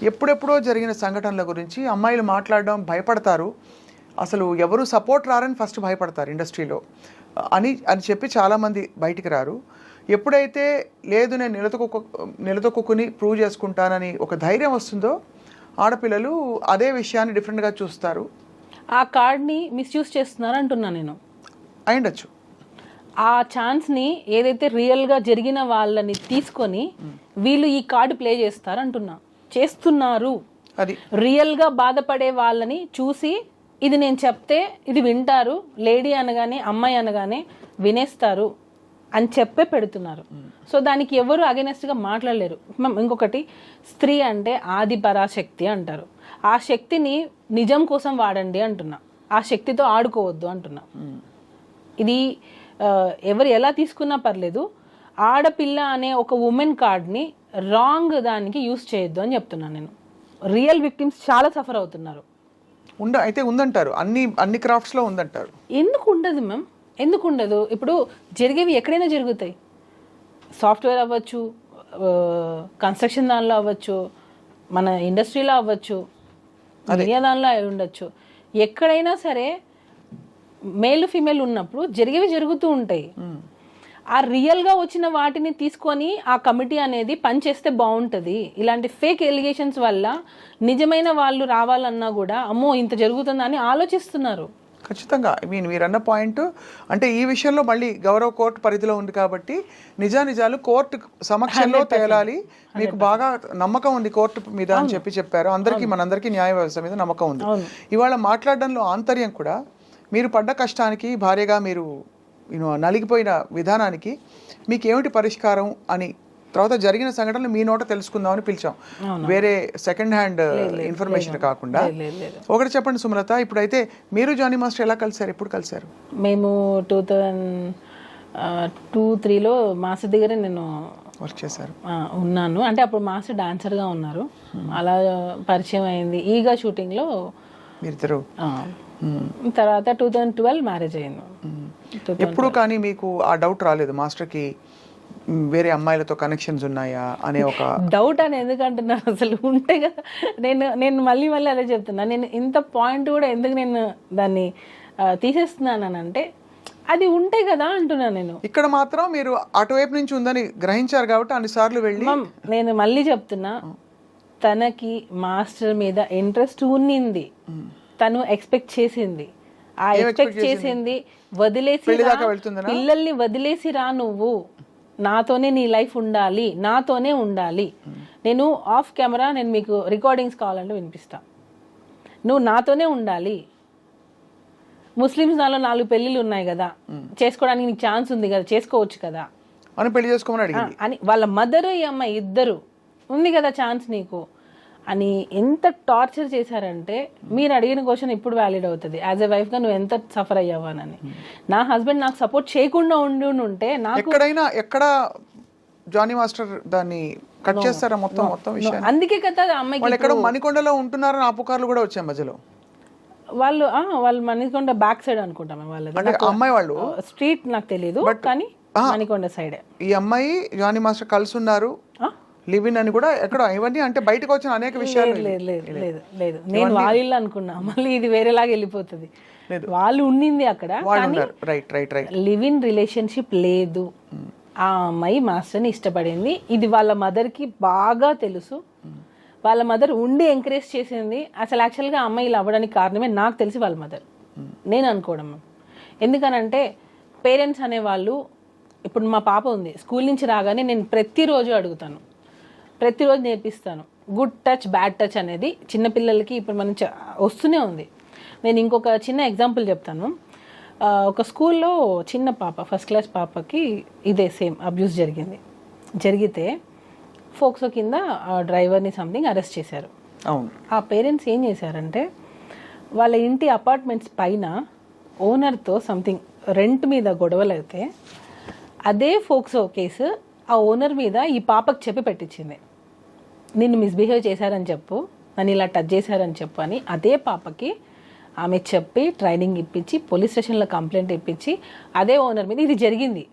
ఎప్పుడెప్పుడో జరిగిన సంఘటనల గురించి అమ్మాయిలు మాట్లాడడం భయపడతారు. అసలు ఎవరు సపోర్ట్ రారని ఫస్ట్ భయపడతారు ఇండస్ట్రీలో అని చెప్పి చాలామంది బయటికి రారు. ఎప్పుడైతే లేదు నేను నిలదొక్కుని ప్రూవ్ చేసుకుంటానని ఒక ధైర్యం వస్తుందో ఆడపిల్లలు అదే విషయాన్ని డిఫరెంట్గా చూస్తారు. ఆ కార్డ్ని మిస్యూజ్ చేస్తున్నారు అంటున్నా నేను. అయిండొచ్చు. ఆ ఛాన్స్ని ఏదైతే రియల్గా జరిగిన వాళ్ళని తీసుకొని వీళ్ళు ఈ కార్డు ప్లే చేస్తున్నారు. అది రియల్గా బాధపడే వాళ్ళని చూసి ఇది నేను చెప్తే ఇది వింటారు, లేడీ అనగానే అమ్మాయి అనగానే వినేస్తారు అని చెప్పే పెడుతున్నారు. సో దానికి ఎవరు అగెనెస్ట్గా మాట్లాడలేరు. ఇంకొకటి, స్త్రీ అంటే ఆది పరాశక్తి అంటారు. ఆ శక్తిని నిజం కోసం వాడండి అంటున్నా, ఆ శక్తితో ఆడుకోవద్దు అంటున్నా. ఇది ఎవరు ఎలా తీసుకున్నా పర్లేదు, ఆడపిల్ల అనే ఒక ఉమెన్ కార్డ్ని రాంగ్ దానికి యూస్ చేయొద్దు అని చెప్తున్నాను నేను. రియల్ విక్టిమ్స్ చాలా సఫర్ అవుతున్నారు. అయితే ఉందంటారు, అన్ని క్రాఫ్ట్స్లో ఉందంటారు. ఎందుకు ఉండదు మ్యామ్? ఎందుకు ఉండదు? ఇప్పుడు జరిగేవి ఎక్కడైనా జరుగుతాయి. సాఫ్ట్వేర్ అవ్వచ్చు, కన్స్ట్రక్షన్ దానిలో అవ్వచ్చు, మన ఇండస్ట్రీలో అవ్వచ్చు, మీడియా దానిలో అయి ఉండొచ్చు, ఎక్కడైనా సరే మేల్ ఫీమేల్ ఉన్నప్పుడు జరిగేవి జరుగుతూ ఉంటాయి. ఆ రియల్గా వచ్చిన వాటిని తీసుకొని ఆ కమిటీ అనేది పనిచేస్తే బాగుంటుంది. ఇలాంటి ఫేక్ ఎలిగేషన్స్ వల్ల నిజమైన వాళ్ళు రావాలన్నా కూడా అమ్మో ఇంత జరుగుతుందని ఆలోచిస్తున్నారు. ఖచ్చితంగా. ఐ మీన్ మీరు అన్న పాయింట్ అంటే ఈ విషయంలో మళ్ళీ గౌరవ కోర్టు పరిధిలో ఉంది కాబట్టి నిజాలు కోర్టు సమక్షంలో తేలాలి. మీకు బాగా నమ్మకం ఉంది కోర్టు మీద అని చెప్పారు. మనందరికీ న్యాయ వ్యవస్థ మీద నమ్మకం ఉంది. ఇవాళ మాట్లాడడంలో ఆంతర్యం కూడా మీరు పడ్డ కష్టానికి, భార్యగా మీరు నలిగిపోయిన విధానానికి మీకు ఏమిటి పరిష్కారం అని తర్వాత జరిగిన సంఘటనలు మీ నోట తెలుసుకుందామని పిలిచాం, వేరే సెకండ్ హ్యాండ్ ఇన్ఫర్మేషన్ కాకుండా. ఒకటి చెప్పండి సుమలత, ఇప్పుడైతే మీరు జానీ మాస్టర్ ఎలా కలిసారు, ఎప్పుడు కలిసారు? మేము 2002-03లో మాస్టర్ దగ్గర నేను వర్క్ చేశారు, ఉన్నాను. అంటే అప్పుడు మాస్టర్ డాన్సర్గా ఉన్నారు. అలా పరిచయం అయింది. ఈగా షూటింగ్లో మీరిద్దరు. తర్వాత 2012 మ్యారేజ్ అయింది. ఎప్పుడు కానీ మీకు ఆ డౌట్ రాలేదు మాస్టర్కి వేరే అమ్మాయిలతో కనెక్షన్స్ ఉన్నాయా అనే ఒక డౌట్ అని ఎందుకంటున్నాను? అసలు ఉంటే కదా. నేను మళ్ళీ అదే చెప్తున్నా. నేను ఇంత పాయింట్ కూడా ఎందుకు నేను దాన్ని తీసేస్తున్నానంటే అది ఉంటే కదా అంటున్నా. నేను ఇక్కడ మాత్రం మీరు అటువైపు నుంచి ఉందని గ్రహించారు కాబట్టి అన్నిసార్లు వెళ్ళి. నేను మళ్ళీ చెప్తున్నా, తనకి మాస్టర్ మీద ఇంట్రెస్ట్ ఉన్నింది, తను ఎక్స్పెక్ట్ చేసింది. ఆ ఎక్స్పెక్ట్ చేసింది వదిలేసి పిల్లల్ని వదిలేసి రా, నువ్వు నాతోనే నీ లైఫ్ ఉండాలి, నాతోనే ఉండాలి. నేను ఆఫ్ కెమెరా నేను మీకు రికార్డింగ్స్ కావాలంటే వినిపిస్తా. నువ్వు నాతోనే ఉండాలి. ముస్లిమ్స్ దానిలో 4 పెళ్ళిళ్ళు ఉన్నాయి కదా, చేసుకోవడానికి నీకు ఛాన్స్ ఉంది కదా, చేసుకోవచ్చు కదా అని పెళ్లి చేసుకోమని అని వాళ్ళ మదర్ ఈ అమ్మాయి ఇద్దరు ఉంది కదా ఛాన్స్ నీకు అని ఎంత టార్చర్ చేశారంటే, మీరు అడిగిన క్వశ్చన్ ఇప్పుడు వ్యాలిడ్ అవుతుంది. యాజ్ ఎ వైఫ్గా నువ్వు ఎంత సఫర్ అయ్యావానని. నా హస్బెండ్ నాకు సపోర్ట్ చేయకుండా ఉంటే నాకు ఎక్కడ జానీ మాస్టర్ దాన్ని కట్ చేస్తారా మొత్తం విషయం. అందుకే కదా అమ్మాయికి ఎక్కడ మణికొండలో ఉంటున్నారని ఆ పుకార్లు కూడా వచ్చాయి మధ్యలో. వాళ్ళు మణికొండ బ్యాక్ సైడ్ అనుకుంటాం వాళ్ళది. అమ్మాయి వాళ్ళు స్ట్రీట్ నాకు తెలియదు, కానీ మణికొండ సైడే ఈ అమ్మాయి జానీ మాస్టర్ కలిసి ఉన్నారు, లివ్ ఇన్ అని కూడా ఎక్కడ. ఇవన్నీ అంటే బయటకు వచ్చిన అనేక విషయాలు. లేదు నేను వాళ్ళు అనుకున్నా, మళ్ళీ ఇది వేరేలాగా వెళ్ళిపోతుంది. వాళ్ళు ఉండింది అక్కడ, లివ్ ఇన్ రిలేషన్షిప్ లేదు. ఆ అమ్మాయి మాస్టర్ని ఇష్టపడింది. ఇది వాళ్ళ మదర్కి బాగా తెలుసు. వాళ్ళ మదర్ ఉండి ఎంకరేజ్ చేసింది. అసలు యాక్చువల్గా అమ్మాయి ఇలా అవ్వడానికి కారణమే నాకు తెలిసి వాళ్ళ మదర్, నేను అనుకోవడం. ఎందుకనంటే పేరెంట్స్ అనేవాళ్ళు, ఇప్పుడు మా పాప ఉంది, స్కూల్ నుంచి రాగానే నేను ప్రతిరోజు అడుగుతాను, ప్రతిరోజు నేర్పిస్తాను. గుడ్ టచ్, బ్యాడ్ టచ్ అనేది చిన్నపిల్లలకి ఇప్పుడు మనం వస్తూనే ఉంది. నేను ఇంకొక చిన్న ఎగ్జాంపుల్ చెప్తాను. ఒక స్కూల్లో చిన్న పాప, ఫస్ట్ క్లాస్ పాపకి ఇదే సేమ్ అబ్యూస్ జరిగితే ఫోక్సో కింద డ్రైవర్ని సంథింగ్ అరెస్ట్ చేశారు. ఆ పేరెంట్స్ ఏం చేశారంటే, వాళ్ళ ఇంటి అపార్ట్మెంట్స్ పైన ఓనర్తో సంథింగ్ రెంట్ మీద గొడవలు అయితే అదే ఫోక్సో కేసు ఆ ఓనర్ మీద ఈ పాపకు చెప్పి పెట్టించింది. నిన్ను మిస్బిహేవ్ చేశారని చెప్పు, నన్ను ఇలా టచ్ చేశారని చెప్పు అని అదే పాపకి ఆమె చెప్పి ట్రైనింగ్ ఇప్పించి పోలీస్ స్టేషన్లో కంప్లైంట్ ఇప్పించి అదే ఓనర్ మీద ఇది జరిగింది.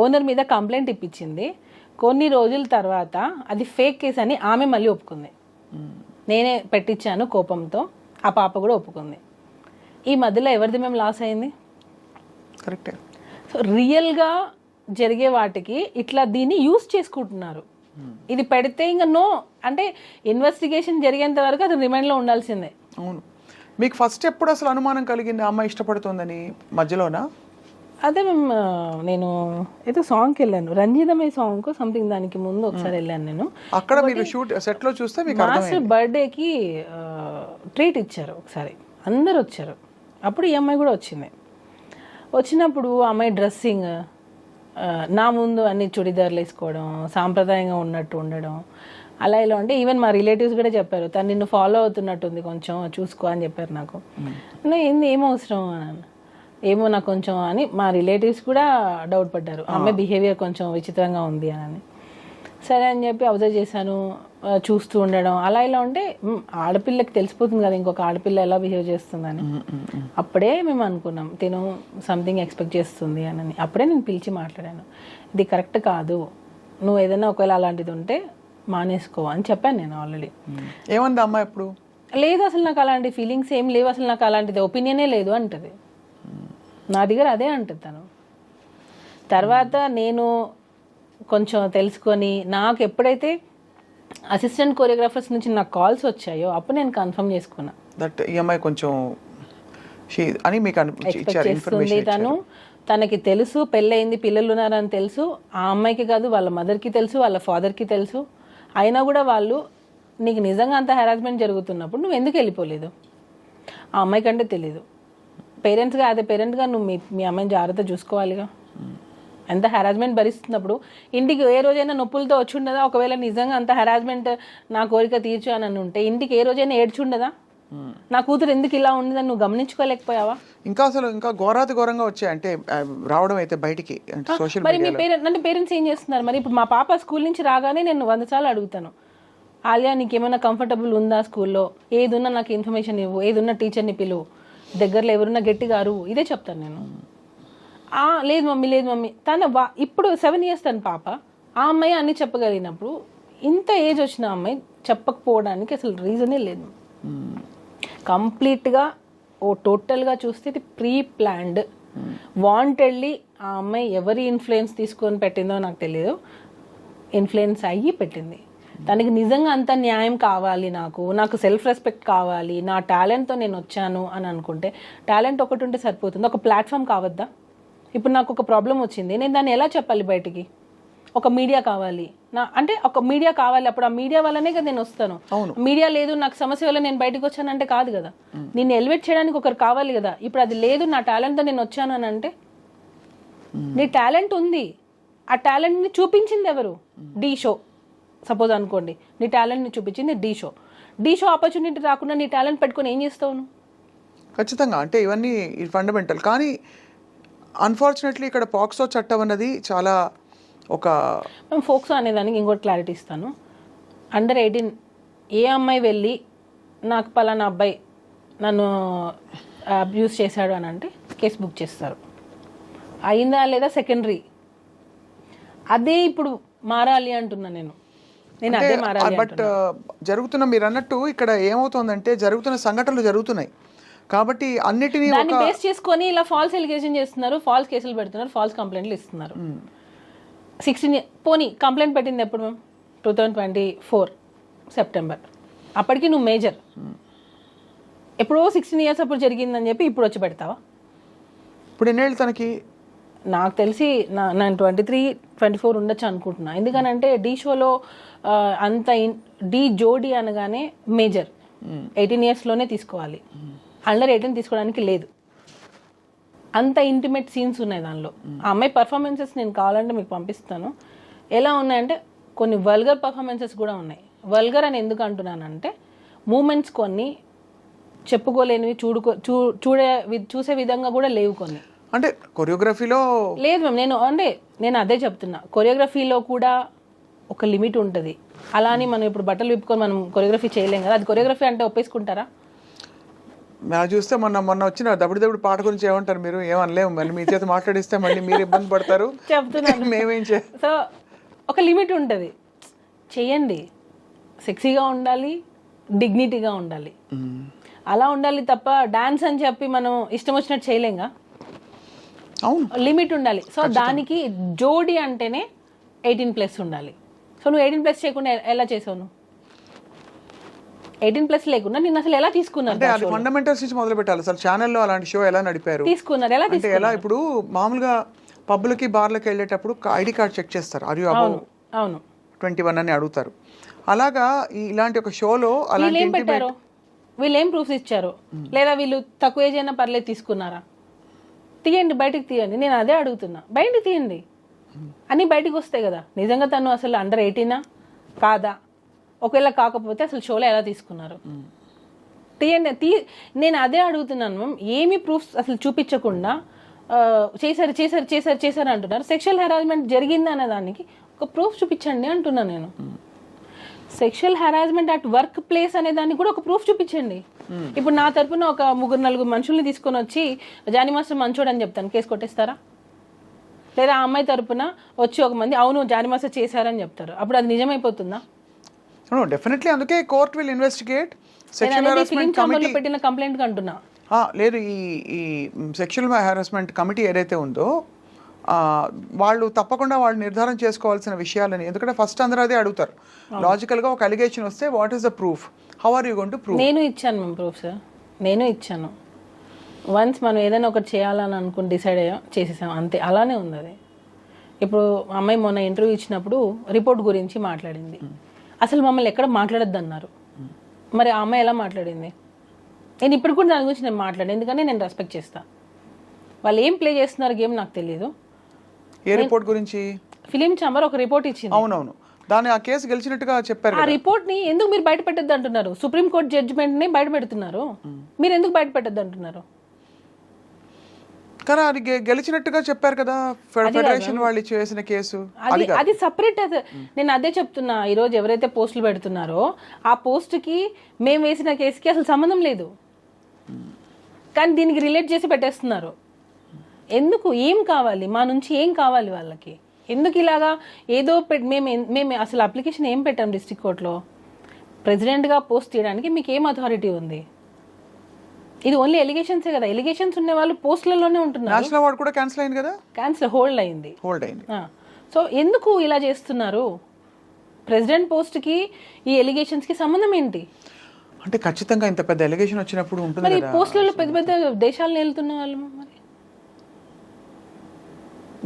ఓనర్ మీద కంప్లైంట్ ఇప్పించింది. కొన్ని రోజుల తర్వాత అది ఫేక్ కేసు అని ఆమె మళ్ళీ ఒప్పుకుంది. నేనే పెట్టించాను కోపంతో, ఆ పాప కూడా ఒప్పుకుంది. ఈ మధ్యలో ఎవరిది మేము లాస్ అయింది? కరెక్టే. సో రియల్గా జరిగే వాటికి ఇట్లా దీన్ని యూజ్ చేసుకుంటున్నారు. ఇది పెడితే ఇంకా నో అంటే ఇన్వెస్టిగేషన్ జరిగేంత వరకు అది రిమైండ్లో ఉండాల్సిందే. అవును. మీకు ఫస్ట్ ఎప్పుడు అసలు అనుమానం కలిగింది అమ్మాయి ఇష్టపడుతుందని? మధ్యలోనా? అదే నేను ఏదో సాంగ్కి వెళ్ళాను, రంజితమే సాంగ్ సంథింగ్, దానికి ముందు ఒకసారి వెళ్ళాను నేను. అక్కడ మీరు షూట్ సెట్లో చూస్తే మీకు మాస్టర్ బర్త్డేకి ట్రీట్ ఇచ్చారు ఒకసారి, అందరు వచ్చారు. అప్పుడు ఈ అమ్మాయి కూడా వచ్చింది. వచ్చినప్పుడు అమ్మాయి డ్రెస్సింగ్ నా ముందు అన్ని చుడిదార్లు వేసుకోవడం, సాంప్రదాయంగా ఉన్నట్టు ఉండడం, అలా ఇలా అంటే ఈవెన్ మా రిలేటివ్స్ కూడా చెప్పారు, తను నిన్ను ఫాలో అవుతున్నట్టుంది, కొంచెం చూసుకో అని చెప్పారు నాకు. ఏంది ఏం అవసరం అని, ఏమో నాకు కొంచెం అని మా రిలేటివ్స్ కూడా డౌట్ పడ్డారు, అమ్మాయి బిహేవియర్ కొంచెం విచిత్రంగా ఉంది అని. సరే అని చెప్పి అబ్జర్వ్ చేశాను, చూస్తూ ఉండడం, అలా ఇలా ఉంటే ఆడపిల్లకి తెలిసిపోతుంది కదా ఇంకొక ఆడపిల్ల ఎలా బిహేవ్ చేస్తుందని. అప్పుడే మేము అనుకున్నాం తిను సంథింగ్ ఎక్స్పెక్ట్ చేస్తుంది అని. అప్పుడే నేను పిలిచి మాట్లాడాను, ఇది కరెక్ట్ కాదు, నువ్వు ఏదైనా ఒకవేళ అలాంటిది ఉంటే మానేసుకో అని చెప్పాను నేను ఆల్రెడీ. ఏమంది అమ్మ ఇప్పుడు? లేదు అసలు నాకు అలాంటి ఫీలింగ్స్ ఏం లేవు, అసలు నాకు అలాంటిది ఒపీనియనే లేదు అంటది. నా దగ్గర అదే అంటది తను. తర్వాత నేను కొంచెం తెలుసుకొని నాకు ఎప్పుడైతే అసిస్టెంట్ కొరియోగ్రాఫర్స్ నుంచి నాకు కాల్స్ వచ్చాయో అప్పుడు నేను కన్ఫర్మ్ చేసుకున్నా దట్ ఈఎంఐ కొంచెం అని మీకు ఎక్స్పెక్ట్ చేస్తుంది. తనకి తెలుసు పెళ్ళయింది, పిల్లలు ఉన్నారని తెలుసు. ఆ అమ్మాయికి కాదు, వాళ్ళ మదర్కి తెలుసు, వాళ్ళ ఫాదర్కి తెలుసు. అయినా కూడా వాళ్ళు నీకు నిజంగా అంత హెరాస్మెంట్ జరుగుతున్నప్పుడు నువ్వు ఎందుకు వెళ్ళిపోలేదు? ఆ అమ్మాయి కంటే తెలీదు. పేరెంట్స్గా అదే పేరెంట్గా నువ్వు మీ అమ్మాయిని జాగ్రత్త చూసుకోవాలిగా. ఎంత హెరాస్మెంట్ భరిస్తున్నప్పుడు ఇంటికి ఏ రోజైనా నొప్పులతో వచ్చి ఉండదా? ఒకవేళ నిజంగా అంత హెరాస్మెంట్ నా కోరిక తీర్చు అని ఉంటే ఇంటికి ఏ రోజైనా ఏడ్చుండదా? నా కూతురు ఎందుకు ఇలా ఉండదని నువ్వు గమనించుకోలేకపోయావా? ఇంకా అసలు ఇంకా ఘోరంగా వచ్చాయి అంటే రావడం అయితే బయటికి సోషల్ మరి మీ పేరెంట్స్ ఏం చేస్తున్నారు? మరి ఇప్పుడు మా పాప స్కూల్ నుంచి రాగానే నేను 100 సార్లు అడుగుతాను, ఆలియా నీకేమైనా కంఫర్టబుల్ ఉందా స్కూల్లో? ఏదున్నా నాకు ఇన్ఫర్మేషన్ ఇవ్వు, ఏదున్నా టీచర్ని పిలువు, దగ్గరలో ఎవరున్నా గట్టిగా అరువు, ఇదే చెప్తాను నేను. లేదు మమ్మీ తన ఇప్పుడు 7 years తన పాప. ఆ అమ్మాయి అన్ని చెప్పగలిగినప్పుడు ఇంత ఏజ్ వచ్చిన అమ్మాయి చెప్పకపోవడానికి అసలు రీజనే లేదు. కంప్లీట్గా టోటల్గా చూస్తే ఇది ప్రీ ప్లాన్డ్, వాంటెడ్లీ. ఆ అమ్మాయి ఎవరి ఇన్ఫ్లుయెన్స్ తీసుకొని పెట్టిందో నాకు తెలియదు, ఇన్ఫ్లుయెన్స్ అయ్యి పెట్టింది. తనకి నిజంగా అంత న్యాయం కావాలి, నాకు సెల్ఫ్ రెస్పెక్ట్ కావాలి, నా టాలెంట్తో నేను వచ్చాను అని అనుకుంటే టాలెంట్ ఒకటి ఉంటే సరిపోతుంది. ఒక ప్లాట్ఫామ్ కావద్దా? ఇప్పుడు నాకు ఒక ప్రాబ్లం వచ్చింది, నేను దాన్ని ఎలా చెప్పాలి బయటికి? ఒక మీడియా కావాలి, అంటే ఒక మీడియా కావాలి. అప్పుడు ఆ మీడియా వల్లనే కదా నేను వస్తాను. మీడియా లేదు, నాకు సమస్య వల్ల నేను బయటకు వచ్చానంటే కాదు కదా. నేను ఎలివేట్ చేయడానికి ఒకరు కావాలి కదా. ఇప్పుడు అది లేదు, నా టాలెంట్తో నేను వచ్చాను అని అంటే, నీ టాలెంట్ ఉంది, ఆ టాలెంట్ని చూపించింది ఎవరు? ఢీ షో సపోజ్ అనుకోండి, నీ టాలెంట్ని చూపించింది ఢీ షో ఆపర్చునిటీ రాకుండా నీ టాలెంట్ పెట్టుకొని ఏం చేస్తావు నువ్వు? ఖచ్చితంగా అంటే ఇవన్నీ ఫండమెంటల్. కానీ అన్ఫార్చునేట్లీ ఇక్కడ పాక్సో చట్టం అన్నది చాలా మేము ఫోక్సో అనేదానికి ఇంకోటి క్లారిటీ ఇస్తాను. అండర్ 18 ఏ అమ్మాయి వెళ్ళి నాకు పలానా అబ్బాయి నన్ను అబ్యూస్ చేశాడు అని అంటే కేసు బుక్ చేస్తారు. అయిందా లేదా సెకండరీ. అదే ఇప్పుడు మారాలి అంటున్నా నేను అదే మారాలి. బట్ జరుగుతున్న మీరు అన్నట్టు ఇక్కడ ఏమవుతుందంటే జరుగుతున్న సంఘటనలు జరుగుతున్నాయి కాబట్టి అన్నిటినీ దాన్ని బేస్ చేసుకొని ఇలా ఫాల్స్ ఎలిగేషన్ చేస్తున్నారు, ఫాల్స్ కేసులు పెడుతున్నారు, ఫాల్స్ కంప్లైంట్లు ఇస్తున్నారు. 16 పోనీ కంప్లైంట్ పెట్టింది ఎప్పుడు మేము 2024 సెప్టెంబర్. అప్పటికి నువ్వు మేజర్. ఎప్పుడో 16 years అప్పుడు జరిగిందని చెప్పి ఇప్పుడు వచ్చి పెడతావా? ఇప్పుడు ఎన్నేళ్ళు తనకి? నాకు తెలిసి నేను 23-24 ఉండొచ్చు అనుకుంటున్నా. ఎందుకనంటే ఢీ షోలో అంత ఢీ జోడీ అనగానే మేజర్ 18 yearsలోనే తీసుకోవాలి. అండర్ 18 తీసుకోవడానికి లేదు. అంత ఇంటిమేట్ సీన్స్ ఉన్నాయి దానిలో. ఆ అమ్మాయి పర్ఫార్మెన్సెస్ నేను కావాలంటే మీకు పంపిస్తాను. ఎలా ఉన్నాయంటే కొన్ని వల్గర్ పర్ఫార్మెన్సెస్ కూడా ఉన్నాయి. వల్గర్ అని ఎందుకు అంటున్నానంటే మూమెంట్స్ కొన్ని చెప్పుకోలేనివి, చూసే విధంగా కూడా లేవు కొన్ని. అంటే కొరియోగ్రఫీలో లేదు మ్యామ్, నేను అదే చెప్తున్నా. కొరియోగ్రఫీలో కూడా ఒక లిమిట్ ఉంటుంది. అలా అని మనం ఇప్పుడు బట్టలు విప్పుకొని మనం కొరియోగ్రఫీ చేయలేం కదా. అది కొరియోగ్రఫీ అంటే ఒప్పేసుకుంటారా? మేము చూస్తే మొన్న వచ్చిన దబుడు పాట గురించి ఏమంటారు మీరు? ఏమనలేము, మళ్ళీ మీ చేత మాట్లాడిస్తే మళ్ళీ మీరు ఇబ్బంది పడతారు చెప్తున్నాను. మేమేం సో ఒక లిమిట్ ఉంటుంది. చెయ్యండి, సెక్సీగా ఉండాలి, డిగ్నిటీగా ఉండాలి, అలా ఉండాలి తప్ప డాన్స్ అని చెప్పి మనం ఇష్టం వచ్చినట్టు చేయలేంగా. అవును, లిమిట్ ఉండాలి. సో దానికి జోడీ అంటేనే 18+ ఉండాలి. సో నువ్వు 18+ చేయకుండా ఎలా చేసావు? నువ్వు 18+ లేకుండా నేను అసలు ఎలా తీసుకున్నాను? అంటే అది ఫండమెంటల్స్ నుంచి మొదలు పెట్టాలి. అసలు ఛానల్లో అలాంటి షో ఎలా నడిపారు, తీసుకున్నారు ఎలా? అంటే ఎలా? ఇప్పుడు మామూలుగా పబ్లకి బార్లకి వెళ్ళేటప్పుడు ఐడి కార్డ్ చెక్ చేస్తారు, అరియు అబౌవ్ 21 అని అడుగుతారు. అలాగా ఇలాంటి ఒక షోలో అలాంటి పెట్టారు, వీళ్ళు ఏం ప్రూఫ్స్ ఇచ్చారు? లేదా వీళ్ళు తక్కువ ఏజ్ అయినా పర్లేదు తీసుకున్నారా? తీయండి, బయటకు తీయండి. నేను అదే అడుగుతున్నా, బయటకు తీయండి. అన్నీ బయటకు వస్తాయి కదా. నిజంగా తను అసలు అండర్ 18 కాదా? ఒకవేళ కాకపోతే అసలు షోలో ఎలా తీసుకున్నారు? తీయండి. నేను అదే అడుగుతున్నాను మ్యామ్. ఏమి ప్రూఫ్స్ అసలు చూపించకుండా చేశారు అంటున్నారు. సెక్షువల్ హెరాస్మెంట్ జరిగింది అనే దానికి ఒక ప్రూఫ్ చూపించండి అంటున్నాను నేను. Sexual harassment at work place అనే దానికి కూడా ఒక ప్రూఫ్ చూపించండి. ఇప్పుడు నా తరపున ఒక 3-4 మనుషుల్ని తీసుకొని వచ్చి జానీ మాస్టర్ మంచోడు అని చెప్తాను, కేసు కొట్టేస్తారా? లేదా ఆ అమ్మాయి తరపున వచ్చి ఒక మంది అవును జానీ మాస్టర్ చేశారని చెప్తారు, అప్పుడు అది నిజమైపోతుందా? డెఫినెట్లీ అందుకే కోర్ట్ విల్ ఇన్వెస్టిగేట్ నేను సెక్షువల్ అనేది ఫిలిం హెరాస్మెంట్ ఛాంబర్లో కమిటీ. పెట్టిన కంప్లైంట్ అంటున్నా. లేదు, ఈ సెక్షువల్ హెరాస్మెంట్ కమిటీ ఏదైతే ఉందో వాళ్ళు తప్పకుండా వాళ్ళు నిర్ధారణ చేసుకోవాల్సిన విషయాలని, ఎందుకంటే ఫస్ట్ అందరూ అదే అడుగుతారు లాజికల్గా. ఒక అలిగేషన్ వస్తే what is the proof, how are you going to prove? నేను ఇచ్చాను మేము ప్రూఫ్ సార్, నేను ఇచ్చాను. వన్స్ మనం ఏదైనా ఒకటి చేయాలని అనుకుని డిసైడ్ అయ్యాం, చేసేసాం, అంతే. అలానే ఉంది అది. ఇప్పుడు అమ్మాయి మొన్న ఇంటర్వ్యూ ఇచ్చినప్పుడు రిపోర్ట్ గురించి మాట్లాడింది. అసలు మమ్మల్ని ఎక్కడ మాట్లాడొద్దు అన్నారు. మరి ఆ అమ్మాయి ఎలా మాట్లాడింది? నేను ఇప్పుడు కూడా దాని గురించి నేను మాట్లాడాను, ఎందుకంటే నేను రెస్పెక్ట్ చేస్తాను. వాళ్ళు ఏం ప్లే చేస్తున్నారు గేమ్ నాకు తెలియదు. ఏ రిపోర్ట్ గురించి? ఫిలిం ఛాంబర్ ఒక రిపోర్ట్ ఇచ్చింది. అవునవును, దాన్ని ఆ కేసు గెలిచినట్టుగా చెప్పారు. ఆ రిపోర్ట్ ని ఎందుకు మీరు బయట పెట్టద్దు అంటున్నారు? సుప్రీంకోర్టు జడ్జిమెంట్ ని బయట పెడుతున్నారు, మీరు ఎందుకు బయట పెట్టద్దు అంటున్నారు? కానీ అది గెలిచినట్టుగా చెప్పారు కదా ఫెడరేషన్ వాళ్ళు చేసిన కేసు. అది సపరేట్. నేను అదే చెప్తున్నా, ఈ రోజు ఎవరైతే పోస్టులు పెడుతున్నారో ఆ పోస్ట్ కి మేము వేసిన కేసుకి అసలు సంబంధం లేదు, కానీ దీనికి రిలేట్ చేసి పెట్టేస్తున్నారు. ఎందుకు? ఏం కావాలి మా నుంచి? ఏం కావాలి వాళ్ళకి? ఎందుకు ఇలాగా ఏదో మేము అసలు అప్లికేషన్ ఏం పెట్టాం డిస్ట్రిక్ట్ కోర్టులో? ప్రెసిడెంట్గా పోస్ట్ తీయడానికి మీకు ఏం అథారిటీ ఉంది? ఇది ఓన్లీ ఎలిగేషన్సే కదా. ఎలిగేషన్స్ ఉన్న వాళ్ళు పోస్టులలోనే ఉంటున్నారు. నేషనల్ అవార్డు కూడా క్యాన్సిల్ అయింది కదా. క్యాన్సిల్, హోల్డ్ అయింది. సో ఎందుకు ఇలా చేస్తున్నారు? ప్రెసిడెంట్ పోస్ట్కి ఈ ఎలిగేషన్స్కి సంబంధం ఏంటి? అంటే ఖచ్చితంగా ఇంత పెద్ద ఎలిగేషన్ వచ్చినప్పుడు ఉంటుంది మరి కదా. పోస్టులలో పెద్ద పెద్ద దేశాలను వెళ్తున్న వాళ్ళు మరి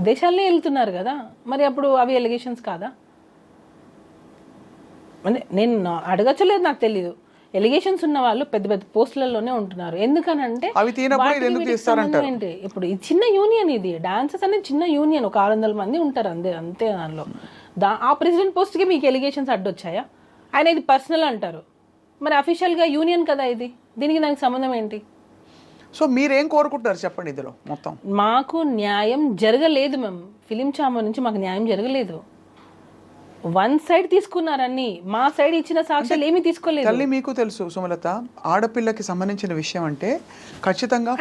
దేశాలనే వెళ్తున్నారు కదా, మరి అప్పుడు అవి ఎలిగేషన్స్ కాదా? అంటే నేను అడగచ్చలేదు, నాకు తెలీదు. ఎలిగేషన్స్ ఉన్న వాళ్ళు పెద్ద పెద్ద పోస్టులలోనే ఉంటున్నారు. ఎందుకనంటే ఏంటి, ఇప్పుడు ఇది చిన్న యూనియన్, ఇది డాన్సెస్ అనేది చిన్న యూనియన్, ఒక 600 మంది ఉంటారు అంతే. దానిలో ఆ ప్రెసిడెంట్ పోస్ట్కి మీకు ఎలిగేషన్స్ అడ్డొచ్చాయా? ఆయన ఇది పర్సనల్ అంటారు, మరి అఫీషియల్గా యూనియన్ కదా ఇది, దీనికి దానికి సంబంధం ఏంటి? సో మీరేం కోరుకుంటారు చెప్పండి ఇందులో మొత్తం? మాకు న్యాయం జరగలేదు. మేము ఫిలిం ఛాంబర్ నుంచి మాకు న్యాయం జరగలేదు. వన్ సైడ్ తీసుకున్నారని, మా సైడ్ ఇచ్చిన సాక్ష్యాలు ఏమీ తీసుకోలేదు. తల్లి మీకు తెలుసు సుమలత, ఆడపిల్లకి సంబంధించిన విషయం అంటే ఖచ్చితంగా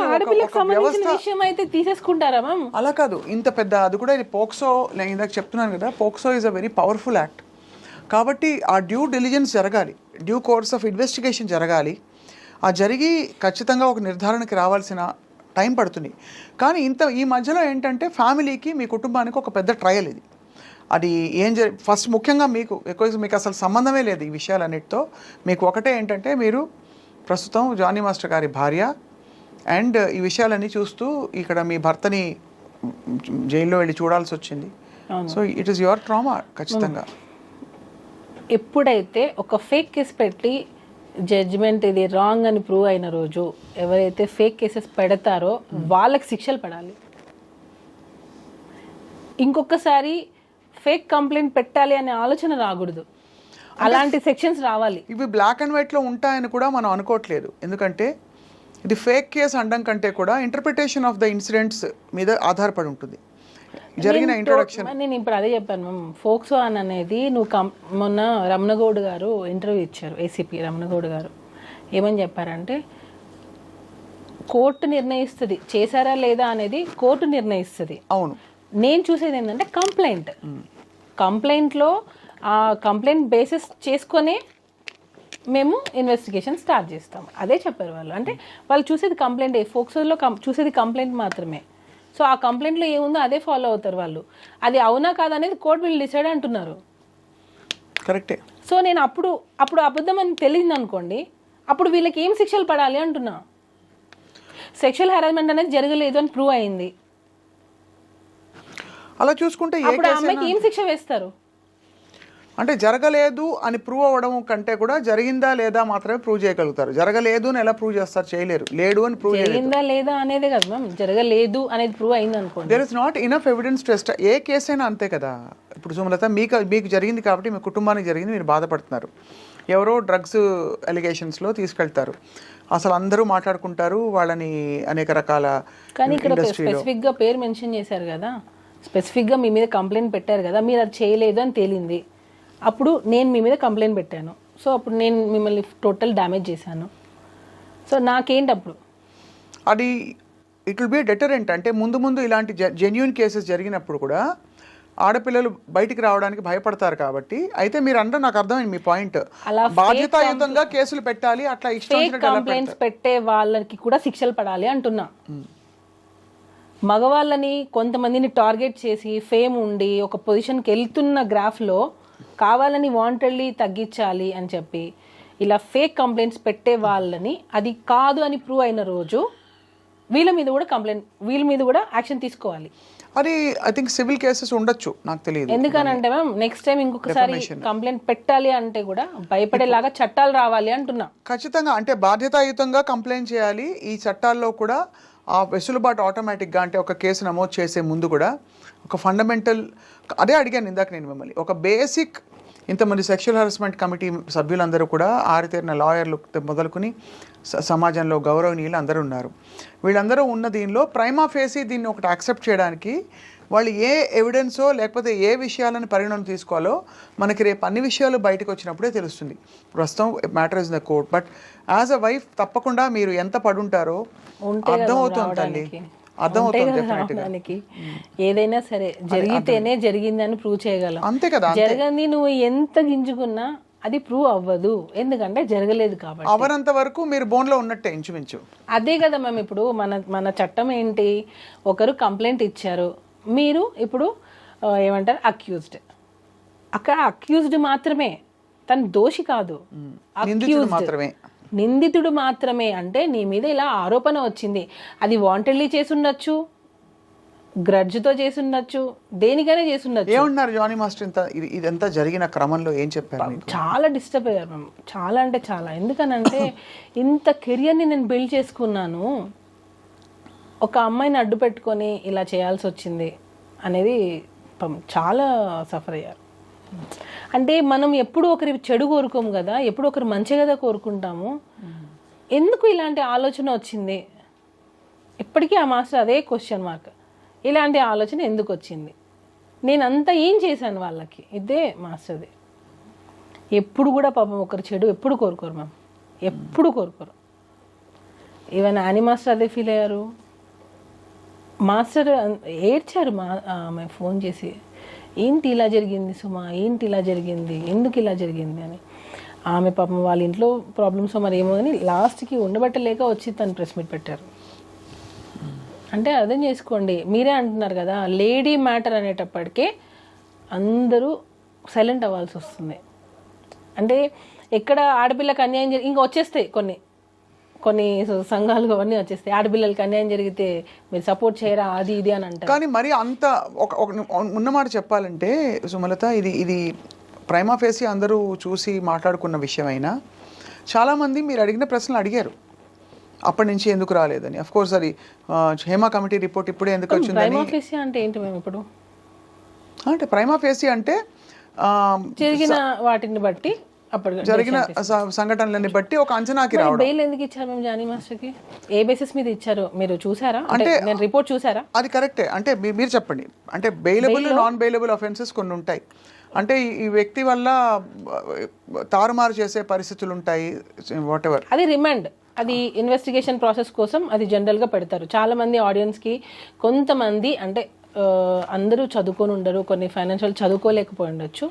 ఆడపిల్లకి సంబంధించిన విషయం అయితే తీసేసుకుంటారా మ్యామ్? అలా కాదు, ఇంత పెద్ద అది కూడా ఇది పోక్సో. నేను ఇందాక చెప్తున్నాను కదా, POCSO is a very powerful act. కాబట్టి ఆ డ్యూ డిలిజెన్స్ జరగాలి, డ్యూ కోర్స్ ఆఫ్ ఇన్వెస్టిగేషన్ జరగాలి. ఆ జరిగి ఖచ్చితంగా ఒక నిర్ధారణకి రావాల్సిన టైం పడుతుంది. కానీ ఈ మధ్యలో ఏంటంటే ఫ్యామిలీకి, మీ కుటుంబానికి ఒక పెద్ద ట్రయల్ ఇది. అది ఫస్ట్ ముఖ్యంగా మీకు అసలు సంబంధమే లేదు ఈ విషయాలన్నిటితో. మీకు ఒకటే ఏంటంటే, మీరు ప్రస్తుతం జానీ మాస్టర్ గారి భార్య అండ్ ఈ విషయాలన్నీ చూస్తూ ఇక్కడ మీ భర్తని జైల్లో వెళ్ళి చూడాల్సి వచ్చింది. So it is your trauma ఖచ్చితంగా. ఎప్పుడైతే ఒక ఫేక్ కేసు పెట్టి జడ్జిమెంట్ ఇది రాంగ్ అని ప్రూవ్ అయిన రోజు, ఎవరైతే ఫేక్ కేసెస్ పెడతారో వాళ్ళకి శిక్షలు పడాలి. ఇంకొకసారి ఫేక్ కంప్లైంట్ పెట్టాలి అనే ఆలోచన రాకూడదు, అలాంటి సెక్షన్స్ రావాలి. ఇవి బ్లాక్ అండ్ వైట్లో ఉంటాయని కూడా మనం అనుకోవట్లేదు, ఎందుకంటే ఇది ఫేక్ కేసు అనడం కంటే కూడా ఇంటర్ప్రిటేషన్ ఆఫ్ ద ఇన్సిడెంట్స్ మీద ఆధారపడి ఉంటుంది జరిగిన ఇంట్రొడక్షన్. నేను ఇప్పుడు అదే చెప్పాను మ్యామ్, ఫోక్సో అనేది మొన్న రమణగౌడ్ గారు ఇంటర్వ్యూ ఇచ్చారు, ఏసీపీ రమణగౌడ్ గారు. ఏమని చెప్పారంటే, కోర్టు నిర్ణయిస్తుంది చేశారా లేదా అనేది, కోర్టు నిర్ణయిస్తుంది. అవును, నేను చూసేది ఏంటంటే కంప్లైంట్లో ఆ కంప్లైంట్ బేసిస్ చేసుకొని మేము ఇన్వెస్టిగేషన్ స్టార్ట్ చేస్తాం. అదే చెప్పారు వాళ్ళు. అంటే వాళ్ళు చూసేది కంప్లైంట్, ఫోక్సోలో చూసేది కంప్లైంట్ మాత్రమే. సో ఆ కంప్లైంట్లో ఏముందో అదే ఫాలో అవుతారు వాళ్ళు. అది అవునా కాదనేది కోర్టు వీళ్ళు డిసైడ్ అంటున్నారు. కరెక్టే. సో నేను అప్పుడు అబద్ధం అని తెలియదు అనుకోండి, అప్పుడు వీళ్ళకి ఏం శిక్షలు పడాలి అంటున్నా. సెక్షువల్ హెరాస్మెంట్ అనేది జరగలేదు అని ప్రూవ్ అయింది, అలా చూసుకుంటే అప్పుడు ఆ అమ్మాయికి ఏం శిక్ష వేస్తారు? అంటే జరగలేదు అని ప్రూవ్ అవ్వడం కంటే కూడా జరిగిందా లేదా మాత్రమే ప్రూవ్ చేయగలుగుతారు. జరగలేదు అని ఎలా ప్రూవ్ చేస్తారు? చేయలేరు. లేడు అని ప్రూవ్ జరిగిందా లేదా అనేదే కదా మ్యామ్, జరగలేదు అనేది ప్రూవ్ అయింది అనుకోండి. There is not enough evidence to establish. ఏ కేసు అయినా అంతే కదా. ఇప్పుడు సుమలత, మీకు జరిగింది కాబట్టి, మీ కుటుంబానికి జరిగింది, మీరు బాధపడుతున్నారు. ఎవరో డ్రగ్స్ అలిగేషన్స్లో తీసుకెళ్తారు, అసలు అందరూ మాట్లాడుకుంటారు వాళ్ళని అనేక రకాల. కానీ ఇక్కడ స్పెసిఫిక్గా పేరు మెన్షన్ చేశారు కదా, స్పెసిఫిక్గా మీ మీద కంప్లైంట్ పెట్టారు కదా, మీరు అది చేయలేదు అని తేలింది. అప్పుడు నేను మీ మీద కంప్లైంట్ పెట్టాను, సో అప్పుడు నేను మిమ్మల్ని టోటల్ డ్యామేజ్ చేశాను. సో నాకేంటి అప్పుడు అది ఇట్ విల్ బి డెటరెంట్. అంటే ముందు ఇలాంటి జెన్యూన్ కేసెస్ జరిగినప్పుడు కూడా ఆడపిల్లలు బయటికి రావడానికి భయపడతారు కాబట్టి. అయితే మీరు అంటే నాకు అర్థమైంది మీ పాయింట్, అలా బాధ్యతాయుతంగా కేసులు పెట్టాలి, అట్లా ఇష్టం ఫేక్ వచ్చినట్టు ఎలా కంప్లైంట్స్ పెట్టే వాళ్ళకి కూడా శిక్షలు పడాలి అంటున్నా. మగవాళ్ళని కొంతమందిని టార్గెట్ చేసి ఫేమ్ ఉండి ఒక పొజిషన్కి వెళ్తున్న గ్రాఫ్లో కావాలని వాంటెడ్లీ తగ్గించాలి అని చెప్పి ఇలా ఫేక్ కంప్లైంట్స్ పెట్టే వాళ్ళని అది కాదు అని ప్రూవ్ అయిన రోజు వీళ్ళ మీద కూడా యాక్షన్ తీసుకోవాలి. అది ఐ థింక్ సివిల్ కేసెస్ ఉండొచ్చు, నాకు తెలియదు. ఎందుకనంటే మ్యామ్ నెక్స్ట్ టైం ఇంకొకసారి కంప్లైంట్ పెట్టాలి అంటే కూడా భయపడేలాగా చట్టాలు రావాలి అంటున్నా. ఖచ్చితంగా, అంటే బాధ్యతాయుతంగా కంప్లైంట్ చేయాలి. ఈ చట్టాల్లో కూడా ఆ వెసులుబాటు ఆటోమేటిక్గా, అంటే ఒక కేసు నమోదు చేసే ముందు కూడా ఒక ఫండమెంటల్, అదే అడిగాను ఇందాక నేను మిమ్మల్ని, ఒక బేసిక్ ఇంతమంది సెక్షువల్ హరాస్మెంట్ కమిటీ సభ్యులందరూ కూడా ఆరితేరిన లాయర్లు మొదలుకొని సమాజంలో గౌరవనీయులు అందరూ ఉన్నారు. వీళ్ళందరూ ఉన్న దీనిలో ప్రైమా ఫేసి దీన్ని ఒకటి యాక్సెప్ట్ చేయడానికి వాళ్ళు ఏ ఎవిడెన్సో లేకపోతే ఏ విషయాలను పరిగణన తీసుకోవాలో మనకి రేపు అన్ని విషయాలు బయటకు వచ్చినప్పుడే తెలుస్తుంది. ప్రస్తుతం matter is the court, but as a wife తప్పకుండా మీరు ఎంత పడుంటారో అర్థమవుతుంది తల్లి, అర్థమవుతుంది. ఏదైనా సరే జరిగితేనే జరిగిందని ప్రూవ్ చేయగలం, అంతే కదా. జరగని నువ్వు ఎంత గింజుకున్నా అది ప్రూవ్ అవ్వదు, ఎందుకంటే జరగలేదు కాబట్టి. అవనంత వరకు మీరు బోన్లో ఉన్నట్టే ఇంచుమించు. అదే కదా మ్యామ్, ఇప్పుడు మన చట్టం ఏంటి, ఒకరు కంప్లైంట్ ఇచ్చారు, మీరు ఇప్పుడు ఏమంటారు అక్యూజ్డ్, అక్కడ అక్యూజ్డ్ మాత్రమే, తను దోషి కాదు, నిందితుడు మాత్రమే. అంటే నీ మీద ఇలా ఆరోపణ వచ్చింది, అది వాంటెడ్లీ చేసి ఉండొచ్చు, గ్రడ్జ్తో చేసి ఉండొచ్చు, దేనికైనా చేసి ఉండొచ్చు. ఏమన్నారు జానీ మాస్టర్ ఇదంతా జరిగిన క్రమంలో ఏం చెప్పారు? చాలా డిస్టర్బ్ అయ్యారు మ్యామ్, చాలా అంటే చాలా. ఎందుకనంటే ఇంత కెరియర్ని నేను బిల్డ్ చేసుకున్నాను, ఒక అమ్మాయిని అడ్డు పెట్టుకొని ఇలా చేయాల్సి వచ్చింది అనేది చాలా సఫర్ అయ్యారు. అంటే మనం ఎప్పుడు ఒకరి చెడు కోరుకోము కదా, ఎప్పుడు ఒకరు మంచి కదా కోరుకుంటాము. ఎందుకు ఇలాంటి ఆలోచన వచ్చింది, ఇప్పటికీ ఆ మాస్టర్ అదే క్వశ్చన్ మార్క్, ఇలాంటి ఆలోచన ఎందుకు వచ్చింది, నేనంతా ఏం చేశాను వాళ్ళకి, ఇదే మాస్టర్ది. ఎప్పుడు కూడా పాపం ఒకరు చెడు ఎప్పుడు కోరుకోరు మ్యామ్, ఎప్పుడు కోరుకోరు. ఈవెన్ యానీ మాస్టర్ అదే ఫీల్ అయ్యారు. మాస్టర్ ఏడ్చారు ఆమె ఫోన్ చేసి, ఏంటి ఇలా జరిగింది సుమా, ఏంటి ఇలా జరిగింది, ఎందుకు ఇలా జరిగింది అని. ఆమె పాపం వాళ్ళ ఇంట్లో ప్రాబ్లమ్స్ మరి ఏమో అని లాస్ట్కి ఉండబట్టలేక వచ్చి తను ప్రెస్ మీట్ పెట్టారు. అంటే అర్థం చేసుకోండి, మీరే అంటున్నారు కదా లేడీ మ్యాటర్ అనేటప్పటికే అందరూ సైలెంట్ అవ్వాల్సి వస్తుంది. అంటే ఎక్కడ ఆడపిల్లకి అన్యాయం ఇంకా వచ్చేస్తాయి కొన్ని సంఘాలు అవన్నీ వచ్చేస్తాయి, ఆడపిల్లలకి అన్యాయం జరిగితే మీరు సపోర్ట్ చేయరా అది ఇది అని అంటారు. కానీ మరి అంత ఉన్నమాట చెప్పాలంటే సుమలత, ఇది ప్రైమా ఫేసి అందరూ చూసి మాట్లాడుకున్న విషయం అయినా చాలామంది మీరు అడిగిన ప్రశ్నలు అడిగారు, అప్పటి నుంచి ఎందుకు రాలేదని. అఫ్ కోర్స్ అది హేమా కమిటీ రిపోర్ట్ ఇప్పుడే ఎందుకు వచ్చిందని. ప్రైమా ఫేసి అంటే ఏంటి మేము ఇప్పుడు, అంటే ప్రైమా ఫేసి అంటే జరిగిన వాటిని బట్టి, జరిగిన సంఘటనలని బట్టి ఒక అంచనాకి రావడం. బెయిల్ ఎందుకు ఇచ్చారు మేము జానీ మాస్టర్కి, ఏ బేసిస్ మీద ఇచ్చారు మీరు చూసారా? అంటే నేను రిపోర్ట్ చూసారా? అది కరెక్టే, అంటే మీరు చెప్పండి. అంటే బెయిలబుల్ నాన్ బెయిలబుల్ అఫెన్సెస్ కొన్ని ఉంటాయి, అంటే ఈ వ్యక్తి వల్ల తారుమారు చేసే పరిస్థితులు ఉంటాయి, వాట్ ఎవర్. అది రిమాండ్, అది ఇన్వెస్టిగేషన్ ప్రాసెస్ కోసం అది జనరల్గా పెడతారు. చాలా మంది ఆడియన్స్కి కొంతమంది అంటే అందరూ చదువుకొని ఉండరు, కొన్ని ఫైనాన్షియల్ చదువుకోలేకపోయి ఉండొచ్చు,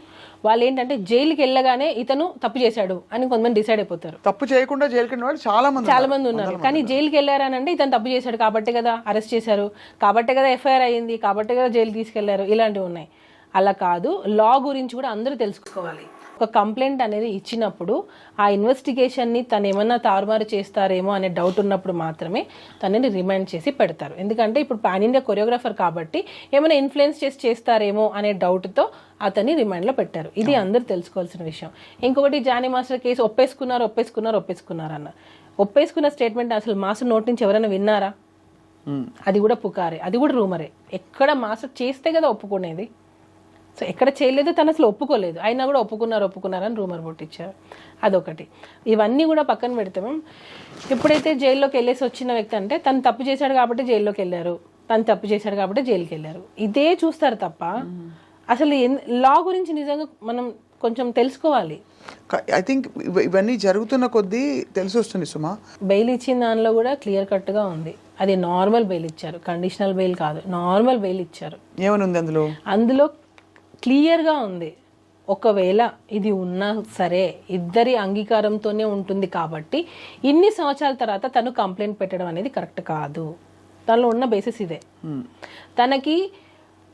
వాళ్ళు ఏంటంటే జైలుకి వెళ్ళగానే ఇతను తప్పు చేశాడు అని కొంతమంది డిసైడ్ అయిపోతారు. తప్పు చేయకుండా జైలుకి వెళ్ళిన వాళ్ళు చాలా మంది ఉన్నారు. కానీ జైలుకి వెళ్ళారనంటే ఇతను తప్పు చేశాడు కాబట్టే కదా అరెస్ట్ చేశారు, కాబట్టే కదా ఎఫ్ఐఆర్ అయ్యింది, కాబట్టే కదా జైలు తీసుకెళ్లారు, ఇలాంటివి ఉన్నాయి. అలా కాదు, లా గురించి కూడా అందరూ తెలుసుకోవాలి. ఒక కంప్లైంట్ అనేది ఇచ్చినప్పుడు ఆ ఇన్వెస్టిగేషన్ని తను ఏమన్నా తారుమారు చేస్తారేమో అనే డౌట్ ఉన్నప్పుడు మాత్రమే తనని రిమైండ్ చేసి పెడతారు. ఎందుకంటే ఇప్పుడు పాన్ ఇండియా కొరియోగ్రాఫర్ కాబట్టి ఏమైనా ఇన్ఫ్లుయెన్స్ చేస్తారేమో అనే డౌట్తో అతన్ని రిమైండ్లో పెట్టారు. ఇది అందరూ తెలుసుకోవాల్సిన విషయం. ఇంకొకటి జానీ మాస్టర్ కేసు ఒప్పేసుకున్నారు అన్న, ఒప్పేసుకున్న స్టేట్మెంట్ అసలు మాస్టర్ నోటి నుంచి ఎవరైనా విన్నారా? అది కూడా పుకారే, అది కూడా రూమరే. ఎక్కడ మాస్టర్ చేస్తే కదా ఒప్పుకునేది, సో ఎక్కడ చేయలేదు, తను అసలు ఒప్పుకోలేదు, అయినా కూడా ఒప్పుకున్నారని రూమర్ పుట్టించారు. అదొకటి. ఇవన్నీ కూడా పక్కన పెడితే ఎప్పుడైతే జైల్లోకి వెళ్ళేసి వచ్చిన వ్యక్తి అంటే తను తప్పు చేశాడు కాబట్టి జైల్లోకి వెళ్ళారు, తను తప్పు చేశాడు కాబట్టి జైలుకి వెళ్ళారు, ఇదే చూస్తారు తప్ప అసలు లా గురించి నిజంగా మనం కొంచెం తెలుసుకోవాలి. ఐ థింక్ ఇవన్నీ జరుగుతున్న కొద్దీ తెలిసి వస్తుంది సుమా. బెయిల్ ఇచ్చిన దానిలో కూడా క్లియర్ కట్గా ఉంది, అది నార్మల్ బెయిల్ ఇచ్చారు, కండిషనల్ బెయిల్ కాదు, నార్మల్ బెయిల్ ఇచ్చారు. ఏమని ఉంది అందులో? క్లియర్గా ఉంది. ఒకవేళ ఇది ఉన్నా సరే ఇద్దరి అంగీకారంతోనే ఉంటుంది కాబట్టి ఇన్ని సంవత్సరాల తర్వాత తను కంప్లైంట్ పెట్టడం అనేది కరెక్ట్ కాదు. తనలో ఉన్న బేసిస్ ఇదే.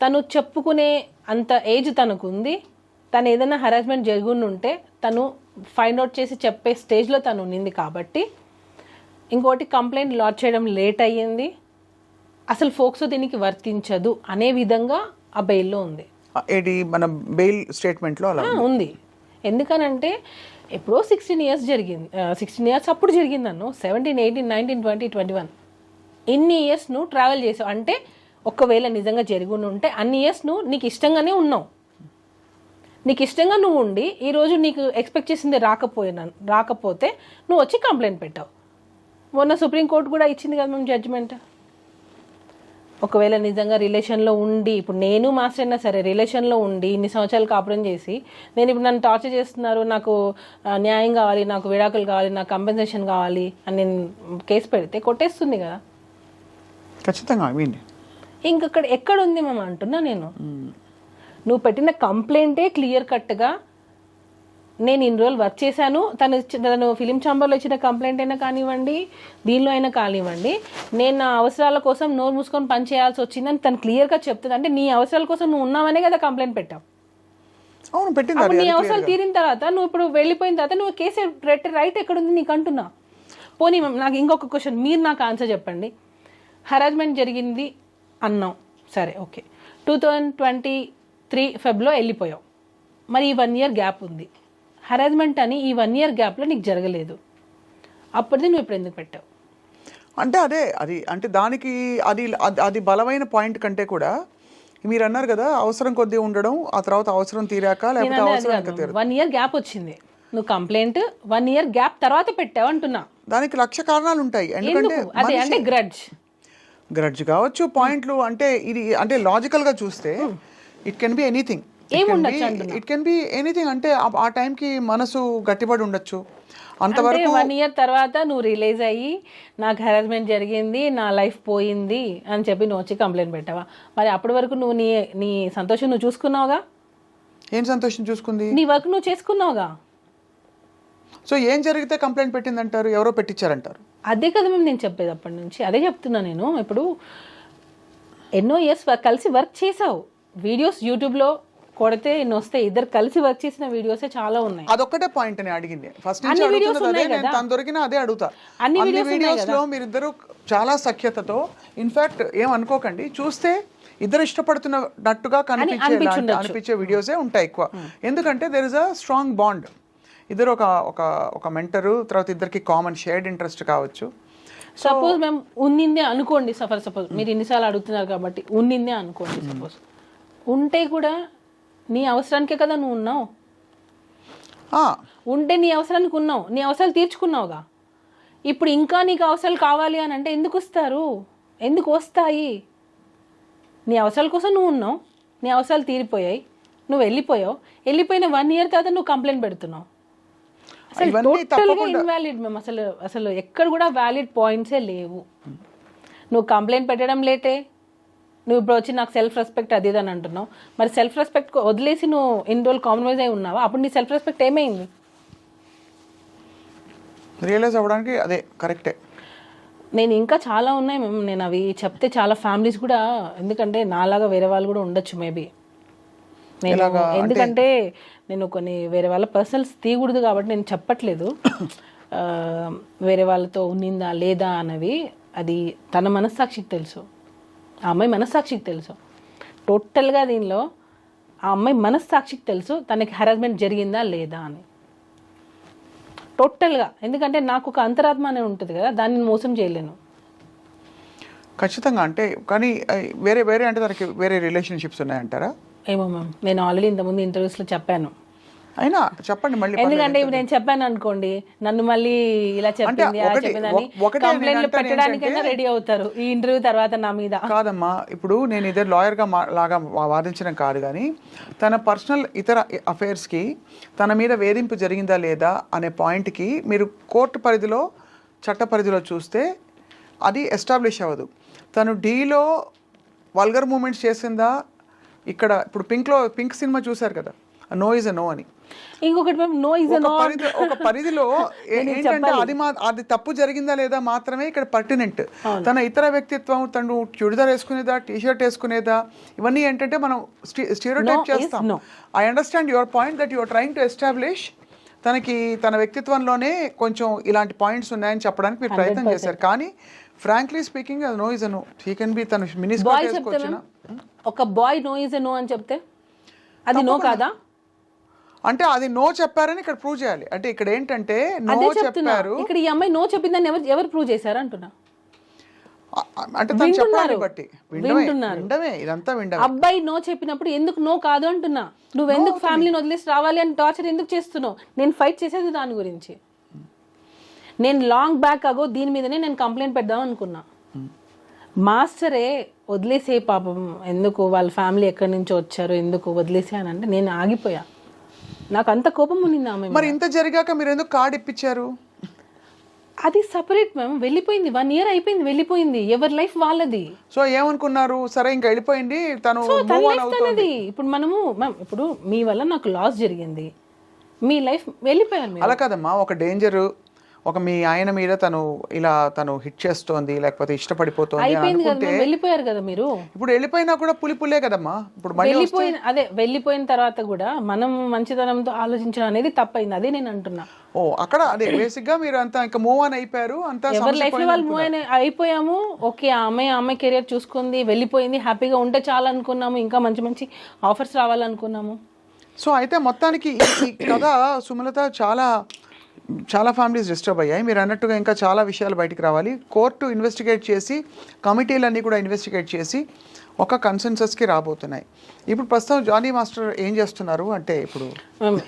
తను చెప్పుకునే అంత ఏజ్ తనకు ఉంది. తను ఏదైనా హరాస్మెంట్ జరుగుంటే తను ఫైండ్ అవుట్ చేసి చెప్పే స్టేజ్లో తను ఉన్నింది కాబట్టి, ఇంకోటి కంప్లైంట్ లాడ్జ్ చేయడం లేట్ అయ్యింది, అసలు ఫోక్సో దీనికి వర్తించదు అనే విధంగా ఆ బెయిల్లో ఉంది. ఏది మన బెయిల్ స్టేట్మెంట్లో అలా ఉంది. ఎందుకనంటే ఎప్పుడో 16 years జరిగింది. 16 years అప్పుడు జరిగింది నన్ను. 17, 18, 19, 20, 21 ఇన్ని ఇయర్స్ నువ్వు ట్రావెల్ చేసావు అంటే ఒకవేళ నిజంగా జరిగి ఉంటే అన్ని ఇయర్స్ నువ్వు నీకు ఇష్టంగానే ఉన్నావు. నీకు ఇష్టంగా నువ్వు ఉండి ఈరోజు నీకు ఎక్స్పెక్ట్ చేసింది రాకపోతే నువ్వు వచ్చి కంప్లైంట్ పెట్టావు. మొన్న సుప్రీంకోర్టు కూడా ఇచ్చింది కదా మేము జడ్జిమెంట్. ఒకవేళ నిజంగా రిలేషన్లో ఉండి, ఇప్పుడు నేను మాస్టర్ అయినా సరే రిలేషన్లో ఉండి ఇన్ని సంవత్సరాలు కాపురం చేసి నేను ఇప్పుడు నన్ను టార్చర్ చేస్తున్నారు, నాకు న్యాయం కావాలి, నాకు విడాకులు కావాలి, నాకు కంపెన్సేషన్ కావాలి అని నేను కేసు పెడితే కొట్టేస్తుంది కదా ఖచ్చితంగా. ఇంకక్కడ ఎక్కడుంది మేము అంటున్నా నేను. నువ్వు పెట్టిన కంప్లైంటే క్లియర్ కట్గా నేను ఇన్ని రోజులు వర్క్ చేశాను, తను ఫిలిం ఛాంబర్లో ఇచ్చిన కంప్లైంట్ అయినా కానివ్వండి, దీనిలో అయినా కానివ్వండి, నేను నా అవసరాల కోసం నోరు మూసుకొని పని చేయాల్సి వచ్చిందని తను క్లియర్గా చెప్తుంది. అంటే నీ అవసరాల కోసం నువ్వు ఉన్నావనే కదా కంప్లైంట్ పెట్టావు. అప్పుడు నీ అవసరాలు తీరిన తర్వాత నువ్వు ఇప్పుడు వెళ్ళిపోయిన తర్వాత నువ్వు కేసు రైట్ ఎక్కడుంది నీకు అంటున్నా. పోనీ నాకు ఇంకొక క్వశ్చన్, మీరు నాకు ఆన్సర్ చెప్పండి. హరాస్మెంట్ జరిగింది అన్నాం, సరే ఓకే, 2023 Febలో వెళ్ళిపోయావు, మరి ఈ 1 year గ్యాప్ ఉంది. హరాస్మెంట్ అని ఈ 1 year గ్యాప్లో నీకు జరగలేదు, అప్పటిది నువ్వు ఇప్పుడు ఎందుకు పెట్టావు? అంటే అంటే దానికి అది బలమైన పాయింట్ కంటే కూడా మీరు అన్నారు కదా అవసరం కొద్దీ ఉండడం, ఆ తర్వాత అవసరం తీరాక లేకపోతే అవసరం 1 year గ్యాప్ వచ్చింది, నువ్వు కంప్లైంట్ 1 year గ్యాప్ తర్వాత పెట్టావు అంటున్నా. దానికి 1,00,000 కారణాలు ఉంటాయి. ఎందుకంటే అంటే గ్రడ్జ్ కావచ్చు, పాయింట్లు అంటే ఇది అంటే లాజికల్గా చూస్తే it can be anything. It can be anything. అంటే ఆ టైంకి మనసు గట్టిపడి ఉండొచ్చు. అంతవరకు 1 year తర్వాత నువ్వు రిలీజ్ అయ్యి నాకు హెరాస్మెంట్ జరిగింది, నా లైఫ్ పోయింది అని చెప్పి నువ్వు వచ్చి కంప్లైంట్ పెట్టావా? మరి అప్పటి వరకు నువ్వు నీ సంతోషం నువ్వు చూసుకున్నావుగా. ఏం సంతోషం చూసుకుంది? నీ వర్క్ నువ్వు చేసుకున్నావుగా. సో ఏం జరిగితే కంప్లైంట్ పెట్టిందంటారు? ఎవరో పెట్టించారంటారు. అదే కదా మేము నేను చెప్పేది అప్పటి నుంచి, అదే చెప్తున్నా నేను. ఇప్పుడు ఎన్నో ఇయర్స్ కలిసి వర్క్ చేసావు, వీడియోస్ యూట్యూబ్లో కొడితే ఎన్ని వస్తాయి, ఇద్దరు కలిసి వర్క్ చేసిన వీడియోసే చాలా ఉన్నాయి. అదొక్కటే పాయింట్ నేను అడిగింది ఫస్ట్ నుంచి అడుగుతున్నది అదే. నేను తను దొరికినా అదే అడుగుతా. అన్ని వీడియోస్ లో మీరిద్దరు చాలా సఖ్యతతో, ఇన్ఫాక్ట్ ఏం అనుకోకండి, చూస్తే ఇద్దరు ఇష్టపడుతున్నట్టుగా అనిపించే వీడియోసే ఉంటాయి ఎక్కువ. ఎందుకంటే there is a strong bond. ఇద్దరు ఒక మెంటరు, తర్వాత ఇద్దరికి కామన్ షేర్డ్ ఇంట్రెస్ట్ కావచ్చు. సపోజ్ మేము ఉన్నిందే అనుకోండి, సపోజ్ మీరు ఇన్నిసార్లు అడుగుతున్నారు కాబట్టి ఉన్నిందే అనుకోండి. సపోజ్ ఉంటే కూడా నీ అవసరానికే కదా నువ్వు ఉన్నావు. ఉంటే నీ అవసరానికి ఉన్నావు, నీ అవసరాలు తీర్చుకున్నావుగా. ఇప్పుడు ఇంకా నీకు అవసరాలు కావాలి అని అంటే ఎందుకు వస్తారు? ఎందుకు వస్తాయి? నీ అవసరాల కోసం నువ్వు ఉన్నావు, నీ అవసరాలు తీరిపోయాయి, నువ్వు వెళ్ళిపోయావు. వెళ్ళిపోయిన 1 year తర్వాత నువ్వు కంప్లైంట్ పెడుతున్నావు. అసలు టోటల్గా ఇన్వాలిడ్. మేము అసలు ఎక్కడ కూడా వ్యాలిడ్ పాయింట్సే లేవు. నువ్వు కంప్లైంట్ పెట్టడం లేటే, నువ్వు ఇప్పుడు వచ్చి నాకు సెల్ఫ్ రెస్పెక్ట్ అది అని అంటున్నావు. మరి సెల్ఫ్ రెస్పెక్ట్ వదిలేసి నువ్వు ఇన్ని రోజులు కాంప్రమైజ్ అయి ఉన్నావా? అప్పుడు నీ సెల్ఫ్ రెస్పెక్ట్ ఏమైంది? రియలైజ్ అవ్వడానికి అదే కరెక్టే. నేను ఇంకా చాలా ఉన్నాయి మేము, నేను అవి చెప్తే చాలా ఫ్యామిలీస్ కూడా, ఎందుకంటే నాలాగా వేరే వాళ్ళు కూడా ఉండొచ్చు మేబీ. నేను ఎందుకంటే నేను కొన్ని వేరే వాళ్ళ పర్సనల్స్ తీయకూడదు కాబట్టి నేను చెప్పట్లేదు. వేరే వాళ్ళతో ఉన్నిందా లేదా అన్నవి అది తన మనస్సాక్షికి తెలుసు, ఆ అమ్మాయి మనస్సాక్షికి తెలుసు. టోటల్గా దీనిలో ఆ అమ్మాయి మనస్సాక్షికి తెలుసు తనకి హెరాస్మెంట్ జరిగిందా లేదా అని టోటల్గా. ఎందుకంటే నాకు ఒక అంతరాత్మ అనే ఉంటుంది కదా, దాన్ని మోసం చేయలేను ఖచ్చితంగా. అంటే కానీ వేరే అంటే తనకి వేరే రిలేషన్షిప్స్ ఉన్నాయంటారా? ఏమో మ్యామ్, నేను ఆల్రెడీ ఇంతకుముందు ఇంటర్వ్యూస్లో చెప్పాను. అయినా చెప్పండి మళ్ళీ. ఎందుకంటే ఇప్పుడు నేను చెప్పాను అనుకోండి, నన్ను మళ్ళీ ఇలా చెప్పింది కంప్లైంట్లు పెట్టడానికైనా రెడీ అవుతారు ఈ ఇంటర్వ్యూ తర్వాత నా మీద. కాదమ్మా, ఇప్పుడు నేను ఇదే లాయర్గా లాగా వాదించడం కాదు, కానీ తన పర్సనల్ ఇతర అఫైర్స్కి తన మీద వేధింపు జరిగిందా లేదా అనే పాయింట్కి మీరు కోర్టు పరిధిలో, చట్ట పరిధిలో చూస్తే అది ఎస్టాబ్లిష్ అవ్వదు. తను డీలో వల్గర్ మూమెంట్స్ చేసిందా, ఇక్కడ ఇప్పుడు పింక్ సినిమా చూసారు కదా, నో ఇస్ అ నో అని. ఇంకొకటి మ్యామ్, నో ఇస్ నో. ఒక పరిధిలో ఏంటంటే అది తప్పు జరిగిందా లేదా మాత్రమే ఇక్కడ పర్టినెంట్. తన ఇతర వ్యక్తిత్వం, తను చుడిదార్ వేసుకునేదా, టీ షర్ట్ వేసుకునేదా, ఇవన్నీ ఏంటంటే మనం స్టీరియోటైప్ చేస్తాం. I understand your point that your trying to establish తన వ్యక్తిత్వంలోనే కొంచెం ఇలాంటి పాయింట్స్ ఉన్నాయని చెప్పడానికి మీరు ప్రయత్నం చేశారు. కానీ ఫ్రాంక్లీ స్పీకింగ్ అది no is no. He can be తను మినిస్టర్ వేసుకొచ్చిన ఒక బాయ్ నో ఇస్ నో అని చెప్తే అది నో కాదా? అంటే అది నో చెప్పారని ఇక్కడ ప్రూవ్ చేయాలి. అంటే ఇక్కడ ఏంటంటే నో చెప్పారు, ఇక్కడ ఈ అమ్మాయి నో చెప్పిందని ఎవరు ప్రూవ్ చేశారు అంటున్నా. అంటే తను చెప్పాలి బట్టి విండమే, ఇదంతా విండమే. అబ్బాయి నో చెప్పినప్పుడు ఎందుకు నో కాదు అంటున్నా. నువ్వు ఎందుకు ఫ్యామిలీని వదిలేసి రావాలి అని టార్చర్ ఎందుకు చేస్తున్నావు? నేను ఫైట్ చేసేది దాని గురించి. నేను లాంగ్ బ్యాక్ అగో దీని మీదనే నేను కంప్లైంట్ పెడదాం అనుకున్నా. మాస్టరే వదిలేసే పాపం, ఎందుకు వాళ్ళ ఫ్యామిలీ ఎక్కడి నుంచో వచ్చారు, ఎందుకు వదిలేసే అని అంటే నేను ఆగిపోయా. నాకు అంత కోపం ఉన్నింది ఆమె. మరి ఇంత జరిగాక మీరు ఎందుకు కార్డు ఇప్పించారు? అది సపరేట్ మ్యామ్, వెళ్ళిపోయింది. 1 year అయిపోయింది, వెళ్ళిపోయింది. ఎవరి లైఫ్ వాళ్ళది. సో ఏమనుకున్నారు, సరే ఇంకా వెళ్ళిపోయింది తను. ఇప్పుడు మనము మ్యామ్, ఇప్పుడు మీ వల్ల నాకు లాస్ జరిగింది, మీ లైఫ్ వెళ్ళిపోయారు. అలా కదమ్మా, ఒక డేంజర్, ఒక మీ ఆయన మీద తను హిట్ చేస్తోంది, లేకపోతే ఇష్టపడిపోతుంది అయిపోయింది, వెళ్ళిపోయారు కదా మీరు. ఇప్పుడు వెళ్ళిపోయినా కూడా పులిపులే కదమ్మా. ఇప్పుడు వెళ్ళిపోయిన తర్వాత కూడా మనం మంచితనంతో ఆలోచించడం అనేది తప్పైంది. అదే నేను అంటున్నా. అక్కడ అదే బేసిక్ గా మీరు అంతా ఇంకా మూవ్ ఆన్ అయిపోయారు, అంతా ఎవరి లైఫ్ లో వాళ్ళు మూవ్ ఆన్ అయిపోయాము. ఓకే, ఆమె కెరియర్ చూసుకుంది, వెళ్ళిపోయింది, హ్యాపీగా ఉంటే చాలా అనుకున్నాము, ఇంకా మంచి మంచి ఆఫర్స్ రావాలనుకున్నాము. సో అయితే మొత్తానికి ఈ కథ సుమలత చాలా ఫ్యామిలీస్ డిస్టర్బ్ అయ్యాయి. మీరు అన్నట్టుగా ఇంకా చాలా విషయాలు బయటికి రావాలి. కోర్టు ఇన్వెస్టిగేట్ చేసి, కమిటీలన్నీ కూడా ఇన్వెస్టిగేట్ చేసి ఒక కన్సెన్సస్కి రాబోతున్నాయి. ఇప్పుడు ప్రస్తుతం జానీ మాస్టర్ ఏం చేస్తున్నారు అంటే, ఇప్పుడు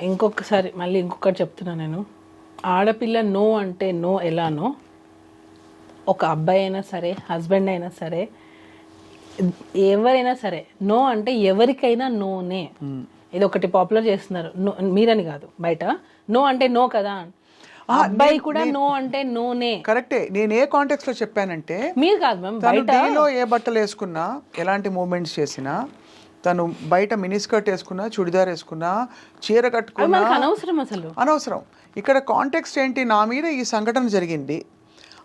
ఇంకొకటి చెప్తున్నా నేను. ఆడపిల్ల నో అంటే నో ఎలానో, ఒక అబ్బాయి అయినా సరే, హస్బెండ్ అయినా సరే, ఎవరైనా సరే నో అంటే ఎవరికైనా నోనే. ఇది ఒకటి పాపులర్ చేస్తున్నారు, మీరని కాదు, బయట నో అంటే నో కదా. అబ్బాయి కూడా నో అంటే నోనే. కరెక్టే. నేను ఏ కాంటెక్స్ట్ లో చెప్పానంటే, మీరు కాదు మ్యామ్, బయటలో ఏ బట్టలు వేసుకున్నా, ఎలాంటి మూవ్మెంట్స్ చేసినా, తను బయట మినీ స్కర్ట్ వేసుకున్నా, చుడిదార్ వేసుకున్నా, చీర కట్టుకున్నా అనవసరం, అసలు అనవసరం. ఇక్కడ కాంటెక్స్ట్ ఏంటి, నా మీద ఈ సంఘటన జరిగింది.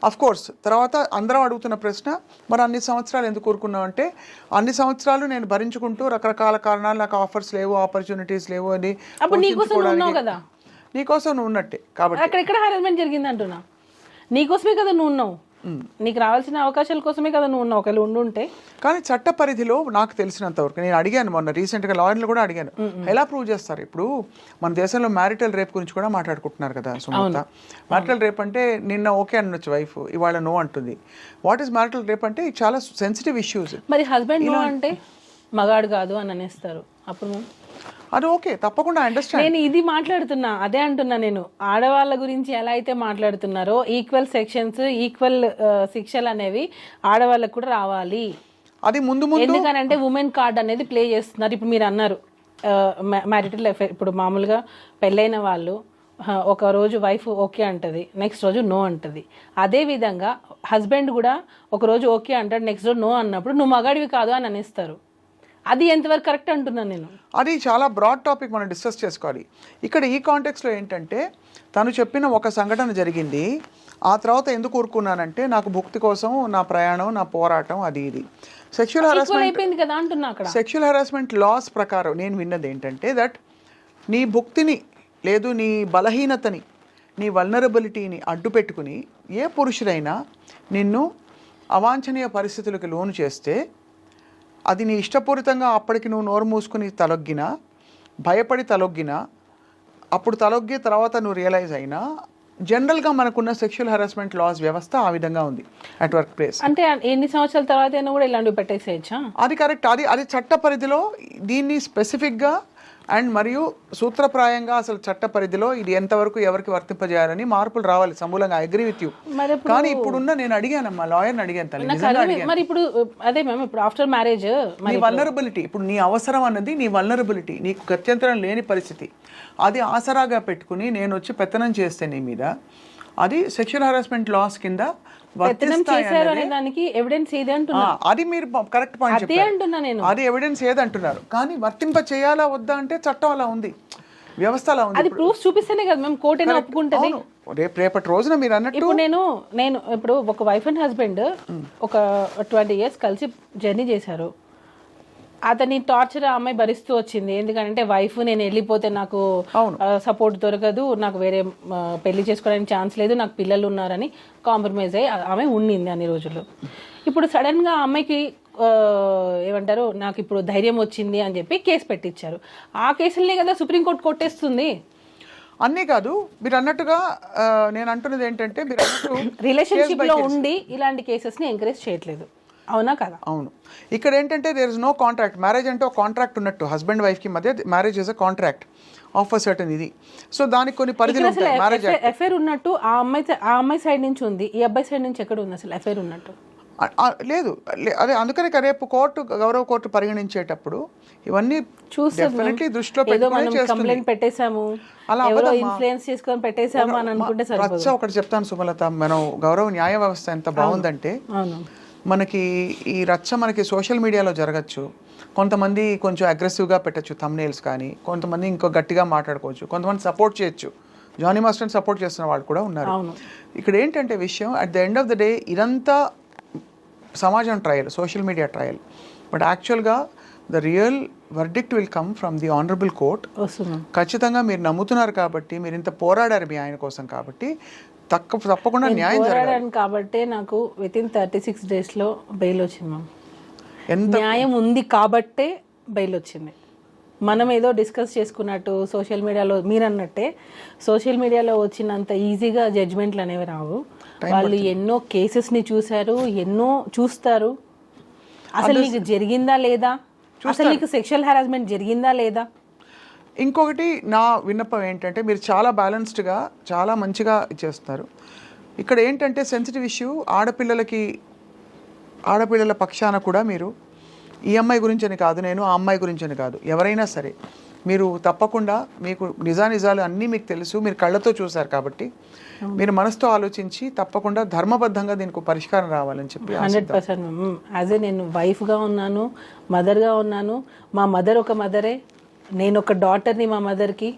అఫ్ కోర్స్ తర్వాత అందరం అడుగుతున్న ప్రశ్న, మరి అన్ని సంవత్సరాలు ఎందుకు కోరుకున్నావు అంటే, అన్ని సంవత్సరాలు నేను భరించుకుంటూ రకరకాల కారణాలు, నాకు ఆఫర్స్ లేవు, ఆపర్చునిటీస్ లేవు అని. నీకోసం నువ్వు ఉన్నట్టే. కాబట్టి అక్కడ హారాస్మెంట్ జరిగింది అంటున్నా. నీకోసమే కదా నువ్వు ఉన్నావు, నీకు రావాల్సిన అవకాశాల కోసమే కదా నువ్వు ఉన్నావు. ఒకవేళ ఉండుంటే. కానీ చట్ట పరిధిలో నాకు తెలిసినంత వరకు, నేను అడిగాను మొన్న రీసెంట్గా లాయర్లు కూడా అడిగాను, ఎలా ప్రూవ్ చేస్తారు? ఇప్పుడు మన దేశంలో మ్యారిటల్ రేప్ గురించి కూడా మాట్లాడుకుంటున్నారు కదా సుమత. మ్యారిటల్ రేప్ అంటే నిన్న ఓకే అనొచ్చు వైఫ్, ఇవాళ నో అంటుంది. వాట్ ఈస్ మ్యారిటల్ రేప్ అంటే చాలా సెన్సిటివ్ ఇష్యూస్. మరి హస్బెండ్ నో అంటే మగాడు కాదు అని అనేస్తారు, అప్పుడు అది ఓకే, తప్పకుండా అండర్స్టాండ్. నేను ఇది మాట్లాడుతున్నా, అదే అంటున్నా నేను. ఆడవాళ్ళ గురించి ఎలా అయితే మాట్లాడుతున్నారో, ఈక్వల్ సెక్షన్స్, ఈక్వల్ శిక్షలు అనేవి ఆడవాళ్ళకు కూడా రావాలి. అది ముందు ఎందుకనంటే ఉమెన్ కార్డ్ అనేది ప్లే చేస్తున్నారు. ఇప్పుడు మీరు అన్నారు మ్యారిటల్ అఫైర్. ఇప్పుడు మామూలుగా పెళ్ళైన వాళ్ళు ఒక రోజు వైఫ్ ఓకే అంటది, నెక్స్ట్ రోజు నో అంటది. అదే విధంగా హస్బెండ్ కూడా ఒక రోజు ఓకే అంటాడు, నెక్స్ట్ రోజు నో అన్నప్పుడు నువ్వు మగాడివి కాదు అని అనేస్తారు. అది ఎంతవరకు కరెక్ట్ అంటున్నాను నేను. అది చాలా బ్రాడ్ టాపిక్, మనం డిస్కస్ చేసుకోవాలి. ఇక్కడ ఈ కాంటెక్స్లో ఏంటంటే, తను చెప్పిన ఒక సంఘటన జరిగింది, ఆ తర్వాత ఎందుకు ఊరుకున్నానంటే, నాకు భుక్తి కోసం నా ప్రయాణం, నా పోరాటం, అది ఇది. సెక్షువల్ హెరాస్మెంట్ లాస్ ప్రకారం నేను విన్నది ఏంటంటే, దట్ నీ భుక్తిని లేదు, నీ బలహీనతని, నీ వల్నరబిలిటీని అడ్డు పెట్టుకుని ఏ పురుషుడైనా నిన్ను అవాంఛనీయ పరిస్థితులకు లోను చేస్తే, అది నీ ఇష్టపూరితంగా అప్పటికి నువ్వు నోరు మూసుకుని తలొగ్గినా, భయపడి తలొగ్గినా, అప్పుడు తలొగ్గి తర్వాత నువ్వు రియలైజ్ అయినా, జనరల్గా మనకున్న సెక్షువల్ హెరాస్మెంట్ లాస్ వ్యవస్థ ఆ విధంగా ఉంది అట్ వర్క్ ప్లేస్. అంటే ఎన్ని సంవత్సరాల తర్వాత అయినా కూడా ఇలాంటివి పెట్టేసేయచ్చా? అది కరెక్ట్. అది చట్ట పరిధిలో దీన్ని స్పెసిఫిక్గా అండ్ మరియు సూత్రప్రాయంగా అసలు చట్ట పరిధిలో ఇది ఎంతవరకు ఎవరికి వర్తింపజేయాలని మార్పులు రావాలి సమూలంగా. I agree with you. కానీ ఇప్పుడున్న నేను అడిగానమ్మా, లాయర్ని అడిగాను తల్లి. మరి ఇప్పుడు అదే మ్యామ్, ఇప్పుడు ఆఫ్టర్ మ్యారేజ్ నీ వల్నరబిలిటీ, ఇప్పుడు నీ అవసరం అన్నది నీ వల్నరబిలిటీ, నీకు గత్యంతరం లేని పరిస్థితి, అది ఆసరాగా పెట్టుకుని నేను వచ్చి పెత్తనం చేస్తే నీ మీద, అది సెక్షువల్ హరాస్మెంట్ లాస్ కింద పెత్తనం వర్తిస్తాయి చేశారు అనే అనేది- దానికి ఎవిడెన్స్ ఏది అంటున్నా. అది మీరు కరెక్ట్ పాయింట్ అదే చెప్పారు. అంటున్నా నేను. అది ఎవిడెన్స్ ఏదంటున్నారు, కానీ వర్తింప చేయాలా వద్దా అంటే చట్టం అలా ఉంది, వ్యవస్థ అలా ఉంది. అది ప్రూఫ్ చూపిస్తేనే కదా మేము కోర్టు అయినా ఒప్పుకుంటది. అవును. రేపటి రోజున మీరు అన్నట్టు ఇప్పుడు నేను ఇప్పుడు ఒక వైఫ్ అండ్ హస్బెండ్ ఒక 20 years కలిసి జర్నీ చేశారు. అతని టార్చర్ ఆ అమ్మాయి భరిస్తూ వచ్చింది. ఎందుకంటే వైఫ్ నేను వెళ్ళిపోతే నాకు సపోర్ట్ దొరకదు, నాకు వేరే పెళ్లి చేసుకోవడానికి ఛాన్స్ లేదు, నాకు పిల్లలు ఉన్నారని కాంప్రమైజ్ అయ్యి ఆమె ఉండింది అన్ని రోజులు. ఇప్పుడు సడన్ గా ఆ అమ్మాయికి ఏమంటారు నాకు ఇప్పుడు ధైర్యం వచ్చింది అని చెప్పి కేసు పెట్టించారు. ఆ కేసులనే కదా సుప్రీంకోర్టు కొట్టేస్తుంది. అన్నీ కాదు, మీరు అన్నట్టుగా నేను అంటున్నది ఏంటంటే మీరు అన్నట్టు రిలేషన్షిప్ లో ఉండి ఇలాంటి కేసెస్ ని ఎంకరేజ్ చేయట్లేదు, అవునా కదా? అవును. ఇక్కడ ఏంటంటే there is no contract. Marriage అంటే ఒక కాంట్రాక్ట్ ఉన్నట్టు, హస్బెండ్ వైఫ్ కి మధ్య marriage is a contract of a certain ఇది. సో దానికి కొన్ని పరిధులు ఉంటాయి. మ్యారేజ్ ఎఫ్ఐఆర్ ఉన్నట్టు ఆ అమ్మాయి సైడ్ నుంచి ఉంది, ఈ అబ్బాయి సైడ్ నుంచి ఎక్కడ ఉంది అసలు ఎఫ్ఐఆర్ ఉన్నట్టు? లేదు. అదే అందుకనే రేపు గౌరవ కోర్టు పరిగణించేటప్పుడు ఇవన్నీ డెఫినెట్లీ దృష్టిలో పెట్టుకొని కంప్లైంట్ పెట్టేశాము, అలా ఎవరో ఇన్ఫ్లుయెన్స్ చేసుకొని పెట్టేశాము అని అనుకుంటే రచ్చ. ఒకటి చెప్తాను సుమలత, మనం గౌరవ న్యాయ వ్యవస్థ ఎంత బాగుందంటే మనకి ఈ రచ్చ మనకి సోషల్ మీడియాలో జరగచ్చు. కొంతమంది కొంచెం అగ్రెసివ్గా పెట్టచ్చు థంబ్నెయిల్స్, కానీ కొంతమంది ఇంకో గట్టిగా మాట్లాడుకోవచ్చు, కొంతమంది సపోర్ట్ చేయొచ్చు. జానీ మాస్టర్ని సపోర్ట్ చేస్తున్న వాళ్ళు కూడా ఉన్నారు. ఇక్కడ ఏంటంటే విషయం, at the end of the day ఇదంతా సమాజం trial, social media trial. But యాక్చువల్గా the real verdict will come from the honourable court. ఖచ్చితంగా మీరు నమ్ముతున్నారు కాబట్టి, మీరు ఇంత పోరాడారు మీ ఆయన కోసం కాబట్టి తప్పకుండా న్యాయం జరగాలి. కాబట్టి నాకు వితిన్ 36 days లో బెయిల్ వచ్చింది మ్యామ్. న్యాయం ఉంది కాబట్టే బెయిల్ వచ్చింది. మనం ఏదో డిస్కస్ చేసుకున్నట్టు సోషల్ మీడియాలో మీరు అన్నట్టే సోషల్ మీడియాలో వచ్చినంత ఈజీగా జడ్జ్మెంట్లు అనేవి రావు. వాళ్ళు ఎన్నో కేసెస్ని చూశారు, ఎన్నో చూస్తారు. అసలు నీకు జరిగిందా లేదా, అసలు నీకు సెక్షువల్ హెరాస్మెంట్ జరిగిందా లేదా. ఇంకొకటి నా విన్నపం ఏంటంటే మీరు చాలా బ్యాలెన్స్డ్గా చాలా మంచిగా చేస్తారు. ఇక్కడ ఏంటంటే సెన్సిటివ్ ఇష్యూ, ఆడపిల్లల పక్షాన కూడా మీరు ఈ అమ్మాయి గురించి అని కాదు, నేను ఆ అమ్మాయి గురించి అని కాదు, ఎవరైనా సరే మీరు తప్పకుండా మీకు నిజాలు అన్నీ మీకు తెలుసు, మీరు కళ్ళతో చూశారు కాబట్టి మీరు మనసుతో ఆలోచించి తప్పకుండా ధర్మబద్ధంగా దీనికి పరిష్కారం రావాలని చెప్పి 100%. యాజ్ ఏ నేను వైఫ్గా ఉన్నాను, మదర్గా ఉన్నాను. మా మదర్ ఒక మదరే, నేను ఒక డాటర్ని మా మదర్కి,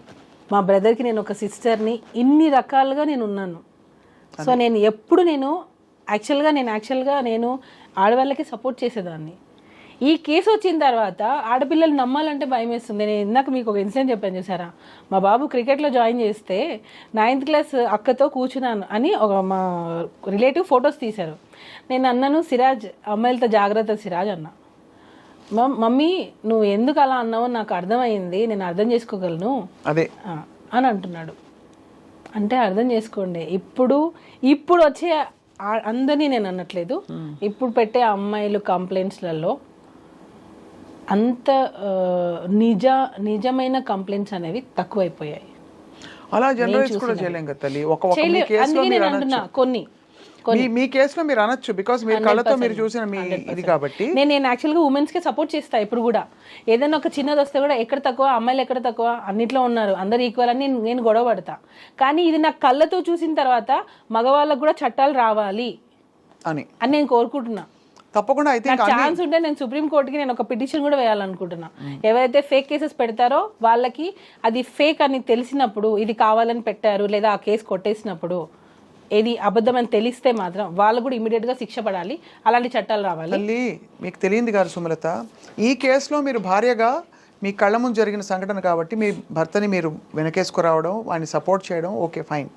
మా బ్రదర్కి నేను ఒక సిస్టర్ని, ఇన్ని రకాలుగా నేను ఉన్నాను. సో నేను ఎప్పుడు యాక్చువల్గా నేను ఆడవాళ్ళకి సపోర్ట్ చేసేదాన్ని. ఈ కేసు వచ్చిన తర్వాత ఆడపిల్లలు నమ్మాలంటే భయం వేస్తుంది. నేను ఇందాక మీకు ఒక ఇన్సిడెంట్ చెప్పాను చూసారా, మా బాబు క్రికెట్లో జాయిన్ చేస్తే 9th class అక్కతో కూర్చున్నాను అని మా రిలేటివ్ ఫొటోస్ తీశారు. నేను అన్నాను, సిరాజ్ అమ్మాయిలతో జాగ్రత్త సిరాజ్ అన్నా. మమ్మీ నువ్వు ఎందుకు అలా అన్నావో నాకు అర్థమైంది, నేను అర్థం చేసుకోగలను అదే అని అంటున్నాడు. అంటే అర్థం చేసుకోండి, ఇప్పుడు వచ్చే అందరినీ నేను అనట్లేదు, ఇప్పుడు పెట్టే అమ్మాయిలు కంప్లైంట్స్లలో అంత నిజమైన కంప్లైంట్స్ అనేవి తక్కువైపోయాయి. అలా జనరలైజ్ కూడా చేయలేం కదా తల్లి. మీ కేసులో మీరు అనొచ్చు, బికాస్ మీరు కళ్ళతో మీరు చూసిన మీ ఇది కాబట్టి. నేను యాక్చువల్గా ఉమెన్స్ కి సపోర్ట్ చేస్తా. ఇప్పుడు కూడా ఏదైనా ఒక చిన్నది వస్తే కూడా ఎక్కడ తక్కువ, అమ్మాయిలు ఎక్కడ తక్కువ, అన్నిట్లో ఉన్నారు, అందరు ఈక్వల్ అని నేను గొడవ పడతా. కానీ ఇది నాకు కళ్ళతో చూసిన తర్వాత మగవాళ్ళకు కూడా చట్టాలు రావాలి అని నేను కోరుకుంటున్నా. తప్పకుండా ఛాన్స్ ఉంటే నేను సుప్రీం కోర్టుకి నేను ఒక పిటిషన్ కూడా వేయాలనుకుంటున్నా. ఎవరైతే ఫేక్ కేసెస్ పెడతారో వాళ్ళకి అది ఫేక్ అని తెలిసినప్పుడు, ఇది కావాలని పెట్టారు లేదా ఆ కేసు కొట్టేసినప్పుడు ఏది అబద్ధం అని తెలిస్తే మాత్రం వాళ్ళు కూడా ఇమీడియట్ గా శిక్ష పడాలి. అలాంటి చట్టాలు రావాలి. తల్లి మీకు తెలియంది కాదు సుమలత, ఈ కేసులో మీరు భార్యగా మీ కళ్ళ ముందు జరిగిన సంఘటన కాబట్టి మీ భర్తని మీరు వెనకేసుకురావడం, వాడిని సపోర్ట్ చేయడం ఓకే ఫైన్.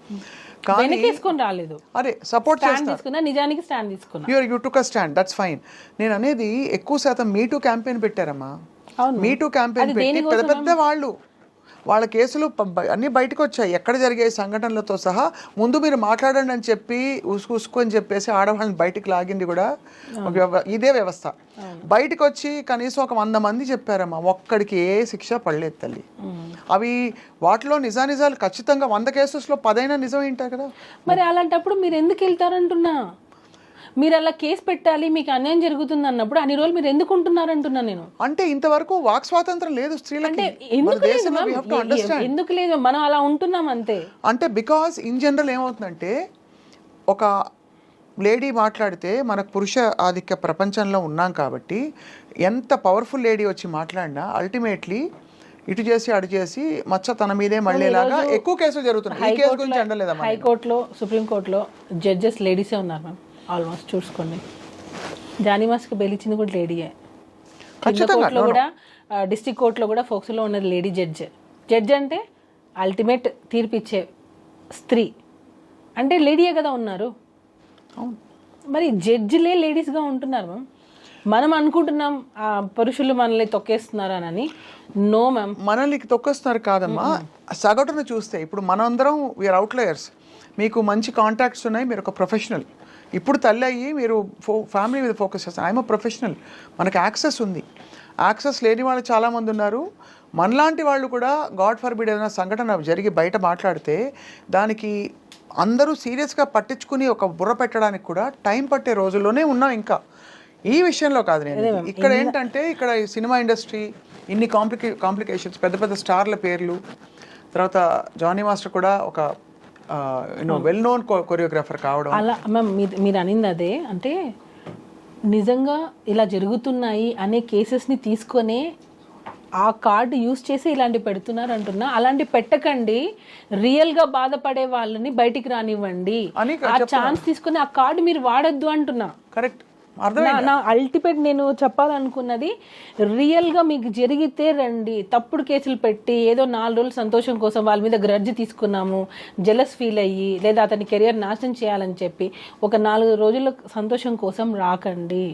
వెనకేసుకొని రాలేదు, అదే సపోర్ట్ తీసుకున్నా, నిజానికి స్టాండ్ తీసుకున్నా. You took a stand, that's fine. నేను అనేది ఎక్కువ శాతం మీ టూ క్యాంపెయిన్ పెట్టారమ్మా. మీ టూ క్యాంపెయిన్ పెట్టి పెద్ద వాళ్ళ కేసులు అన్నీ బయటకు వచ్చాయి, ఎక్కడ జరిగే సంఘటనలతో సహా. ముందు మీరు మాట్లాడండి అని చెప్పి ఉసుకు అని చెప్పేసి ఆడవాళ్ళని బయటికి లాగింది కూడా ఇదే వ్యవస్థ. బయటకు వచ్చి కనీసం ఒక 100 మంది చెప్పారమ్మా, ఒక్కడికి ఏ శిక్ష పడలేదు తల్లి. అవి వాటిలో నిజాలు ఖచ్చితంగా 100 కేసెస్లో 10 నిజం ఏంటారు కదా. మరి అలాంటప్పుడు మీరు ఎందుకు వెళ్తారంటున్నా? మీరు అలా కేసు పెట్టాలి, మీకు అన్యాయం జరుగుతుంది అన్నప్పుడు అన్ని రోజులు మీరు ఎందుకు ఉంటున్నారు అంటున్నా నేను. అంటే ఇంతవరకు వాక్ స్వాతంత్రం లేదు స్త్రీలకి. అంటే మన ఎందుకు లేదు దేశంలో we have to understand. ఎందుకు లేదు, మనం అలా ఉంటున్నాం అంతే. అంటే బికాస్ ఇన్ జనరల్ ఏమవుతుందంటే, ఒక లేడీ మాట్లాడితే మనకు పురుష ఆధిక్య ప్రపంచంలో ఉన్నాం కాబట్టి ఎంత పవర్ఫుల్ లేడీ వచ్చి మాట్లాడినా అల్టిమేట్లీ ఇటు చేసి అటు చేసి మచ్చ తన మీదే మళ్ళీలాగా ఎక్కువ కేసులు జరుగుతున్నాయి. ఈ కేసు గురించి అండలేదమ్మా. హైకోర్టులో, సుప్రీంకోర్టులో జడ్జెస్ లేడీసే ఉన్నారు మ్యామ్, ఆల్మోస్ట్ చూసుకోండి. జానీ మాస్కి బెయిల్ ఇచ్చింది కూడా లేడీయే. కోర్టులో కూడా, డిస్ట్రిక్ట్ కోర్టులో కూడా ఫోక్స్లో ఉన్నది లేడీ జడ్జ్. జడ్జ్ అంటే అల్టిమేట్ తీర్పిచ్చే స్త్రీ అంటే లేడీయే కదా ఉన్నారు. మరి జడ్జిలే లేడీస్గా ఉంటున్నారు మ్యామ్. మనం అనుకుంటున్నాం పురుషులు మనల్ని తొక్కేస్తున్నారు అని. నో మ్యామ్, మనల్ని తొక్కేస్తున్నారు కాదమ్మా. సగటును చూస్తే ఇప్పుడు మనందరం వీఆర్ అవుట్లయర్స్. మీకు మంచి కాంటాక్ట్స్ ఉన్నాయి, మీరు ఒక ప్రొఫెషనల్. ఇప్పుడు తల్లి అయ్యి మీరు ఫ్యామిలీ మీద ఫోకస్ చేస్తారు. ఐఎమ్ ప్రొఫెషనల్, మనకు యాక్సెస్ ఉంది. యాక్సెస్ లేని వాళ్ళు చాలామంది ఉన్నారు. మనలాంటి వాళ్ళు కూడా గాడ్ ఫర్బిడ్ ఏదైనా సంఘటన జరిగి బయట మాట్లాడితే దానికి అందరూ సీరియస్గా పట్టించుకుని ఒక బుర్ర పెట్టడానికి కూడా టైం పట్టే రోజుల్లోనే ఉన్నాం. ఇంకా ఈ విషయంలో కాదు నేను. ఇక్కడ ఏంటంటే, ఇక్కడ సినిమా ఇండస్ట్రీ ఇన్ని కాంప్లికేషన్స్, పెద్ద పెద్ద స్టార్ల పేర్లు, తర్వాత జానీ మాస్టర్ కూడా ఒక వెల్ నోన్ కొరియోగ్రాఫర్ కావడం. అలా మ్యామ్ మీరు అనింది అదే. అంటే నిజంగా ఇలా జరుగుతున్నాయి అనే కేసెస్ని తీసుకొనే ఆ కార్డు యూజ్ చేసి ఇలాంటి పెడుతున్నారు అంటున్నా. అలాంటి పెట్టకండి, రియల్గా బాధపడే వాళ్ళని బయటికి రానివ్వండి. ఆ ఛాన్స్ తీసుకుని ఆ కార్డు మీరు వాడొద్దు అంటున్నా. కరెక్ట్. నా అల్టిమేట్ నేను చెప్పాలనుకున్నది, రియల్గా మీకు జరిగితే రండి. తప్పుడు కేసులు పెట్టి ఏదో 4 రోజులు సంతోషం కోసం వాళ్ళ మీద గ్రడ్జ్ తీసుకున్నాము, జెలస్ ఫీల్ అయ్యి, లేదా అతని కెరియర్ నాశనం చేయాలని చెప్పి ఒక 4 రోజుల సంతోషం కోసం రాకండి.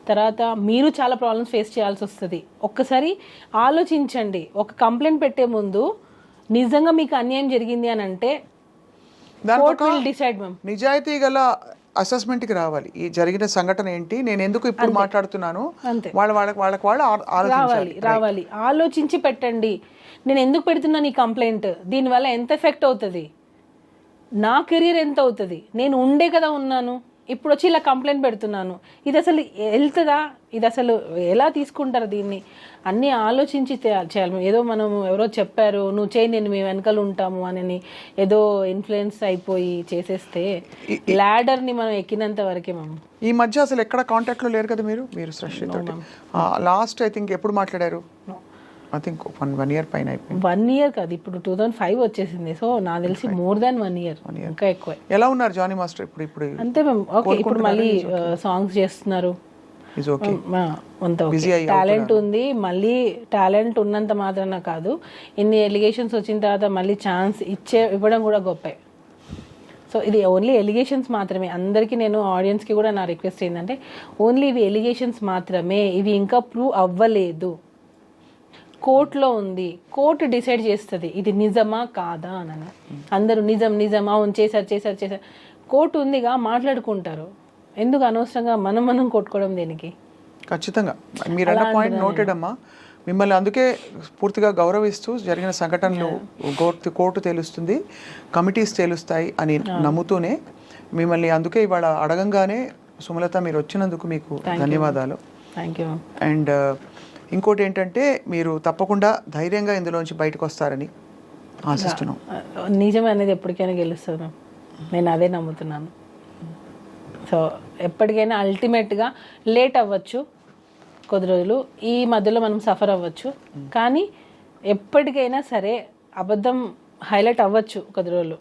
తర్వాత మీరు చాలా ప్రాబ్లమ్స్ ఫేస్ చేయాల్సి వస్తుంది. ఒక్కసారి ఆలోచించండి. ఒక కంప్లైంట్ పెట్టే ముందు నిజంగా మీకు అన్యాయం జరిగింది అని అంటే కోర్ట్ విల్ డిసైడ్ మ్యామ్. నిజాయితీ గల అసెస్మెంట్కి రావాలి. ఈ జరిగిన సంఘటన ఏంటి, నేను ఎందుకు ఇప్పుడు మాట్లాడుతున్నాను, వాళ్ళకి రావాలి. ఆలోచించి పెట్టండి. నేను ఎందుకు పెడుతున్నాను ఈ కంప్లైంట్, దీనివల్ల ఎంత ఎఫెక్ట్ అవుతుంది, నా కెరీర్ ఎంత అవుతుంది, నేను ఉండే కదా ఉన్నాను, ఇప్పుడు వచ్చి ఇలా కంప్లైంట్ పెడుతున్నాను, ఇది అసలు వెళ్తుందా, ఇది అసలు ఎలా తీసుకుంటారు దీన్ని, అన్నీ ఆలోచించి చేయాలి. ఏదో మనం ఎవరో చెప్పారు నువ్వు చేయి నేను మీ వెనకాల ఉంటాము అని ఏదో ఇన్ఫ్లుయెన్స్ అయిపోయి చేసేస్తే ల్యాడర్ని మనం ఎక్కినంత వరకే మనం. ఈ మధ్య అసలు ఎక్కడ కాంటాక్ట్లో లేరు కదా మీరు సృష్టితో? లాస్ట్ ఐ థింక్ ఎప్పుడు మాట్లాడారు? ఐ థింక్ 1 year పైన అయిపోయింది. 1 year కాదు, ఇప్పుడు 2005 వచ్చేసింది. సో నాకు తెలిసి మోర్ దాన్ 1 year, ఇంకా ఎక్కువ. ఎలా ఉన్నారు జానీ మాస్టర్ ఇప్పుడు? అంతే మ్యామ్. ఓకే, ఇప్పుడు మళ్ళీ సాంగ్స్ చేస్తున్నారు. టాలెంట్ ఉంది. మళ్ళీ టాలెంట్ ఉన్నంత మాత్రాన కాదు, ఇన్ని ఎలిగేషన్స్ వచ్చిన తర్వాత మళ్ళీ ఛాన్స్ ఇవ్వడం కూడా గొప్పే. సో ఇది ఓన్లీ ఎలిగేషన్స్ మాత్రమే. అందరికీ నేను ఆడియన్స్కి కూడా నా రిక్వెస్ట్ ఏంటంటే, ఓన్లీ ఇవి ఎలిగేషన్స్ మాత్రమే, ఇవి ఇంకా ప్రూవ్ అవ్వలేదు. కోర్టులో ఉంది, కోర్టు డిసైడ్ చేస్తుంది ఇది నిజమా కాదా అని. అందరూ నిజమా చేశారు. కోర్టు ఉందిగా, మాట్లాడుకుంటారు. ఎందుకు అనవసరంగా మనం కొట్టుకోవడం దేనికి? ఖచ్చితంగా మీరు అన్న పాయింట్ నోటెడ్ అమ్మా. మిమ్మల్ని అందుకే పూర్తిగా గౌరవిస్తూ జరిగిన సంఘటనలు కోర్టు తెలుస్తుంది, కమిటీస్ తెలుస్తాయి అని నమ్ముతూనే మిమ్మల్ని అందుకే ఇవాళ అడగంగానే సుమలత మీరు వచ్చినందుకు మీకు ధన్యవాదాలు. Thank you. అండ్ ఇంకోటి ఏంటంటే, మీరు తప్పకుండా ధైర్యంగా ఇందులోంచి బయటకు వస్తారని ఆశిస్తున్నాం. నిజం అనేది ఎప్పటికైనా గెలుస్తుంది, నేను అదే నమ్ముతున్నాను. సో ఎప్పటికైనా అల్టిమేట్గా లేట్ అవ్వచ్చు కొద్ది రోజులు, ఈ మధ్యలో మనం సఫర్ అవ్వచ్చు, కానీ ఎప్పటికైనా సరే అబద్ధం హైలైట్ అవ్వచ్చు కొద్ది రోజులు,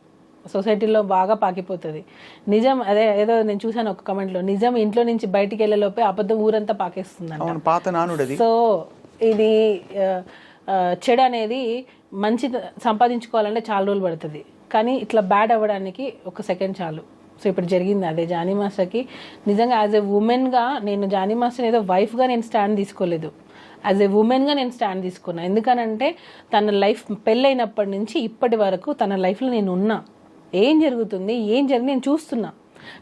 సొసైటీలో బాగా పాకిపోతుంది. నిజం అదే ఏదో నేను చూసాను ఒక కమెంట్లో, నిజం ఇంట్లో నుంచి బయటికి వెళ్ళేలోపే అబద్ధం ఊరంతా పాకేస్తుంది. సో ఇది చెడు అనేది మంచి సంపాదించుకోవాలంటే చాలా రోజులు పడుతుంది, కానీ ఇట్లా బ్యాడ్ అవ్వడానికి ఒక సెకండ్ చాలు. సో ఇప్పుడు జరిగింది అదే జానీ మాస్టర్కి. నిజంగా యాజ్ ఎ ఉమెన్గా నేను జానీ మాస్టర్ ఏదో వైఫ్గా నేను స్టాండ్ తీసుకోలేదు, యాజ్ ఎ ఉమెన్గా నేను స్టాండ్ తీసుకున్నా. ఎందుకనంటే తన లైఫ్ పెళ్ళైనప్పటి నుంచి ఇప్పటి వరకు తన లైఫ్లో నేను ఉన్నా, ఏం జరుగుతుంది నేను చూస్తున్నా.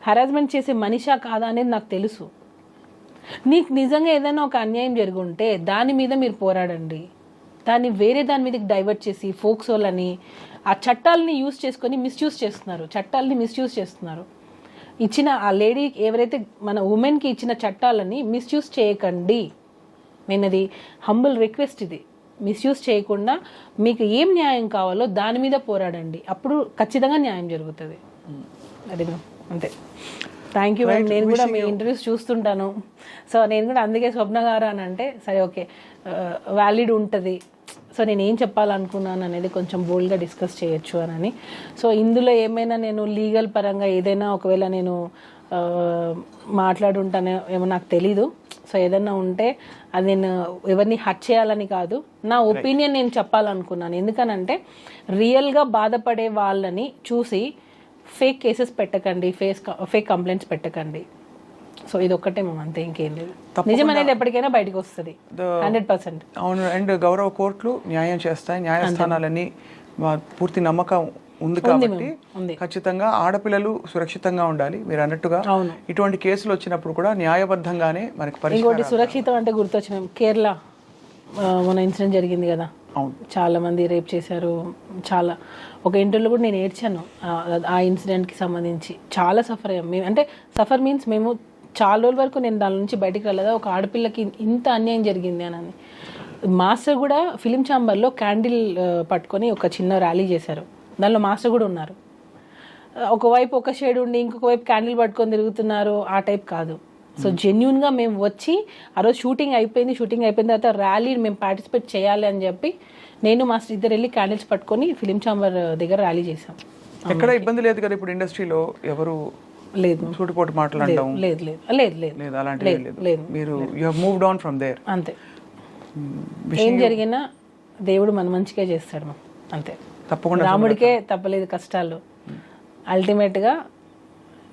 హరాస్మెంట్ చేసే మనిషా కాదా అనేది నాకు తెలుసు. నీకు నిజంగా ఏదైనా ఒక అన్యాయం జరుగుంటే దాని మీద మీరు పోరాడండి, దాన్ని వేరే దాని మీదకి డైవర్ట్ చేసి ఫోక్సోలని ఆ చట్టాలని యూజ్ చేసుకొని మిస్యూజ్ చేస్తున్నారు, చట్టాలని మిస్యూజ్ చేస్తున్నారు. ఇచ్చిన ఆ లేడీ ఎవరైతే మన ఉమెన్కి ఇచ్చిన చట్టాలని మిస్యూజ్ చేయకండి. నేను అది హంబుల్ రిక్వెస్ట్, ఇది మిస్యూజ్ చేయకుండా మీకు ఏం న్యాయం కావాలో దాని మీద పోరాడండి, అప్పుడు ఖచ్చితంగా న్యాయం జరుగుతుంది. అది అంతే. Thank you ma'am. నేను కూడా మీ ఇంటర్వ్యూస్ చూస్తుంటాను. సో నేను కూడా అందుకే స్వప్న గారు అని అంటే సరే ఓకే వ్యాలిడ్ ఉంటుంది. సో నేను ఏం చెప్పాలనుకున్నాను అనేది కొంచెం బోల్డ్గా డిస్కస్ చేయొచ్చు అని. సో ఇందులో ఏమైనా నేను లీగల్ పరంగా ఏదైనా ఒకవేళ నేను మాట్లాడుంటానో ఏమో నాకు తెలీదు. సో ఏదన్నా ఉంటే అది నేను ఎవరిని హర్ట్ చేయాలని కాదు, నా ఒపీనియన్ నేను చెప్పాలనుకున్నాను. ఎందుకనంటే రియల్గా బాధపడే వాళ్ళని చూసి ఫేక్ కేసెస్ పెట్టకండి, ఫేక్ కంప్లైంట్స్ పెట్టకండి. సో ఇది ఒక్కటే మేము అంతే, ఇంకేం లేదు. నిజం అనేది ఎప్పటికైనా బయటకు వస్తుంది 100%. అవును. అండ్ గౌరవ కోర్టులు న్యాయం చేస్తాయి, న్యాయస్థానాలని పూర్తి నమ్మకం ఉంది కాబట్టి ఖచ్చితంగా ఆడపిల్లలు సురక్షితంగా ఉండాలి. మీరు అన్నట్టుగా ఇటువంటి కేసులు వచ్చినప్పుడు కూడా న్యాయబద్ధంగానే మనకి ఇంకోటి సురక్షితం అంటే గుర్తొచ్చి మేము కేరళ మన ఇన్సిడెంట్ జరిగింది కదా, చాలా మంది రేప్ చేశారు. చాలా ఒక ఇంటర్వ్యూలో కూడా నేను ఏడ్చాను ఆ ఇన్సిడెంట్కి సంబంధించి. చాలా సఫర్ అయ్యాం మేము. అంటే సఫర్ మీన్స్ మేము చాలా రోజుల వరకు నేను దాని నుంచి బయటికి రాలేదా, ఒక ఆడపిల్లకి ఇంత అన్యాయం జరిగింది అని. మాస్టర్ కూడా ఫిలిం ఛాంబర్లో క్యాండిల్ పట్టుకొని ఒక చిన్న ర్యాలీ చేశారు. దానిలో మాస్టర్ కూడా ఉన్నారు. ఒకవైపు ఒక షేడ్ ఉండి ఇంకొక వైపు క్యాండిల్ పట్టుకొని తిరుగుతున్నారు, ఆ టైప్ కాదు. సో జెన్యున్గా మేము వచ్చి ఆ రోజు షూటింగ్ అయిపోయిన తర్వాత ర్యాలీ మేము పార్టిసిపేట్ చేయాలి అని చెప్పి నేను మాస్టర్ ఇద్దరు వెళ్ళి క్యాండిల్స్ పట్టుకొని ఫిలిం ఛాంబర్ దగ్గర ర్యాలీ చేసాం. ఎక్కడ ఇబ్బంది లేదు కదా ఇప్పుడు ఇండస్ట్రీలో, ఎవరు లేదు సూటిపోటు మాట్లాడడం లేదు లేదు లేదు లేదు అలాంటివి లేదు. మీరు you have moved on from there. అంతే. ఏం జరిగినా దేవుడు మన మంచిగా చేస్తాడు అంతే. తప్పకుండా రాముడికే తప్పలేదు కష్టాలు. అల్టిమేట్గా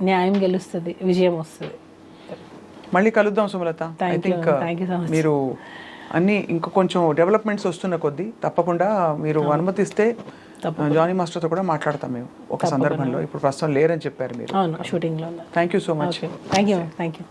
న్యాయం గెలుస్తుంది, విజయం వస్తుంది. మళ్ళీ కలుద్దాం సుమలత. ఐ థింక్ మీరు అన్ని ఇంకా కొంచెం డెవలప్మెంట్స్ వస్తున్న కొద్దీ తప్పకుండా మీరు అనుమతిస్తే జానీ మాస్టర్తో కూడా మాట్లాడతాం మేము ఒక సందర్భంలో. ఇప్పుడు ప్రస్తుతం లేరని చెప్పారు మీరు. అవును, షూటింగ్లో. Thank you so much. Thank you.